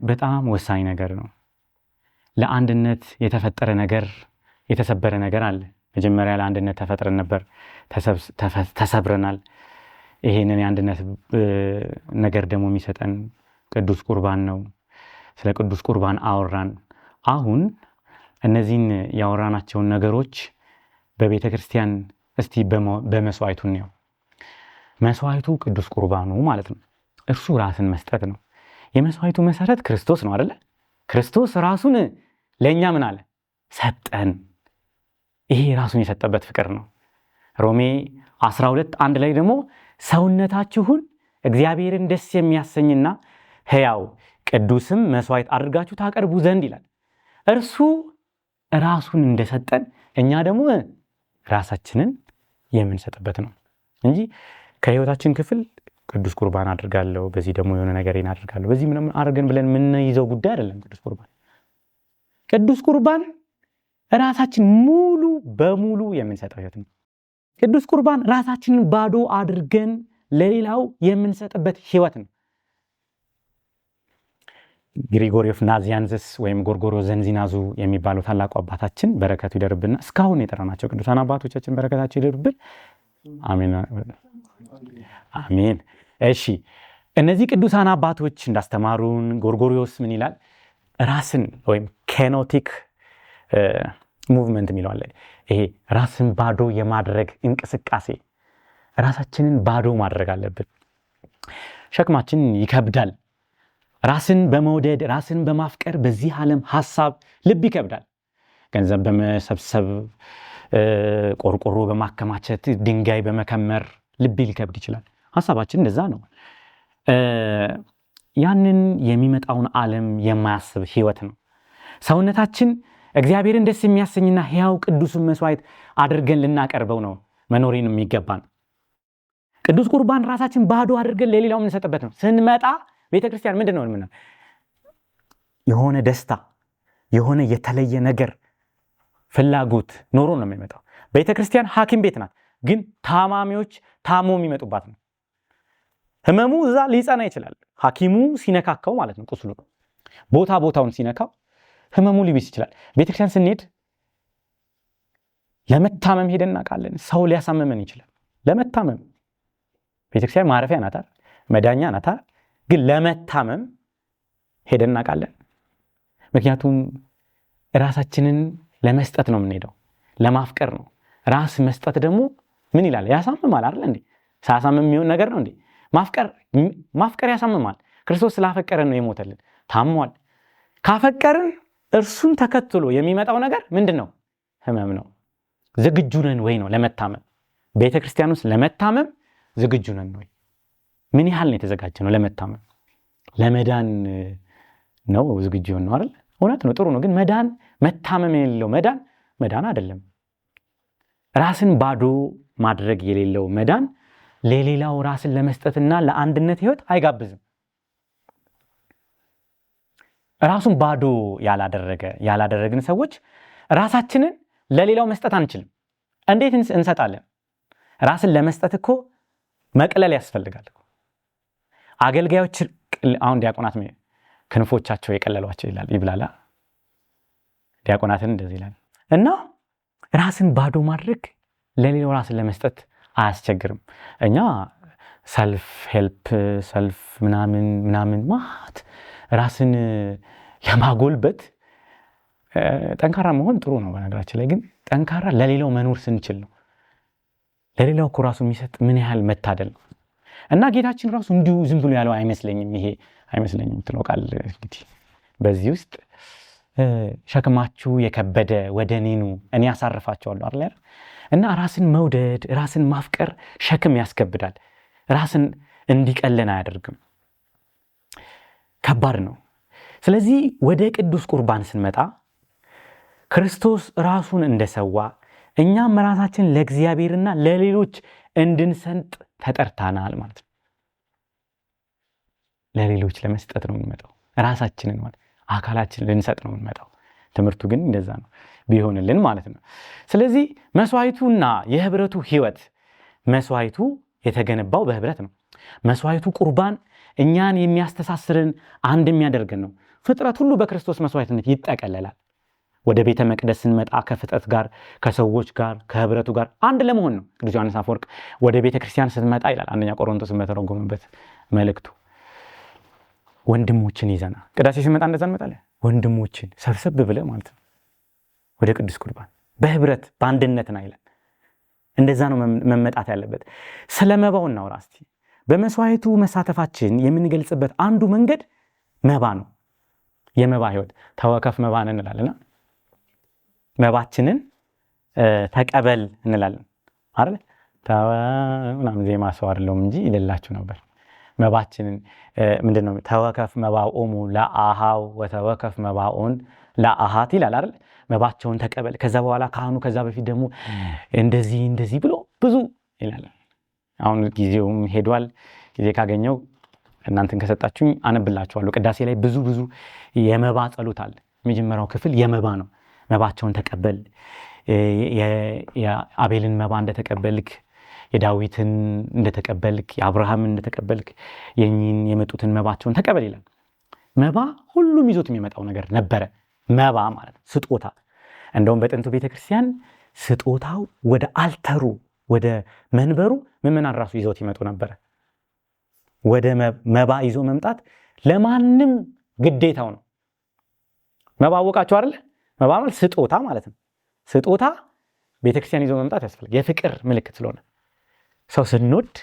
በጣም ወሳኝ ነገር ነው። ለአንድነት የተፈጠረ ነገር የተሰበረ ነገር አለ። መጀመሪያ ለአንድነት ተፈጥረን ነበር፣ ተሰብረናል። ይሄንን የአንድነት ነገር ደግሞ የሚሰጠን ቅዱስ ቁርባን ነው። ስለ ቅዱስ ቁርባን አወራን። አሁን እነዚህን ያወራናቸውን ነገሮች በቤተ ክርስቲያን እስቲ በመስዋዕቱ ነው። መስዋዕቱ ቅዱስ ቁርባኑ ማለት ነው። እርሱ ራስን መስጠት ነው። የመስዋዕቱ መሰረት ክርስቶስ ነው አይደለ? ክርስቶስ ራሱን ለኛ ምን አለ? ሰጠን። ይሄ ራሱን የሰጠበት ፍቅር ነው። ሮሜ 12:1 ላይ ደግሞ ሰውነታችሁን እግዚአብሔርን ደስ የሚያሰኝና ሕያው ቅዱስም መስዋዕት አድርጋችሁ ታቀርቡ ዘንድ ይላል። እርሱ ራሱን እንደሰጠን እኛ ደግሞ ራሳችንን የምንሰጥበት ነው እንጂ ከህይወታችን ክፍል ቅዱስ ቁርባን አድርጋለሁ፣ በዚህ ደግሞ የሆነ ነገርን አድርጋለሁ፣ በዚህ ምንም አድርገን ብለን የምንይዘው ጉዳይ አይደለም። ቅዱስ ቁርባን ራሳችን ሙሉ በሙሉ የምንሰጠው ህይወት ነው። ቅዱስ ቁርባን ራሳችንን ባዶ አድርገን ለሌላው የምንሰጥበት ህይወት ነው። ግሪጎሪ ኦፍ ናዚያንዝስ ወይም ጎርጎሮ ዘንዚናዙ የሚባለው ታላቁ አባታችን በረከቱ ይደርብና እስካሁን የጠራናቸው ቅዱሳን አባቶቻችን በረከታቸው ይደርብን። አሜን አሜን። እሺ እነዚህ ቅዱሳን አባቶች እንዳስተማሩን ጎርጎሪዮስ ምን ይላል? ራስን ወይም ኬኖቲክ ሙቭመንት የሚለው አለ። ይሄ ራስን ባዶ የማድረግ እንቅስቃሴ፣ ራሳችንን ባዶ ማድረግ አለብን። ሸክማችን ይከብዳል። ራስን በመውደድ ራስን በማፍቀር በዚህ ዓለም ሐሳብ ልብ ይከብዳል። ገንዘብ በመሰብሰብ ቆርቆሮ በማከማቸት ድንጋይ በመከመር ልብ ሊከብድ ይችላል። ሐሳባችን እንደዛ ነው። ያንን የሚመጣውን ዓለም የማያስብ ህይወት ነው። ሰውነታችን እግዚአብሔርን ደስ የሚያሰኝና ሕያው ቅዱስን መስዋዕት አድርገን ልናቀርበው ነው መኖሪን የሚገባን። ቅዱስ ቁርባን ራሳችን ባዶ አድርገን ለሌላው የምንሰጥበት ነው። ስንመጣ ቤተክርስቲያን ምንድን ነው የምንለው? የሆነ ደስታ፣ የሆነ የተለየ ነገር ፍላጎት ኖሮ ነው የሚመጣው። ቤተክርስቲያን ሐኪም ቤት ናት፣ ግን ታማሚዎች ታሞ የሚመጡባት ነው። ህመሙ እዛ ሊጸና ይችላል። ሐኪሙ ሲነካካው ማለት ነው፣ ቁስሉ ቦታውን ሲነካው ህመሙ ሊብስ ይችላል። ቤተክርስቲያን ስንሄድ ለመታመም ሄደን እናውቃለን። ሰው ሊያሳመመን ይችላል። ለመታመም ቤተክርስቲያን ማረፊያ ናት፣ መዳኛ ናት። ግን ለመታመም ሄደን እናውቃለን። ምክንያቱም ራሳችንን ለመስጠት ነው የምንሄደው፣ ለማፍቀር ነው። ራስ መስጠት ደግሞ ምን ይላል? ያሳምማል አይደል እንዴ? ሳያሳምም የሚሆን ነገር ነው እንዴ? ማፍቀር ያሳምማል። ክርስቶስ ስላፈቀረን ነው የሞተልን። ታሟል። ካፈቀርን እርሱን ተከትሎ የሚመጣው ነገር ምንድነው? ህመም ነው። ዝግጁ ነን ወይ ነው ለመታመም? ቤተክርስቲያን ውስጥ ለመታመም ዝግጁ ነን ወይ? ምን ያህል ነው የተዘጋጀነው ለመታመም? ለመዳን ነው ዝግጁ ነው አይደል? እውነት ነው፣ ጥሩ ነው። ግን መታመም የሌለው መዳን አይደለም። ራስን ባዶ ማድረግ የሌለው መዳን ለሌላው ራስን ለመስጠትና ለአንድነት ህይወት አይጋብዝም። ራሱን ባዶ ያላደረግን ሰዎች ራሳችንን ለሌላው መስጠት አንችልም። እንዴት እንሰጣለን? ራስን ለመስጠት እኮ መቅለል ያስፈልጋል። አገልጋዮች አሁን ዲያቆናት ክንፎቻቸው የቀለሏቸው ይብላላ። ዲያቆናትን እንደዚህ ይላል። እና ራስን ባዶ ማድረግ ለሌላው ራስን ለመስጠት አያስቸግርም። እኛ ሰልፍ ሄልፕ ሰልፍ ምናምን ማት ራስን ለማጎልበት ጠንካራ መሆን ጥሩ ነው በነገራችን ላይ። ግን ጠንካራ ለሌላው መኖር ስንችል ነው። ለሌላው እኮ ራሱ የሚሰጥ ምን ያህል መታደል ነው። እና ጌታችን ራሱ እንዲሁ ዝም ብሎ ያለው አይመስለኝም። ይሄ አይመስለኝም ትለውቃል። እንግዲህ በዚህ ውስጥ ሸክማችሁ የከበደ ወደ እኔ ኑ እኔ ያሳርፋችኋለሁ አይደል? እና ራስን መውደድ ራስን ማፍቀር ሸክም ያስከብዳል። ራስን እንዲቀለን አያደርግም። ከባድ ነው። ስለዚህ ወደ ቅዱስ ቁርባን ስንመጣ ክርስቶስ ራሱን እንደሰዋ እኛም ራሳችን ለእግዚአብሔርና ለሌሎች እንድንሰጥ ተጠርተናል ማለት ነው። ለሌሎች ለመስጠት ነው የምንመጣው። ራሳችንን ማለት አካላችንን ልንሰጥ ነው የምንመጣው። ትምህርቱ ግን እንደዛ ነው ቢሆንልን ማለት ነው። ስለዚህ መስዋዕቱና የህብረቱ ህይወት መስዋዕቱ የተገነባው በህብረት ነው። መስዋዕቱ ቁርባን እኛን የሚያስተሳስርን አንድ የሚያደርገን ነው። ፍጥረት ሁሉ በክርስቶስ መስዋዕትነት ይጠቀለላል። ወደ ቤተ መቅደስ ስንመጣ ከፍጥረት ጋር ከሰዎች ጋር ከህብረቱ ጋር አንድ ለመሆን ነው። ቅዱስ ዮሐንስ አፈወርቅ ወደ ቤተ ክርስቲያን ስትመጣ ይላል አንደኛ ቆሮንቶስን በተረጎመበት መልእክቱ ወንድሞችን ይዘና ቅዳሴ ሲመጣ እንደዛ እንመጣለን። ወንድሞችን ሰብሰብ ብለ ማለት ነው ወደ ቅዱስ ቁርባን በህብረት በአንድነት ና ይላል። እንደዛ ነው መመጣት ያለበት። ስለመባው እናውራ እስቲ። በመስዋዕቱ መሳተፋችን የምንገልጽበት አንዱ መንገድ መባ ነው። የመባ ህይወት ተወከፍ መባን እንላለና መባችንን ተቀበል እንላለን አይደል? ምናምን ዜማ ሰው አይደለም እንጂ ይልላችሁ ነበር። መባችንን ምንድነው? ተወከፍ መባኦሙ ለአሃው ወተወከፍ መባኦን ለአሃት ይላል አይደል? መባቸውን ተቀበል። ከዛ በኋላ ካህኑ ከዛ በፊት ደግሞ እንደዚህ ብሎ ብዙ ይላል። አሁን ጊዜውም ሄዷል። ጊዜ ካገኘው እናንተን ከሰጣችሁኝ አነብላችኋለሁ። ቅዳሴ ላይ ብዙ የመባ ጸሎት አለ። የመጀመሪያው ክፍል የመባ ነው። መባቸውን ተቀበል፣ የአቤልን መባ እንደተቀበልክ፣ የዳዊትን እንደተቀበልክ፣ የአብርሃምን እንደተቀበልክ የኚህን የመጡትን መባቸውን ተቀበል ይላል። መባ ሁሉም ይዞት የሚመጣው ነገር ነበረ። መባ ማለት ስጦታ። እንደውም በጥንቱ ቤተክርስቲያን ስጦታው ወደ አልተሩ ወደ መንበሩ ምዕመናን ራሱ ይዞት ይመጡ ነበረ። ወደ መባ ይዞ መምጣት ለማንም ግዴታው ነው። መባ አወቃችሁ አይደል? መባ ማለት ስጦታ ማለት ነው። ስጦታ ቤተክርስቲያን ይዞ መምጣት ያስፈልጋል። የፍቅር ምልክት ስለሆነ ሰው ስንወድ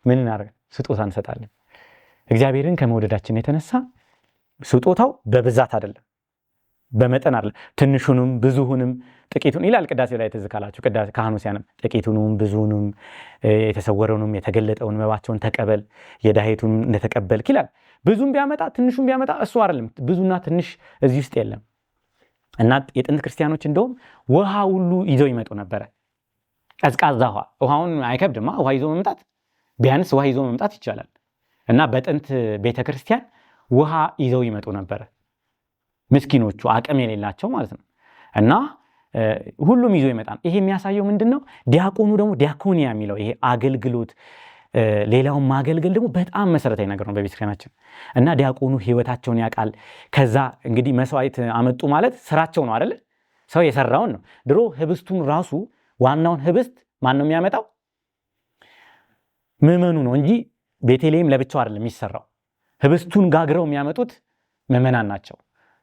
ምን እናደርግ? ስጦታ እንሰጣለን። እግዚአብሔርን ከመውደዳችን የተነሳ ስጦታው በብዛት አይደለም፣ በመጠን አይደለም። ትንሹንም ብዙሁንም ጥቂቱን ይላል ቅዳሴ ላይ ተዝካላችሁ። ቅዳሴ ካህኑ ሲያነብ ጥቂቱንም ብዙሁንም የተሰወረውንም የተገለጠውን መባቸውን ተቀበል የዳሄቱን እንደተቀበልክ ይላል። ብዙም ቢያመጣ ትንሹም ቢያመጣ እሱ አይደለም። ብዙና ትንሽ እዚህ ውስጥ የለም። እና የጥንት ክርስቲያኖች እንደውም ውሃ ሁሉ ይዘው ይመጡ ነበረ። ቀዝቃዛ ውሃውን አይከብድማ ውሃ ይዞ መምጣት፣ ቢያንስ ውሃ ይዞ መምጣት ይቻላል። እና በጥንት ቤተክርስቲያን ውሃ ይዘው ይመጡ ነበረ፣ ምስኪኖቹ አቅም የሌላቸው ማለት ነው። እና ሁሉም ይዞ ይመጣል። ይሄ የሚያሳየው ምንድነው? ዲያቆኑ ደግሞ ዲያኮኒያ የሚለው ይሄ አገልግሎት፣ ሌላውን ማገልገል ደግሞ በጣም መሰረታዊ ነገር ነው በቤተክርስቲያናችን። እና ዲያቆኑ ህይወታቸውን ያውቃል። ከዛ እንግዲህ መስዋዕት አመጡ ማለት ስራቸው ነው አይደል? ሰው የሰራውን ነው። ድሮ ህብስቱን ራሱ ዋናውን ህብስት ማን ነው የሚያመጣው? ምዕመኑ ነው እንጂ ቤተልሔም ለብቻው አይደለም የሚሰራው። ህብስቱን ጋግረው የሚያመጡት ምዕመናን ናቸው።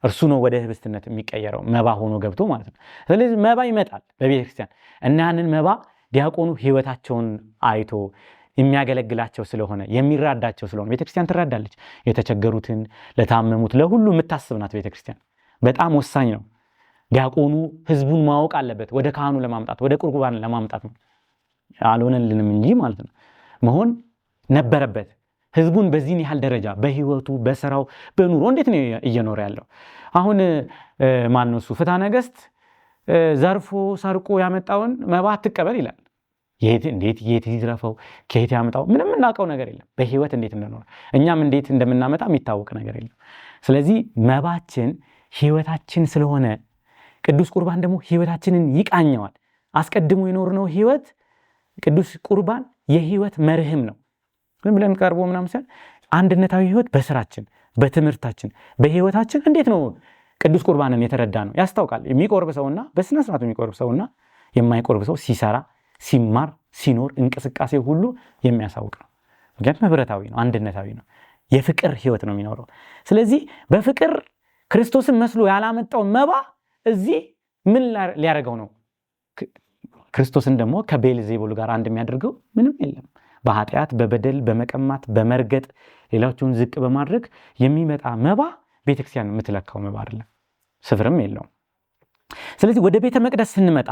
እርሱ ነው ወደ ህብስትነት የሚቀየረው መባ ሆኖ ገብቶ ማለት ነው። ስለዚህ መባ ይመጣል በቤተክርስቲያን እና ያንን መባ ዲያቆኑ ህይወታቸውን አይቶ የሚያገለግላቸው ስለሆነ የሚራዳቸው ስለሆነ ቤተክርስቲያን ትራዳለች። የተቸገሩትን፣ ለታመሙት፣ ለሁሉ የምታስብ ናት ቤተክርስቲያን። በጣም ወሳኝ ነው። ዲያቆኑ ህዝቡን ማወቅ አለበት። ወደ ካህኑ ለማምጣት ወደ ቁርባን ለማምጣት ነው። አልሆነልንም እንጂ ማለት ነው መሆን ነበረበት። ህዝቡን በዚህን ያህል ደረጃ በህይወቱ በስራው በኑሮ እንዴት ነው እየኖረ ያለው? አሁን ማን ነው እሱ ፍትሐ ነገሥት ዘርፎ ሰርቆ ያመጣውን መባ አትቀበል ይላል። እንዴት ይዝረፈው ከየት ያመጣው? ምንም እናውቀው ነገር የለም። በህይወት እንዴት እንደኖረ እኛም እንዴት እንደምናመጣ የሚታወቅ ነገር የለም። ስለዚህ መባችን ህይወታችን ስለሆነ ቅዱስ ቁርባን ደግሞ ህይወታችንን ይቃኘዋል። አስቀድሞ የኖርነው ህይወት ቅዱስ ቁርባን የህይወት መርህም ነው። ምን ብለን ቀርቦ ምናምን ሳይሆን አንድነታዊ ህይወት በስራችን፣ በትምህርታችን፣ በህይወታችን እንዴት ነው ቅዱስ ቁርባንን የተረዳ ነው ያስታውቃል። የሚቆርብ ሰውና በስነ ስርዓቱ የሚቆርብ ሰውና የማይቆርብ ሰው ሲሰራ፣ ሲማር፣ ሲኖር እንቅስቃሴ ሁሉ የሚያሳውቅ ነው። ምክንያቱም ህብረታዊ ነው፣ አንድነታዊ ነው፣ የፍቅር ህይወት ነው የሚኖረው። ስለዚህ በፍቅር ክርስቶስን መስሎ ያላመጣው መባ እዚህ ምን ሊያደርገው ነው? ክርስቶስን ደግሞ ከቤልዜቡል ጋር አንድ የሚያደርገው ምንም የለም። በኃጢአት በበደል በመቀማት በመርገጥ ሌላዎቹን ዝቅ በማድረግ የሚመጣ መባ ቤተክርስቲያን የምትለካው መባ አይደለም፣ ስፍርም የለውም። ስለዚህ ወደ ቤተ መቅደስ ስንመጣ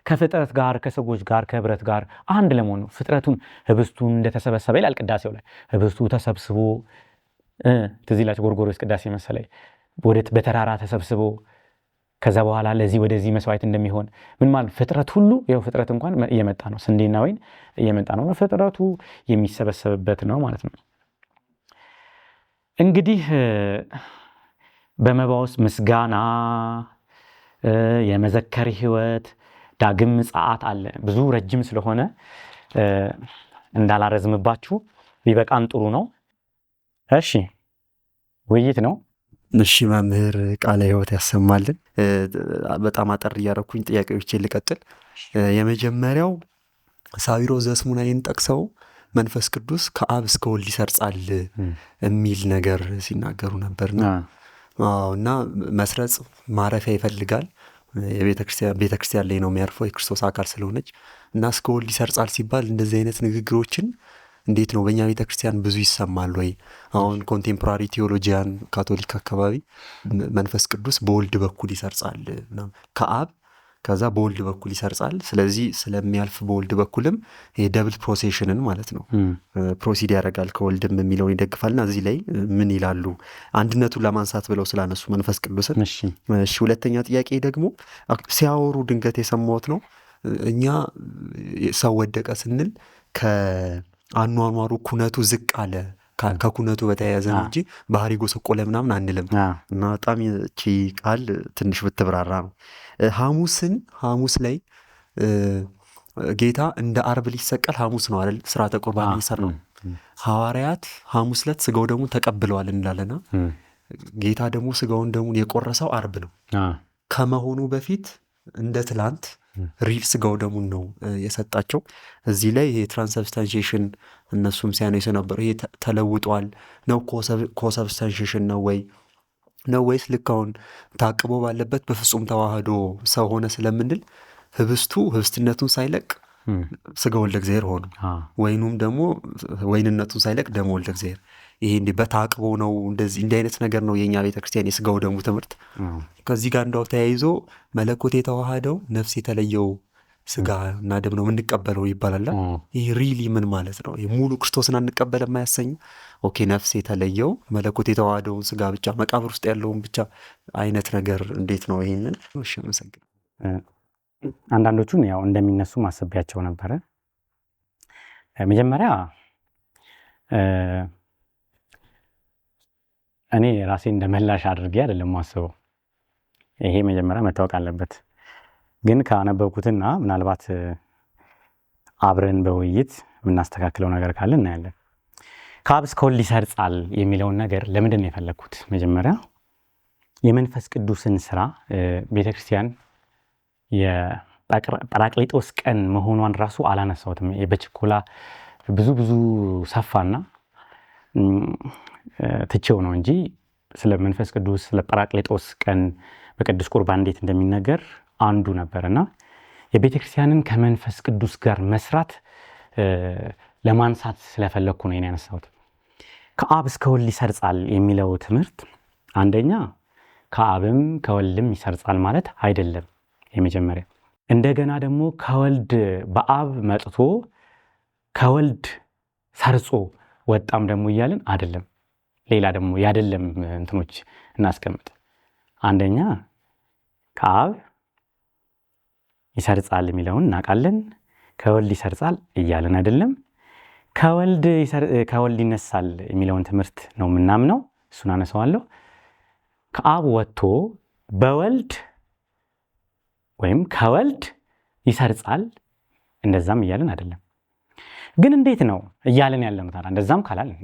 ከፍጥረት ጋር ከሰዎች ጋር ከህብረት ጋር አንድ ለመሆን ነው። ፍጥረቱን ህብስቱን እንደተሰበሰበ ይላል ቅዳሴው ላይ። ህብስቱ ተሰብስቦ ትዝ ይላችሁ ጎርጎርዮስ ቅዳሴ መሰለኝ በተራራ ተሰብስቦ ከዛ በኋላ ለዚህ ወደዚህ መስዋዕት እንደሚሆን ምን ማለት ፍጥረት ሁሉ ይኸው ፍጥረት እንኳን እየመጣ ነው ስንዴና ወይን እየመጣ ነው ፍጥረቱ የሚሰበሰብበት ነው ማለት ነው። እንግዲህ በመባ ውስጥ ምስጋና የመዘከር ህይወት ዳግም ምጽአት አለ። ብዙ ረጅም ስለሆነ እንዳላረዝምባችሁ ቢበቃን ጥሩ ነው። እሺ ውይይት ነው። እሺ መምህር ቃለ ህይወት ያሰማልን። በጣም አጠር እያረኩኝ ጥያቄዎችን ልቀጥል። የመጀመሪያው ሳዊሮስ ዘስሙናይን ጠቅሰው መንፈስ ቅዱስ ከአብ እስከ ወልድ ይሰርጻል የሚል ነገር ሲናገሩ ነበርና እና መስረጽ ማረፊያ ይፈልጋል። ቤተክርስቲያን ላይ ነው የሚያርፈው የክርስቶስ አካል ስለሆነች እና እስከ ወልድ ይሰርጻል ሲባል እንደዚህ አይነት ንግግሮችን እንዴት ነው በእኛ ቤተክርስቲያን ብዙ ይሰማል ወይ? አሁን ኮንቴምፖራሪ ቴዎሎጂያን ካቶሊክ አካባቢ መንፈስ ቅዱስ በወልድ በኩል ይሰርጻል ከአብ ከዛ በወልድ በኩል ይሰርጻል። ስለዚህ ስለሚያልፍ በወልድ በኩልም የደብል ፕሮሴሽንን ማለት ነው ፕሮሲድ ያደርጋል ከወልድም የሚለውን ይደግፋልና እዚህ ላይ ምን ይላሉ? አንድነቱን ለማንሳት ብለው ስላነሱ መንፈስ ቅዱስን። እሺ ሁለተኛ ጥያቄ ደግሞ ሲያወሩ ድንገት የሰማሁት ነው። እኛ ሰው ወደቀ ስንል ከአኗኗሩ ኩነቱ ዝቅ አለ ከኩነቱ በተያያዘ ነው እንጂ ባህሪ ጎሰቆለ ምናምን አንልም እና በጣም እቺ ቃል ትንሽ ብትብራራ ነው። ሐሙስ ላይ ጌታ እንደ አርብ ሊሰቀል ሐሙስ ነው አይደል ስርዓተ ቁርባን እየሰራው ሐዋርያት ሐሙስ ዕለት ስጋው ደሙን ተቀብለዋል እንላለና ጌታ ደግሞ ስጋውን ደሙን የቆረሰው አርብ ነው ከመሆኑ በፊት እንደ ትላንት ሪል ስጋው ደሙን ነው የሰጣቸው። እዚህ ላይ ይሄ ትራንስብስታንሺዬሽን እነሱም ሲያነሱ ነበር። ይሄ ተለውጧል ነው ኮሰብስታንሺዬሽን ነው ወይስ ልክ አሁን ታቅቦ ባለበት በፍጹም ተዋህዶ ሰው ሆነ ስለምንል ህብስትነቱን ሳይለቅ ስጋ ወልደ እግዚአብሔር ሆነ ወይኑም ደግሞ ወይንነቱን ሳይለቅ ደሞ ወልደ እግዚአብሔር ይሄ እንዲህ በታቅቦ ነው እንደዚህ እንዲህ አይነት ነገር ነው የኛ ቤተክርስቲያን የስጋው ደሙ ትምህርት። ከዚህ ጋር እንዳው ተያይዞ መለኮት የተዋሃደው ነፍስ የተለየው ስጋ እና ደም ነው የምንቀበለው ይባላል። ይሄ ሪሊ ምን ማለት ነው? ሙሉ ክርስቶስን አንቀበልም አያሰኝ? ኦኬ ነፍስ የተለየው መለኮት የተዋሃደውን ስጋ ብቻ መቃብር ውስጥ ያለውን ብቻ አይነት ነገር እንዴት ነው ይሄንን? እሺ መሰግን አንዳንዶቹን ያው እንደሚነሱ ማሰቢያቸው ነበረ። መጀመሪያ እኔ ራሴ እንደመላሽ አድርጌ አይደለም ማስበው። ይሄ መጀመሪያ መታወቅ አለበት። ግን ካነበብኩትና ምናልባት አብረን በውይይት የምናስተካክለው ነገር ካለ እናያለን። ከአብ እስከ ወልድ ይሰርጻል የሚለውን ነገር ለምንድን ነው የፈለግኩት? መጀመሪያ የመንፈስ ቅዱስን ስራ ቤተክርስቲያን የጰራቅሊጦስ ቀን መሆኗን ራሱ አላነሳሁትም። በችኮላ ብዙ ሰፋና ትቼው ነው እንጂ ስለ መንፈስ ቅዱስ ስለ ጰራቅሊጦስ ቀን በቅዱስ ቁርባን እንዴት እንደሚነገር አንዱ ነበርና የቤተክርስቲያንን ከመንፈስ ቅዱስ ጋር መስራት ለማንሳት ስለፈለኩ ነው ያነሳሁት። ከአብ እስከ ወልድ ይሰርጻል የሚለው ትምህርት አንደኛ ከአብም ከወልድም ይሰርጻል ማለት አይደለም። የመጀመሪያ እንደገና ደግሞ ከወልድ በአብ መጥቶ ከወልድ ሰርጾ ወጣም ደግሞ እያልን አይደለም። ሌላ ደግሞ ያደለም እንትኖች እናስቀምጥ። አንደኛ ከአብ ይሰርጻል የሚለውን እናውቃለን። ከወልድ ይሰርጻል እያልን አይደለም። ከወልድ ይነሳል የሚለውን ትምህርት ነው የምናምነው። እሱን አነሳዋለሁ። ከአብ ወጥቶ በወልድ ወይም ከወልድ ይሰርጻል እንደዛም እያልን አይደለም። ግን እንዴት ነው እያልን ያለነው ታዲያ?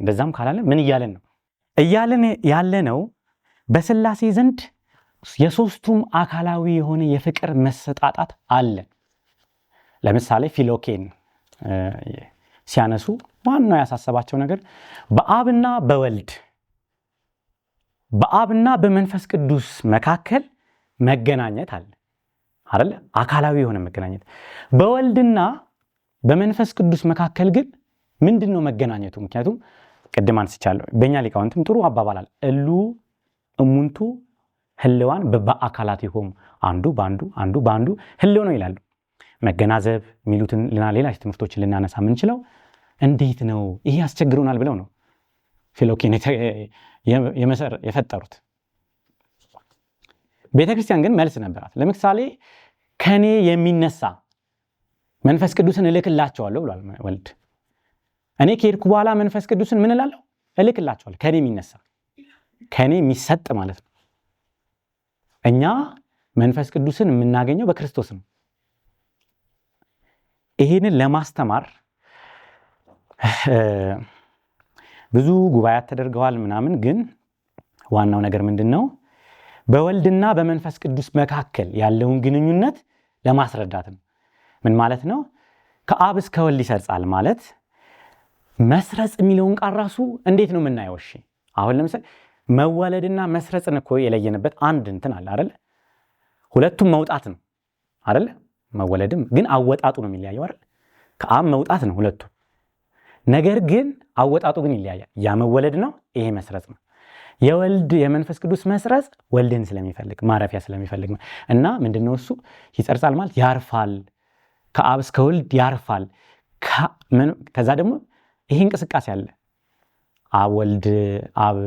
እንደዛም ካላለን ምን እያልን ነው? እያልን ያለነው በስላሴ ዘንድ የሶስቱም አካላዊ የሆነ የፍቅር መሰጣጣት አለ። ለምሳሌ ፊሎኬን ሲያነሱ ዋናው ያሳሰባቸው ነገር በአብና በመንፈስ ቅዱስ መካከል መገናኘት አለ አይደል? አካላዊ የሆነ መገናኘት። በወልድና በመንፈስ ቅዱስ መካከል ግን ምንድነው መገናኘቱ? ምክንያቱም ቅድም አንስቻለሁ። በእኛ ሊቃውንትም ጥሩ አባባላል እሉ እሙንቱ ህልዋን በአካላቲሆሙ አንዱ በአንዱ ህልው ነው ይላሉ። መገናዘብ የሚሉትን ሌላ ትምህርቶችን ልናነሳ የምንችለው እንዴት ነው? ይሄ ያስቸግሩናል ብለው ነው ፊሎኬን የፈጠሩት። ቤተክርስቲያን ግን መልስ ነበራት። ለምሳሌ ከኔ የሚነሳ መንፈስ ቅዱስን እልክላቸዋለሁ ብሏል ወልድ። እኔ ከሄድኩ በኋላ መንፈስ ቅዱስን ምን እላለሁ? እልክላቸዋለሁ። ከኔ የሚነሳ ከኔ የሚሰጥ ማለት ነው። እኛ መንፈስ ቅዱስን የምናገኘው በክርስቶስ ነው። ይሄንን ለማስተማር ብዙ ጉባኤያት ተደርገዋል ምናምን፣ ግን ዋናው ነገር ምንድነው? በወልድና በመንፈስ ቅዱስ መካከል ያለውን ግንኙነት ለማስረዳት ነው። ምን ማለት ነው? ከአብ እስከ ወልድ ይሰርጻል ማለት መስረጽ የሚለውን ቃል ራሱ እንዴት ነው የምናየው? እሺ አሁን ለምሳሌ መወለድና መስረጽን እኮ የለየንበት አንድ እንትን አለ አይደል? ሁለቱም መውጣት ነው አይደል? መወለድም ግን አወጣጡ ነው የሚለያየው አይደል? ከአብ መውጣት ነው ሁለቱ። ነገር ግን አወጣጡ ግን ይለያያል። ያ መወለድ ነው፣ ይሄ መስረጽ ነው። የወልድ የመንፈስ ቅዱስ መስረጽ ወልድን ስለሚፈልግ ማረፊያ ስለሚፈልግ ነው። እና ምንድነው እሱ? ይጸርጻል ማለት ያርፋል፣ ከአብ እስከ ወልድ ያርፋል። ከዛ ደግሞ ይሄ እንቅስቃሴ አለ። አብ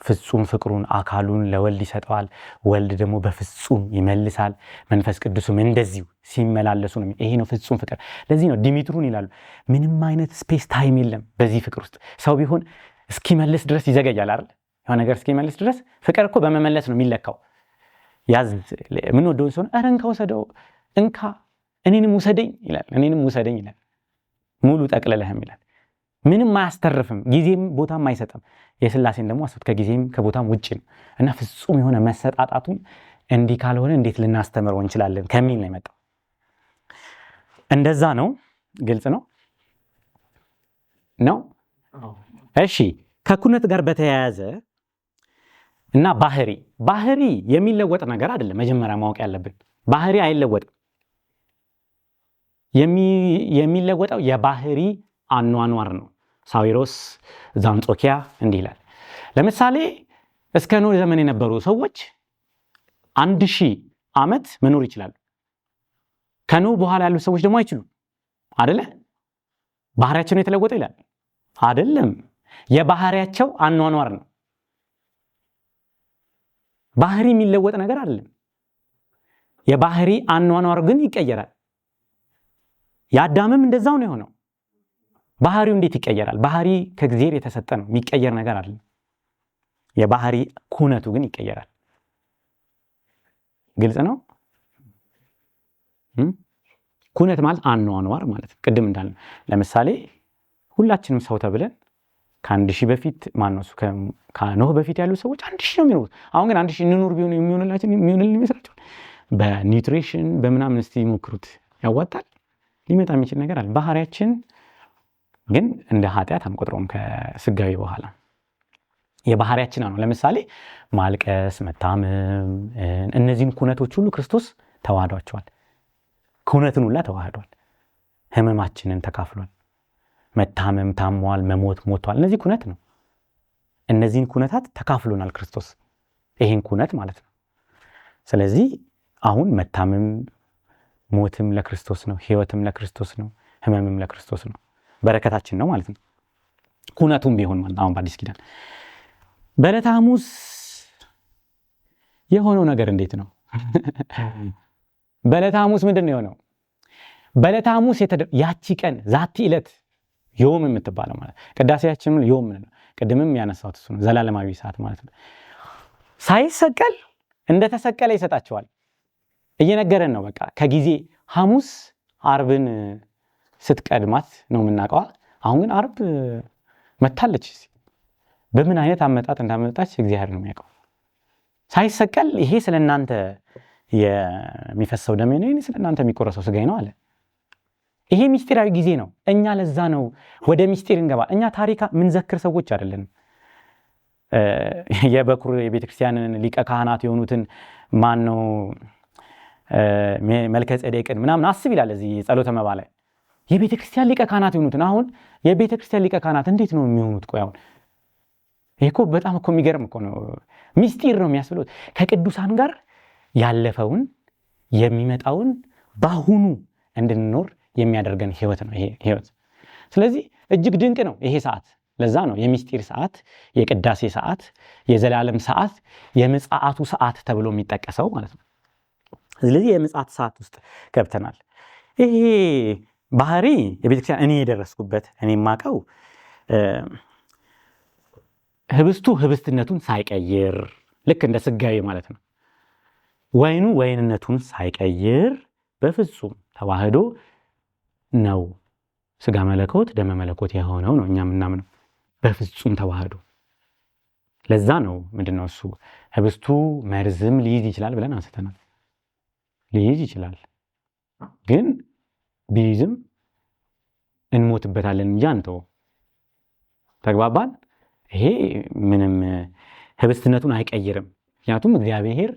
ፍጹም ፍቅሩን አካሉን ለወልድ ይሰጠዋል፣ ወልድ ደግሞ በፍጹም ይመልሳል። መንፈስ ቅዱስም እንደዚሁ ሲመላለሱ ነው። ይሄ ነው ፍጹም ፍቅር። ለዚህ ነው ዲሚትሩን ይላሉ ምንም አይነት ስፔስ ታይም የለም በዚህ ፍቅር ውስጥ። ሰው ቢሆን እስኪመልስ ድረስ ይዘገያል አይደል? የሆነ ነገር እስኪመልስ ድረስ። ፍቅር እኮ በመመለስ ነው የሚለካው። ያዝ ምን ወደውን ሰው ኧረ እንካ ወሰደው፣ እንካ እኔንም ውሰደኝ ይላል፣ እኔንም ውሰደኝ ይላል፣ ሙሉ ጠቅልለህም ይላል። ምንም አያስተርፍም፣ ጊዜም ቦታም አይሰጥም። የሥላሴን ደግሞ አስቡት፣ ከጊዜም ከቦታም ውጭ ነው እና ፍጹም የሆነ መሰጣጣቱን እንዲህ ካልሆነ እንዴት ልናስተምረው እንችላለን ከሚል ነው የመጣው። እንደዛ ነው። ግልጽ ነው ነው። እሺ ከኩነት ጋር በተያያዘ እና ባህሪ የሚለወጥ ነገር አይደለም። መጀመሪያ ማወቅ ያለብን ባህሪ አይለወጥም። የሚለወጠው የባህሪ አኗኗር ነው። ሳዊሮስ ዘአንጾኪያ እንዲህ ይላል። ለምሳሌ እስከ ኖህ ዘመን የነበሩ ሰዎች 1000 ዓመት መኖር ይችላሉ። ከኖህ በኋላ ያሉ ሰዎች ደግሞ አይችሉም አይደለ? ባህሪያቸው ነው የተለወጠ ይላል አይደለም። የባህሪያቸው አኗኗር ነው። ባህሪ የሚለወጥ ነገር አይደለም። የባህሪ አኗኗር ግን ይቀየራል። የአዳምም እንደዛው ነው የሆነው። ባህሪው እንዴት ይቀየራል? ባህሪ ከእግዚአብሔር የተሰጠ ነው፣ የሚቀየር ነገር አይደለም። የባህሪ ኩነቱ ግን ይቀየራል። ግልጽ ነው። ኩነት ማለት አኗኗር ማለት ነው። ቅድም እንዳልነው ለምሳሌ ሁላችንም ሰው ተብለን ከ1000 በፊት ማነው እሱ ከኖህ በፊት ያሉ ሰዎች 1000 ነው የሚኖሩት። አሁን ግን 1000 እንኑር ቢሆን የሚሆንልን ይመስላችኋል? በኒውትሪሽን በምናምን እስቲ ይሞክሩት። ያዋጣል? ሊመጣ የሚችል ነገር አለ። ባህሪያችን ግን እንደ ኃጢአት አንቆጥረውም። ከስጋዊ በኋላ የባህሪያችን ነው። ለምሳሌ ማልቀስ፣ መታመም፣ እነዚህን ኩነቶች ሁሉ ክርስቶስ ተዋህዷቸዋል። ኩነትን ሁላ ተዋህዷል። ህመማችንን ተካፍሏል። መታመም ታሟል፣ መሞት ሞቷል። እነዚህ ኩነት ነው። እነዚህን ኩነታት ተካፍሎናል ክርስቶስ። ይሄን ኩነት ማለት ነው። ስለዚህ አሁን መታመም ሞትም ለክርስቶስ ነው፣ ህይወትም ለክርስቶስ ነው፣ ህመምም ለክርስቶስ ነው። በረከታችን ነው ማለት ነው። ኩነቱም ቢሆን ማለት አሁን በአዲስ ኪዳን በዕለተ ሐሙስ የሆነው ነገር እንዴት ነው? በዕለተ ሐሙስ ምንድን ነው የሆነው? በዕለተ ሐሙስ ያቺ ቀን ዛቲ ዕለት ዮም የምትባለው ማለት ቅዳሴያችንም ዮም ነው። ቅድምም ያነሳሁት እሱ ነው። ዘላለማዊ ሰዓት ማለት ነው። ሳይሰቀል እንደተሰቀለ ይሰጣቸዋል። እየነገረን ነው። በቃ ከጊዜ ሐሙስ አርብን ስትቀድማት ነው የምናውቀው። አሁን ግን አርብ መታለች። በምን አይነት አመጣጥ እንዳመጣች እግዚአብሔር ነው የሚያውቀው። ሳይሰቀል ይሄ ስለናንተ የሚፈሰው ደሜ ነው፣ ይሄ ስለናንተ የሚቆረሰው ስጋዬ ነው አለ። ይሄ ምስጢራዊ ጊዜ ነው። እኛ ለዛ ነው ወደ ምስጢር እንገባ። እኛ ታሪካ ምን ዘክር ሰዎች አይደለንም። የበኩር የቤተክርስቲያንን ሊቀ ካህናት የሆኑትን ማን ነው መልከ ጼዴቅን ምናምን አስብ ይላል እዚህ ጸሎተ መባ ላይ። የቤተክርስቲያን ሊቀ ካህናት የሆኑትን አሁን የቤተክርስቲያን ሊቀ ካህናት እንዴት ነው የሚሆኑት? ቆይ አሁን ይሄ እኮ በጣም እኮ የሚገርም እኮ ነው። ምስጢር ነው የሚያስብለው። ከቅዱሳን ጋር ያለፈውን የሚመጣውን ባሁኑ እንድንኖር የሚያደርገን ህይወት ነው ይሄ ህይወት። ስለዚህ እጅግ ድንቅ ነው ይሄ ሰዓት። ለዛ ነው የሚስጢር ሰዓት፣ የቅዳሴ ሰዓት፣ የዘላለም ሰዓት፣ የምጽአቱ ሰዓት ተብሎ የሚጠቀሰው ማለት ነው። ስለዚህ የምጽአት ሰዓት ውስጥ ገብተናል። ይሄ ባህሪ የቤተክርስቲያን እኔ የደረስኩበት እኔ የማውቀው ህብስቱ ህብስትነቱን ሳይቀይር ልክ እንደ ስጋዊ ማለት ነው። ወይኑ ወይንነቱን ሳይቀይር በፍጹም ተዋህዶ ነው ስጋ መለኮት ደመ መለኮት የሆነው ነው እኛ የምናምነው በፍጹም ተዋህዶ። ለዛ ነው ምንድነው እሱ ህብስቱ መርዝም ሊይዝ ይችላል ብለን አንስተናል። ሊይዝ ይችላል ግን ቢይዝም እንሞትበታለን እንጂ አንተው። ተግባባን? ይሄ ምንም ህብስትነቱን አይቀይርም። ምክንያቱም እግዚአብሔር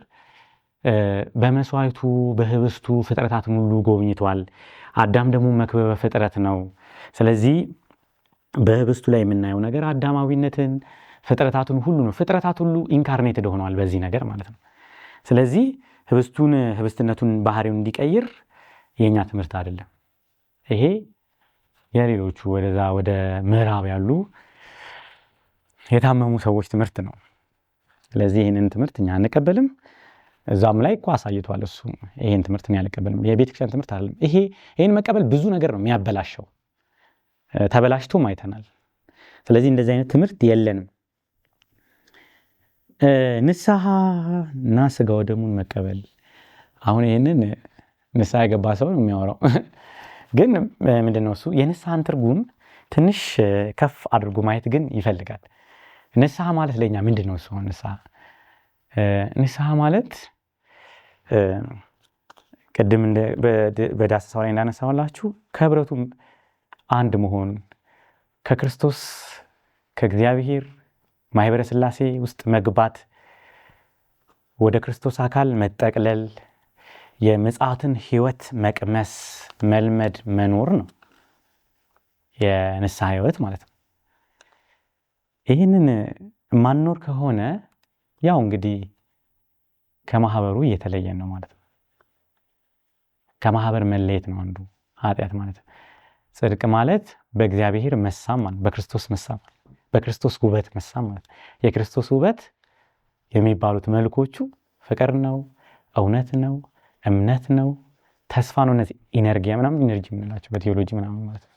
በመስዋዕቱ በህብስቱ ፍጥረታትን ሁሉ ጎብኝቷል። አዳም ደግሞ መክበበ ፍጥረት ነው። ስለዚህ በህብስቱ ላይ የምናየው ነገር አዳማዊነትን ፍጥረታቱን ሁሉ ነው። ፍጥረታት ሁሉ ኢንካርኔትድ ሆነዋል በዚህ ነገር ማለት ነው። ስለዚህ ህብስትነቱን ባህሪውን እንዲቀይር የኛ ትምህርት አይደለም። ይሄ የሌሎቹ ወደዛ ወደ ምዕራብ ያሉ የታመሙ ሰዎች ትምህርት ነው። ስለዚህ ይህንን ትምህርት እኛ አንቀበልም። እዛም ላይ እኮ አሳይቷል እሱ ይሄን ትምህርት እኔ አልቀበልም። የቤተክርስቲያን ትምህርት አይደለም ይሄ። ይሄን መቀበል ብዙ ነገር ነው የሚያበላሸው። ተበላሽቶም አይተናል። ስለዚህ እንደዚህ አይነት ትምህርት የለንም። ንስሐና ስጋው ደሙን መቀበል አሁን ይሄንን ንስሐ የገባ ሰው ነው የሚያወራው። ግን ምንድነው እሱ የንስሐን ትርጉም ትንሽ ከፍ አድርጎ ማየት ግን ይፈልጋል። ንስሐ ማለት ለኛ ምንድነው እሱ? ንስሐ ማለት ቅድም በዳሰሳው ላይ እንዳነሳሁላችሁ ከህብረቱም አንድ መሆን ከክርስቶስ ከእግዚአብሔር ማህበረ ሥላሴ ውስጥ መግባት ወደ ክርስቶስ አካል መጠቅለል የምጽአትን ህይወት መቅመስ መልመድ መኖር ነው የንስሐ ህይወት ማለት ነው። ይህንን ማንኖር ከሆነ ያው እንግዲህ ከማህበሩ እየተለየን ነው ማለት ነው። ከማህበር መለየት ነው አንዱ ኃጢአት ማለት ነው። ጽድቅ ማለት በእግዚአብሔር መሳም ማለት በክርስቶስ መሳም በክርስቶስ ውበት መሳም ማለት የክርስቶስ ውበት የሚባሉት መልኮቹ ፍቅር ነው፣ እውነት ነው፣ እምነት ነው፣ ተስፋ ነው። እነዚህ ኢነርጂ የምንላቸው በቴዎሎጂ ምናምን ማለት ነው።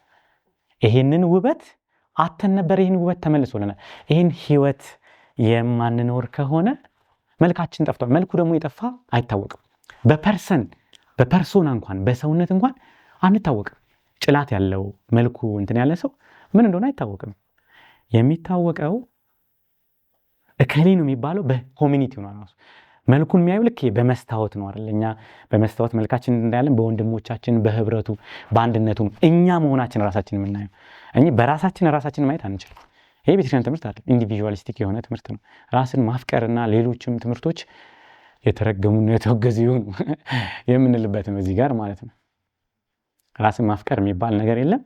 ይሄንን ውበት አተን ነበር። ይሄን ውበት ተመልሶልናል። ይሄን ህይወት የማንኖር ከሆነ መልካችን ጠፍቷል። መልኩ ደግሞ የጠፋ አይታወቅም። በፐርሶና እንኳን በሰውነት እንኳን አንታወቅም። ጭላት ያለው መልኩ እንትን ያለ ሰው ምን እንደሆነ አይታወቅም። የሚታወቀው እከሌ ነው የሚባለው በኮሚኒቲው ነው። መልኩን የሚያዩ ልክ በመስታወት ነው አይደል? እኛ በመስታወት መልካችን እንዳያለን በወንድሞቻችን በህብረቱ በአንድነቱ እኛ መሆናችን ራሳችን የምናየው እንጂ በራሳችን ራሳችን ማየት አንችልም። ይሄ ቤተክርስቲያን ትምህርት አይደል፣ ኢንዲቪጁዋሊስቲክ የሆነ ትምህርት ነው። ራስን ማፍቀርና ሌሎችም ትምህርቶች የተረገሙና የተወገዙ ይሁን የምንልበት ነው እዚህ ጋር ማለት ነው። ራስን ማፍቀር የሚባል ነገር የለም።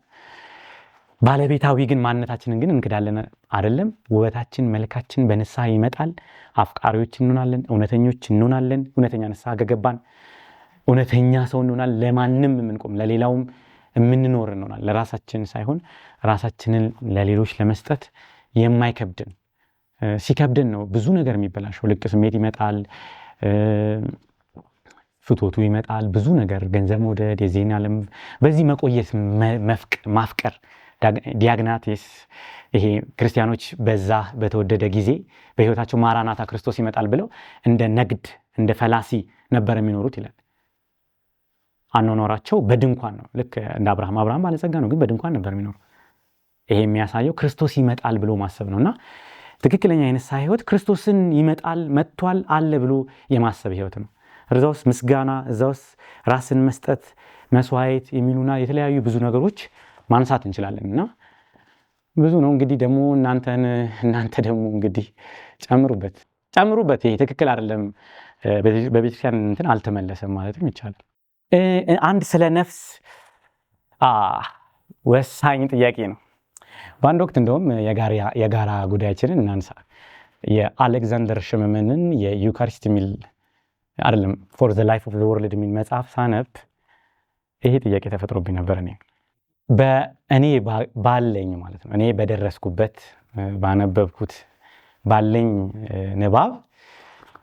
ባለቤታዊ ግን ማንነታችንን ግን እንክዳለን አይደለም። ውበታችን መልካችን በንስሐ ይመጣል። አፍቃሪዎች እንሆናለን፣ እውነተኞች እንሆናለን። እውነተኛ ንስሐ ከገባን እውነተኛ ሰው እንሆናለን። ለማንም የምንቆም ለሌላውም የምንኖር እንሆናለን። ለራሳችን ሳይሆን ራሳችንን ለሌሎች ለመስጠት የማይከብድን ሲከብድን ነው ብዙ ነገር የሚበላሸው። ልቅ ስሜት ይመጣል፣ ፍቶቱ ይመጣል፣ ብዙ ነገር ገንዘብ መውደድ፣ የዜና ዓለም በዚህ መቆየት ማፍቀር ዲያግናቴስ ይሄ ክርስቲያኖች በዛ በተወደደ ጊዜ በህይወታቸው ማራናታ ክርስቶስ ይመጣል ብለው እንደ ነግድ እንደ ፈላሲ ነበር የሚኖሩት ይላል። አኗኗራቸው በድንኳን ነው። ልክ እንደ አብርሃም ባለጸጋ ነው፣ ግን በድንኳን ነበር የሚኖሩ። ይሄ የሚያሳየው ክርስቶስ ይመጣል ብሎ ማሰብ ነውና ትክክለኛ የንስሐ ህይወት ክርስቶስን ይመጣል መጥቷል አለ ብሎ የማሰብ ህይወት ነው። እዛውስ ምስጋና እዛውስ ራስን መስጠት መስዋዕት የሚሉና የተለያዩ ብዙ ነገሮች ማንሳት እንችላለንና ብዙ ነው እንግዲህ ደግሞ እናንተ ደግሞ እንግዲህ ጨምሩበት። ይሄ ትክክል አይደለም፣ በቤተክርስቲያን እንትን አልተመለሰም ማለትም ይቻላል። አንድ ስለ ነፍስ ወሳኝ ጥያቄ ነው። በአንድ ወቅት እንደውም የጋራ ጉዳያችንን እናንሳ። የአሌክዛንደር ሽመመንን የዩካሪስት የሚል አይደለም ፎር ዘ ላይፍ ኦፍ ዘ ወርልድ የሚል መጽሐፍ ሳነብ ይሄ ጥያቄ ተፈጥሮብኝ ነበር። እኔ በእኔ ባለኝ ማለት ነው እኔ በደረስኩበት ባነበብኩት ባለኝ ንባብ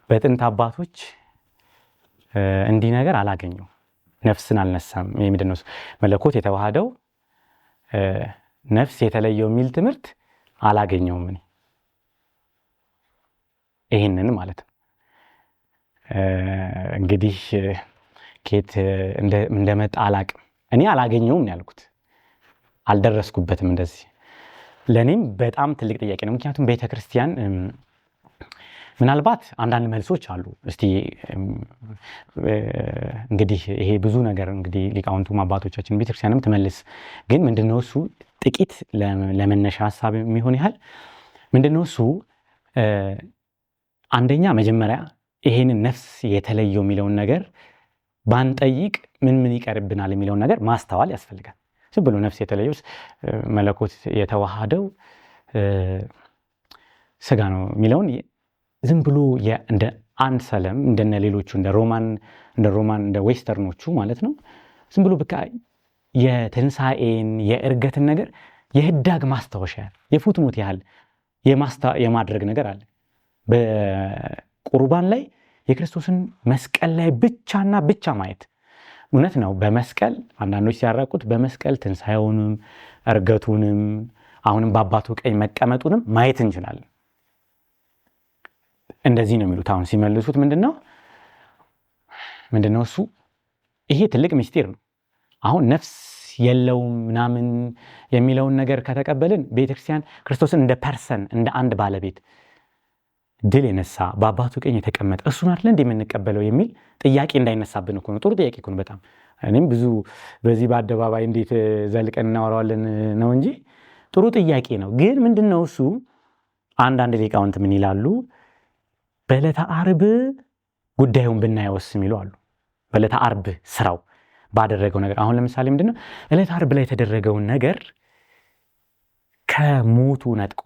በጥንት አባቶች እንዲህ ነገር አላገኘው። ነፍስን አልነሳም ምንድነው መለኮት የተዋሃደው ነፍስ የተለየው የሚል ትምህርት አላገኘውም እኔ ይሄንን ማለት ነው። እንግዲህ ኬት እንደመጣ አላቅም እኔ አላገኘውም ያልኩት አልደረስኩበትም። እንደዚህ ለኔም በጣም ትልቅ ጥያቄ ነው። ምክንያቱም ቤተክርስቲያን ምናልባት አንዳንድ መልሶች አሉ። እስቲ እንግዲህ ይሄ ብዙ ነገር እንግዲህ ሊቃውንቱም አባቶቻችን ቤተክርስቲያንም ትመልስ። ግን ምንድነው እሱ ጥቂት ለመነሻ ሐሳብ የሚሆን ያህል ምንድነው እሱ አንደኛ መጀመሪያ ይሄንን ነፍስ የተለየው የሚለውን ነገር ባንጠይቅ ምን ይቀርብናል የሚለውን ነገር ማስተዋል ያስፈልጋል። ዝም ብሎ ነፍስ የተለየው መለኮት የተዋሃደው ስጋ ነው የሚለውን ዝም ብሎ እንደ አንድ ሰለም እንደነ ሌሎቹ እንደ ሮማን እንደ ዌስተርኖቹ ማለት ነው ዝም ብሎ በቃ የትንሳኤን የእርገትን ነገር የህዳግ ማስታወሻ የፉትኖት ያህል የማድረግ ነገር አለ። በቁርባን ላይ የክርስቶስን መስቀል ላይ ብቻና ብቻ ማየት እውነት ነው። በመስቀል አንዳንዶች ሲያራቁት በመስቀል ትንሳኤውንም እርገቱንም አሁንም በአባቱ ቀኝ መቀመጡንም ማየት እንችላለን። እንደዚህ ነው የሚሉት። አሁን ሲመልሱት ምንድነው እሱ ይሄ ትልቅ ምስጢር ነው። አሁን ነፍስ የለውም ምናምን የሚለውን ነገር ከተቀበልን ቤተክርስቲያን ክርስቶስን እንደ ፐርሰን እንደ አንድ ባለቤት ድል የነሳ በአባቱ ቀኝ የተቀመጠ እሱን አይደል እንደ የምንቀበለው የሚል ጥያቄ እንዳይነሳብን እኮ ነው። ጥሩ ጥያቄ እኮ ነው በጣም። እኔም ብዙ በዚህ በአደባባይ እንዴት ዘልቀን እናወራዋለን ነው እንጂ ጥሩ ጥያቄ ነው። ግን ምንድነው እሱ አንዳንድ ሊቃውንት ምን ይላሉ? በዕለተ ዓርብ ጉዳዩን ብናየውስ የሚሉ አሉ። በዕለተ ዓርብ ስራው ባደረገው ነገር አሁን ለምሳሌ ምንድነው ዕለተ ዓርብ ላይ የተደረገውን ነገር ከሞቱ ነጥቆ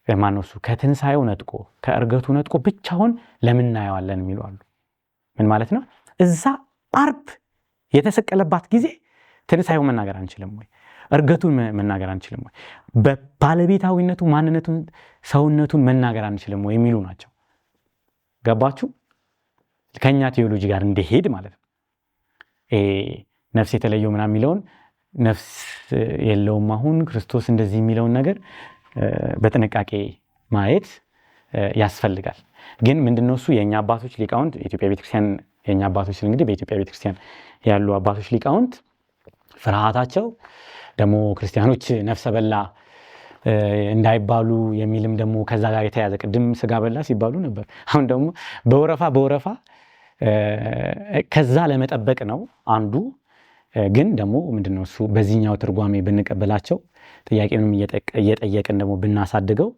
ማነሱ ከትንሳኤው ነጥቆ ከእርገቱ ነጥቆ ብቻውን ለምን እናየዋለን የሚሉ አሉ። ምን ማለት ነው? እዛ ዓርብ የተሰቀለባት ጊዜ ትንሳኤው መናገር አንችልም ወይ? እርገቱን መናገር አንችልም ወይ? በባለቤታዊነቱ ማንነቱን ሰውነቱን መናገር አንችልም ወይ የሚሉ ናቸው። ገባችሁ? ከኛ ቴዎሎጂ ጋር እንደሄድ ማለት ነው። ነፍስ የተለየው ምናምን የሚለውን ነፍስ የለውም አሁን ክርስቶስ እንደዚህ የሚለውን ነገር በጥንቃቄ ማየት ያስፈልጋል። ግን ምንድነው እሱ የኛ አባቶች ሊቃውንት ኢትዮጵያ ቤተክርስቲያን የኛ አባቶች እንግዲህ በኢትዮጵያ ቤተክርስቲያን ያሉ አባቶች ሊቃውንት ፍርሃታቸው ደግሞ ክርስቲያኖች ነፍሰ በላ እንዳይባሉ የሚልም ደግሞ ከዛ ጋር የተያዘ ቅድም ስጋ በላ ሲባሉ ነበር። አሁን ደግሞ በወረፋ ከዛ ለመጠበቅ ነው አንዱ። ግን ደግሞ ምንድነው እሱ በዚህኛው ትርጓሜ ብንቀበላቸው ጥያቄንም እየጠየቅን ደግሞ ብናሳድገው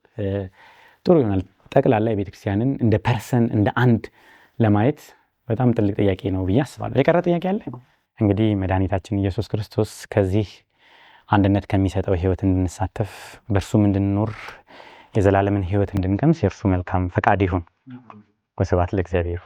ጥሩ ይሆናል። ጠቅላላ የቤተክርስቲያንን እንደ ፐርሰን እንደ አንድ ለማየት በጣም ትልቅ ጥያቄ ነው ብዬ አስባለሁ። የቀረ ጥያቄ አለ? እንግዲህ መድኃኒታችን ኢየሱስ ክርስቶስ ከዚህ አንድነት ከሚሰጠው ህይወት እንድንሳተፍ በእርሱም እንድንኖር የዘላለምን ህይወት እንድንቀምስ የእርሱ መልካም ፈቃድ ይሁን። ወስብሐት ለእግዚአብሔር።